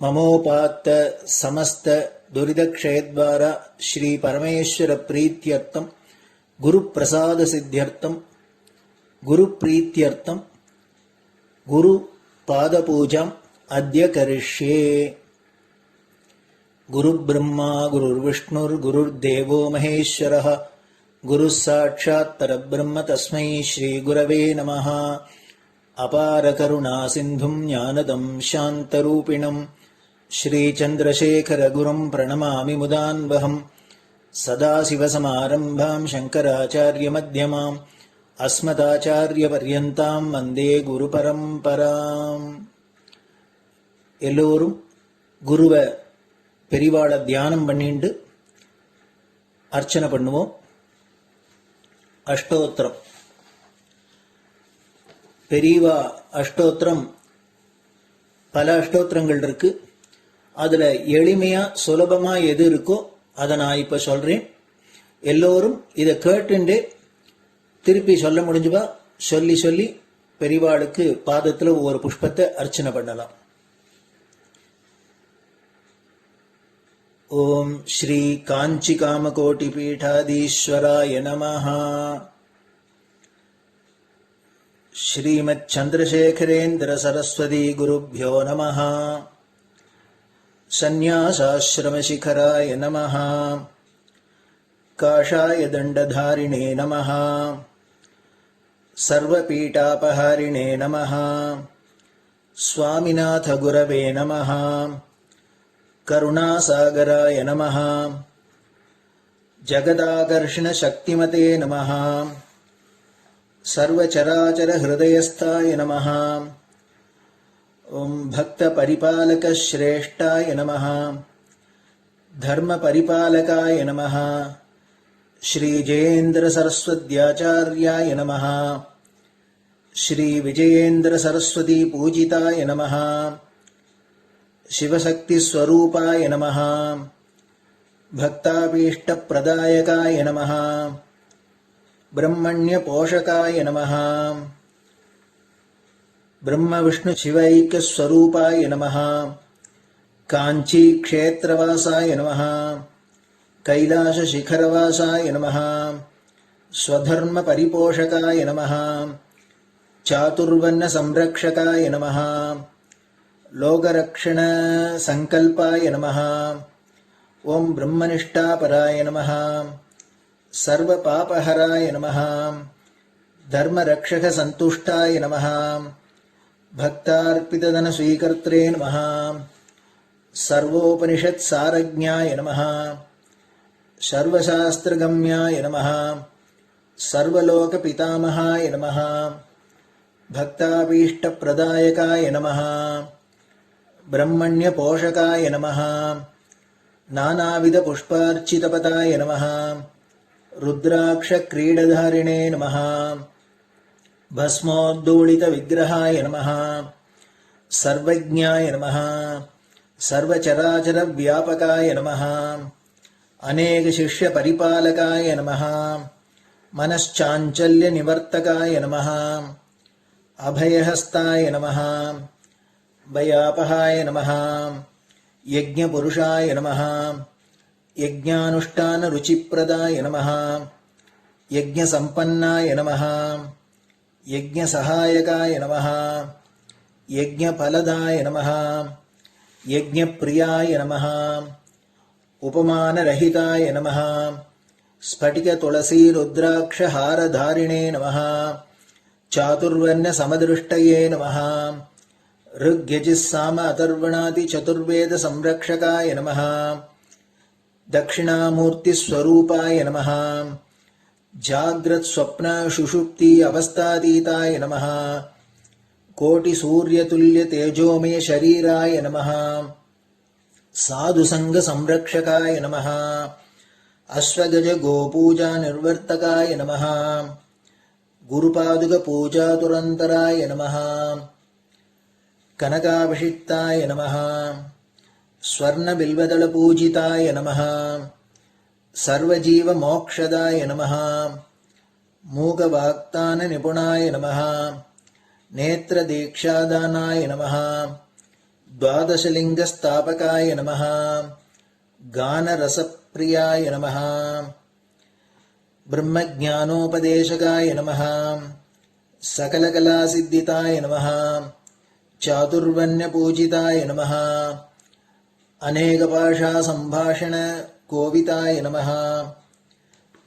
Speaker 2: ममोपात्त समस्त दुरितक्षयद्वारा श्री परमेश्वर प्रीत्यर्थं गुरुप्रसाद सिद्ध्यर्थं गुरुप्रीत्यर्थं गुरुपादपूजाम् अद्य करिष्ये. गुरुब्रह्मा गुरुर्विष्णुर्गुरुर्देवो महेश्वरः गुरुः साक्षात् परब्रह्म तस्मै श्रीगुरवे नमः. अपारकरुणा सिन्धुं ज्ञानदं शान्तरूपिणं श्रीचन्द्रशेखरगुरुं प्रणमामि मुदान्वहम्. सदाशिवसमारम्भां शङ्कराचार्यमध्यमाम् अस्मदाचार्यपर्यन्तां वन्दे गुरुपरम्पराम्. எல்லோரும் குருவை பெரிவாளை தியானம் பண்ணிண்டு அர்ச்சனை பண்ணுவோம். அஷ்டோத்திரம் பெரியவா அஷ்டோத்திரம் பல அஷ்டோத்திரங்கள் இருக்கு. அதுல எளிமையா சுலபமா எது இருக்கோ அதை நான் இப்ப சொல்றேன். எல்லோரும் இதை கேட்டுண்டு திருப்பி சொல்ல முடிஞ்சுபா சொல்லி சொல்லி பெரிவாளுக்கு பாதத்துல ஒவ்வொரு புஷ்பத்தை அர்ச்சனை பண்ணலாம். ஓம் ஸ்ரீ காஞ்சி காமகோட்டி பீடாதீஸ்வராய நமஹ. ஸ்ரீமத் சந்திரசேகரேந்திர சரஸ்வதி குருभ्यो நமஹ. சந்நியாசாஸ்ரமசிகராய நமஹ. காஷாய தண்டதாரிணே நமஹ. சர்வபீடாபஹாரிணே நமஹ. ஸ்வாமிநாத குரவே நமஹ. கருணாசாகராய நமஹ. ஜகதாகர்ஷண சக்திமதே நமஹ. சர்வச்சராச்சர ஹிருதயஸ்தாய நமஹ. ஓம் பக்த பரிபாலக ஸ்ரேஷ்டாய நமஹ. தர்ம பரிபாலகாய நமஹ. ஸ்ரீ ஜெயேந்திர சரஸ்வத்யாச்சார்யாய நமஹ. ஸ்ரீ விஜயேந்திர சரஸ்வதி பூஜிதாய நமஹ. சிவசக்தி ஸ்வரூபாய நமஹ. பக்தாபீஷ்ட பிரதாயகாய நமஹ. பிரம்மண்ய போஷகாய நமஹ. பிரம்ம விஷ்ணு சிவைக்க ஸ்வரூபாய நமஹ. காஞ்சி க்ஷேத்ரவாசாய நமஹ. கைலாச சிகரவாசாய நமஹ. ஸ்வதர்ம பரிபோஷகாய நமஹ. சாதுர்வர்ண சம்ரக்ஷகாய நமஹ. லோகரக்ஷண சங்கல்பாய நமஹ. ஓம் பிரம்மனிஷ்டாபராய நமஹ. சர்வ பாபஹராய நமஹ. தர்மரக்ஷக சந்துஷ்டாய நமஹ. பக்தார்ப்பிததன ஸ்வீகர்த்ரே நமஹ. சர்வோபனிஷத் சாரஜ்ஞாய நமஹ. சர்வசாஸ்திரகம்யாய நமஹ. சர்வலோக பிதாமகாய நமஹ. பக்தாபீஷ்ட பிரதாயகாய நமஹ. பிரம்மண்ய போஷகாய நமஹ. நானாவித புஷ்பார்ச்சிதபதாய நமஹ. ருத்ராக்ஷ கிரீடதாரிணே நமஹ. பஸ்மோத்தூளித விக்கிரகாய நமஹ. சர்வஜ்ஞாய நமஹ. சர்வச்சராச்சர வியாபகாய நமஹ. அநேக சிஷ்ய பரிபாலகாய நமஹ. மனச்சாஞ்சல்ய நிவர்த்தகாய நமஹ. அபயஹஸ்தாய நமஹ. பயாபஹாய நமஹ. யஜ்ஞபுருஷாய நமஹ. யஜ்ஞானுஷ்டான ருச்சிப்ரதாய நமஹ. யஜ்ஞசம்பன்னாய நமஹ. யஜ்ஞசகாயகாய நமஹ. யஜ்ஞபலதாய நமஹ. யஜ்ஞப்ரியாய நமஹ. உபமானரஹிதாய நமஹ. ஸ்படிக துளசி ருத்ராக்ஷ ஹாரதாரிணே நமஹ. சாதுர்வர்ண சமதிருஷ்டயே நமஹ. ऋग्यजिस्साम अथर्वणादि चतुर्वेद संरक्षकाय नमः. दक्षिणामूर्तिस्वरूपाय नमः. जाग्रत् स्वप्न सुषुप्ति अवस्थातीताय नमः. कोटिसूर्यतुल्य तेजोमय शरीराय नमः. साधुसंग संरक्षकाय नमः. अश्वगज गोपूजा निर्वर्तकाय नमः. गुरुपादुक पूजा तुरंतराय नमः. कनकाभिषिक्ताय नमः. स्वर्णबिल्वदलपूजिताय नमः. सर्वजीवमोक्षदाय नमः. मूकवाक्ताननिपुणाय नमः. नेत्रदीक्षादानाय नमः. द्वादशलिङ्गस्थापकाय नमः. गानरसप्रियाय नमः. ब्रह्मज्ञानोपदेशकाय नमः. सकलकलासिद्धिताय नमः. चातुर्वण्यपूजिताय नमः. अनेकभाषा संभाषण कोविताय नमः.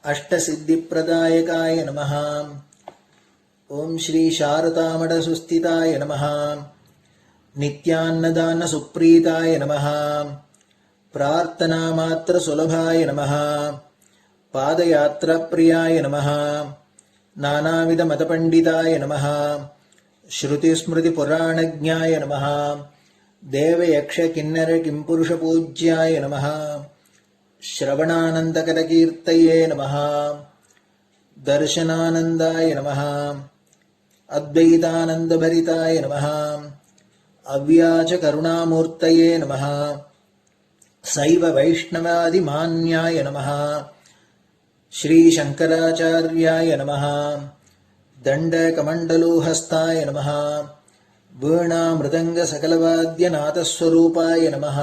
Speaker 2: अष्टसिद्धिप्रदायकाय नमः. ओम श्री शारदामठ सुस्थिताय नमः. नित्यान्नदान सुप्रीताय नमः. प्रार्थना मात्र सुलभाय नमः. पादयात्रा प्रियाय नमः. नानाविध मतपंडिताय नमः. श्रुति स्मृति पुराणज्ञाय नमः. देव यक्ष किन्नर किंपुरुष पूज्याय नमः. श्रवणानंदकरकीर्तये नमः. दर्शनानंदाय नमः. अद्वैतानंदभरिताय नमः. अव्याच करुणामूर्तये नमः. शैव वैष्णवादिमान्याय नमः. श्रीशङ्कराचार्याय नमः। दण्डकमण्डलूहस्ताय नमः। वीणामृदङ्गसकलवाद्यनाथस्वरूपाय नमः।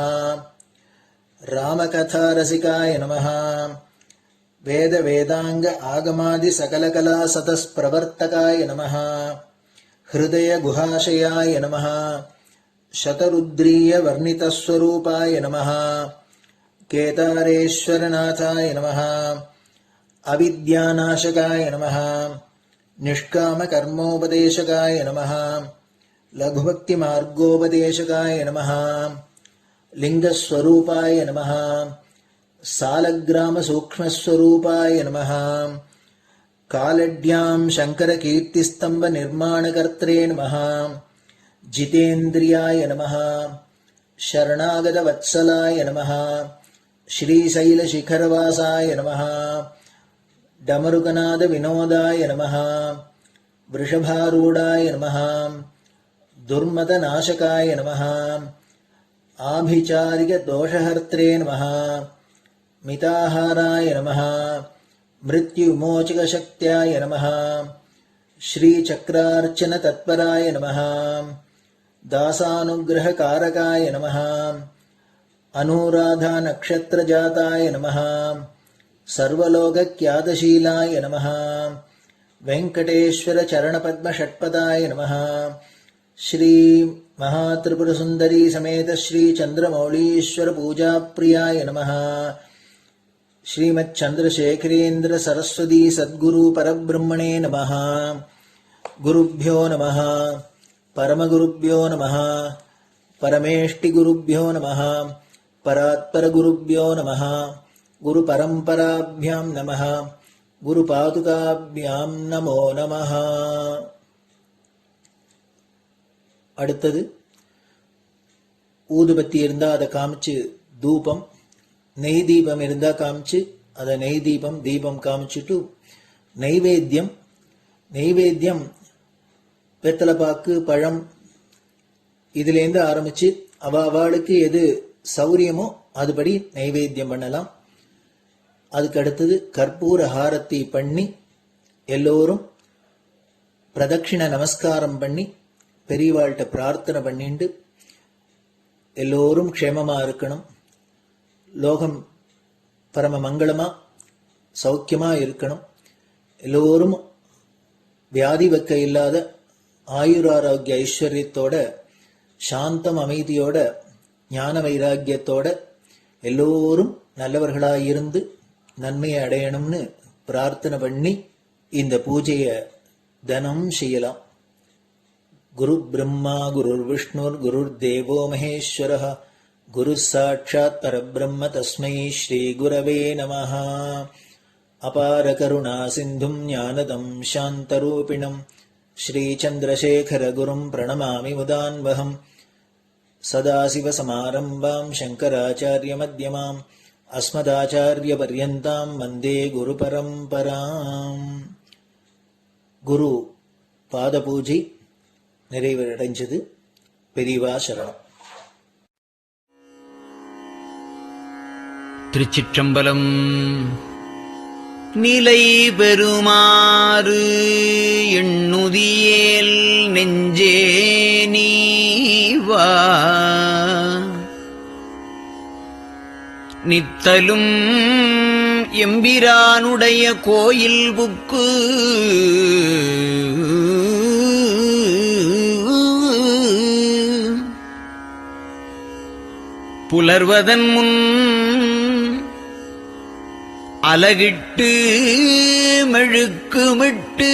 Speaker 2: रामकथारसिकाय नमः। वेदवेदाङ्ग आगमादिसकलकलासतस्प्रवर्तकाय नमः। हृदयगुहाशयाय नमः। शतरुद्रीयवर्णितस्वरूपाय नमः। केदारेश्वरनाथाय नमः। अविद्यानाशकाय नमः। निष्कामकर्मोपदेशकाय नमः। लघुभक्तिमार्गोपदेशकाय नमः। लिङ्गस्वरूपाय नमः। सालग्रामसूक्ष्मस्वरूपाय नमः। कालड्यां शङ्करकीर्तिस्तम्भनिर्माणकर्त्रे नमः। जितेन्द्रियाय नमः। शरणागतवत्सलाय नमः। श्रीशैलशिखरवासाय नमः। डमरुकनादविनोदाय नमः। वृषभारूढाय नमः। दुर्मदनाशकाय नमः। आभिचारिकदोषहर्त्रे नमः। मिताहाराय नमः। मृत्युविमोचकशक्त्याय नमः। श्रीचक्रार्चनतत्पराय नमः। दासानुग्रहकारकाय नमः। अनुराधानक्षत्रजाताय नमः। सर्वलोकख्यातशीलाय नमः। वेङ्कटेश्वरचरणपद्मषट्पदाय नमः। श्री महात्रिपुरसुन्दरी समेत श्रीचन्द्रमौलीश्वरपूजाप्रियाय नमः। श्रीमच्चन्द्रशेखरेन्द्र सरस्वती सद्गुरु परब्रह्मणे नमः। गुरुभ्यो नमः। परमगुरुभ्यो नमः। परमेष्टिगुरुभ्यो नमः। परात्परगुरुभ्यो नमः। गुरुपरम्पराभ्यां नमः। गुरुपादुकाभ्यां नमो नमः. அடுத்தது ஊதுபத்தி இருந்தா அதை காமிச்சு தூபம், நெய் தீபம் இருந்தா காமிச்சு அதை நெய் தீபம் தீபம் காமிச்சுட்டு நெய்வேத்தியம் வெத்தலைப்பாக்கு பழம் இதுலேருந்து ஆரம்பிச்சு அவளுக்கு எது சௌரியமோ அதுபடி நைவேத்தியம் பண்ணலாம். அதுக்கு அடுத்தது கற்பூர ஹாரத்தி பண்ணி எல்லோரும் பிரதட்சிண நமஸ்காரம் பண்ணி பெரியவாள்கிட்ட பிரார்த்தனை பண்ணிண்டு எல்லோரும் க்ஷேமமா இருக்கணும், லோகம் பரம மங்களமா சௌக்கியமா இருக்கணும், எல்லோரும் வியாதி வெக்க இல்லாத ஆயுராரோக்கிய ஐஸ்வர்யத்தோட சாந்தம் அமைதியோட ஞான வைராக்கியத்தோட எல்லோரும் நல்லவர்களாயிருந்து நன்மையை அடையணும்னு பிரார்த்தனை பண்ணி இந்த பூஜையை தினம் செய்யலாம். குரு பிரம்மா குருர் விஷ்ணுர் குருர் தேவோ மகேஸ்வரः குரு சாட்சாத் பரபிரம்ம தஸ்மை ஸ்ரீ குரவே நமः. அபார கருணா சிந்தும் ஞானதம் சாந்தரூபிணம் ஸ்ரீச்சந்திரசேகர குரும் பிரணமாமி முதான்வகம். சதாசிவசமாரம்பாம் சங்கராச்சார்யமத்யமாம் அஸ்மதாச்சார்யபர்யந்தாம் வந்தே குரு பரம்பராம். குரு பாத பூஜை நிறைவடைஞ்சது. பெரியவா சரணம்.
Speaker 7: திருச்சிற்றம்பலம். நிலை பெறுமாறு எண்ணுதியேல் நெஞ்சே நீவா, நித்தலும் எம்பிரானுடைய கோயில் புக்கு புலர்வதன் முன் அலகிட்டு மெழுக்குமிட்டு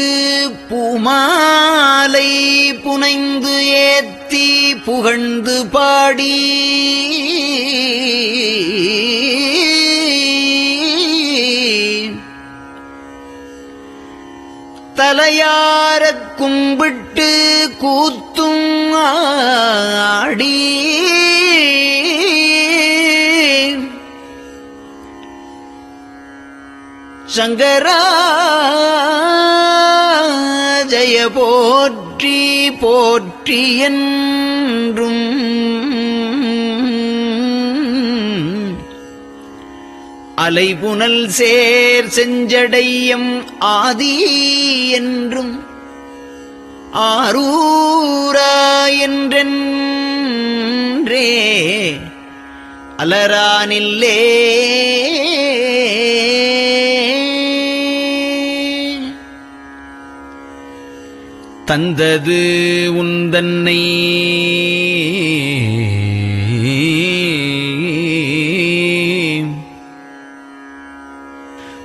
Speaker 7: பூமாலை புனைந்து ஏத்தி புகழ்ந்து பாடி தலையாரக் கும்பிட்டு கூத்தும் ஆடி சங்கரா ஜய போற்றி போற்றி என்றும் அலைபுனல் சேர் செஞ்சடையம் ஆதி என்றும் ஆரூரா என்றென்றே அலரானில்லே தந்தது உந்தன்னை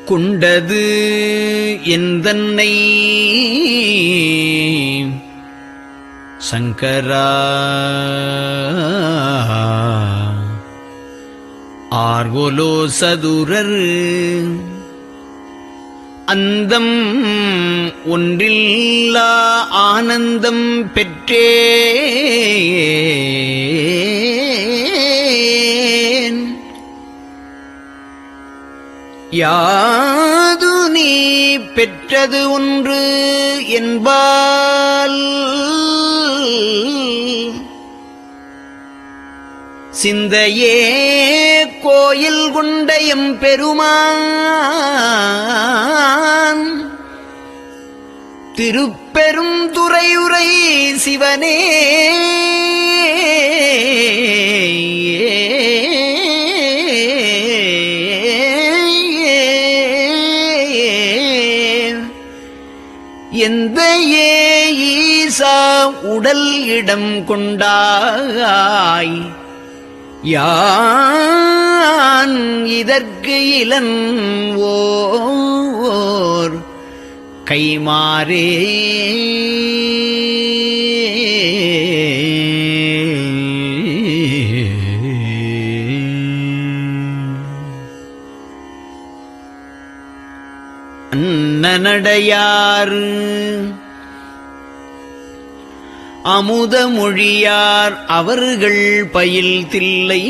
Speaker 7: கொண்டது எந்தன்னை சங்கரா ஆர்கோலோ சதுரர் அந்தம் ஒன்றில்லா ஆனந்தம் பெற்றேன் யாது நீ பெற்றது ஒன்று என்பால் சிந்தையே கோயில் கொண்டயம் பெருமான் திருப்பெரும் துறையுரை சிவனே எந்த ஈசா உடல் இடம் கொண்டாய் யான் இதற்கு இலன் ஓர் கைமாறே அன்னநடையார் அமுத மொழியார் அவர்கள் பயில் தில்லை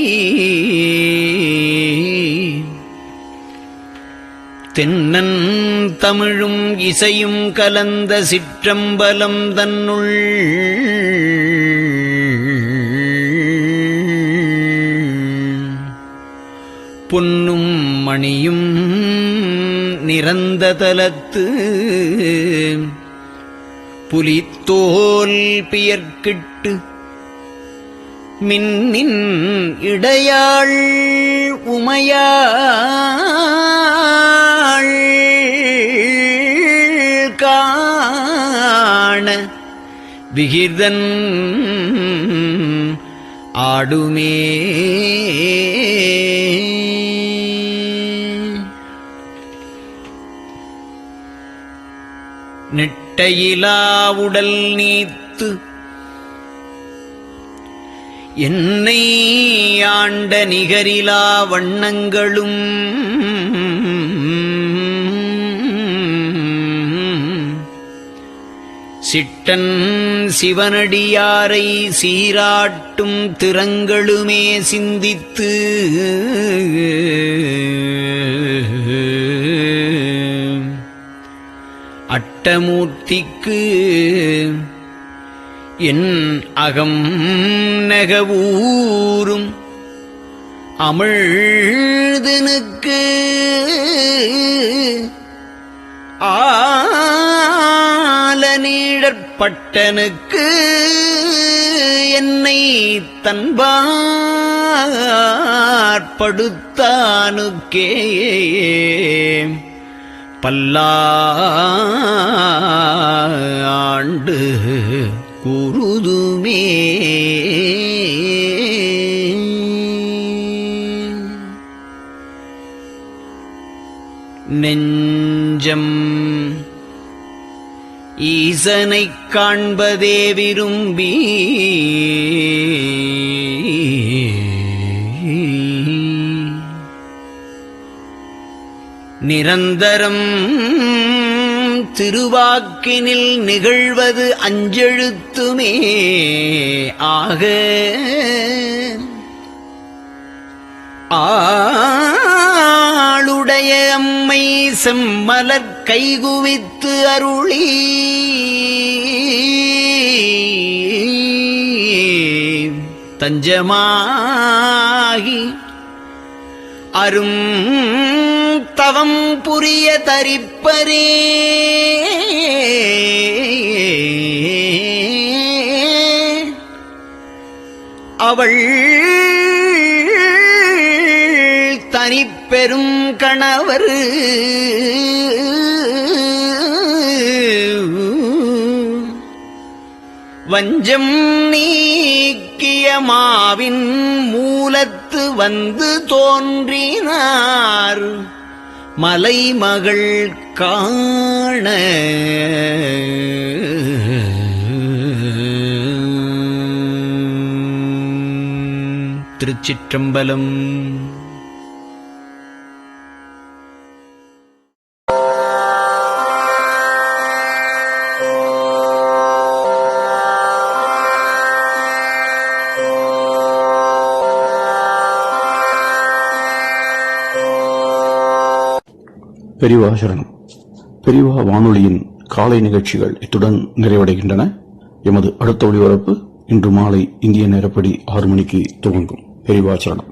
Speaker 7: தென்னன் தமிழும் இசையும் கலந்த சிற்றம்பலம் தன்னுள் பொன்னும் மணியும் நிறந்த தலத்து புலித்தோல் பியர்க்கிட்டு மின்னின் இடையாள் உமையாள் காண விகிர்தன் ஆடுமே நெட்டையிலா உடல் நீத்து என்னை ஆண்ட நிகரிலா வண்ணங்களும் சிட்டன் சிவனடியாரை சீராட்டும் திறங்களுமே சிந்தித்து அட்டமூர்த்திக்கு என் அகம் நெகவூரும் அமிழ்தனுக்கு ஆலநீழற்பட்டனுக்கு என்னை தன்பாற்படுத்தானுக்கே பல்லாண்டு குருதுமே நெஞ்சம் ஈசனைக் காண்பதே விரும்பி நிரந்தரம் திருவாக்கினில் நிகழ்வது அஞ்செழுத்துமே ஆக ஆளுடைய அம்மை செம்மலர் கைகுவித்து அருளி தஞ்சமாகி அரும் தவம் புரிய தரிப்பரே. அவள் தனிப்பெரும் கணவர் வஞ்சம் நீக்கிய மாவின் மூலத்து வந்து தோன்றினார் மலைமகள் காண. திருச்சிற்றம்பலம்.
Speaker 4: பெரியவா சரணம். பெரியவா வானொலியின் காலை நிகழ்ச்சிகள் இத்துடன் நிறைவடைகின்றன. எமது அடுத்த ஒளிபரப்பு இன்று மாலை இந்திய நேரப்படி 6 மணிக்கு துவங்கும். பெரியவா சரணம்.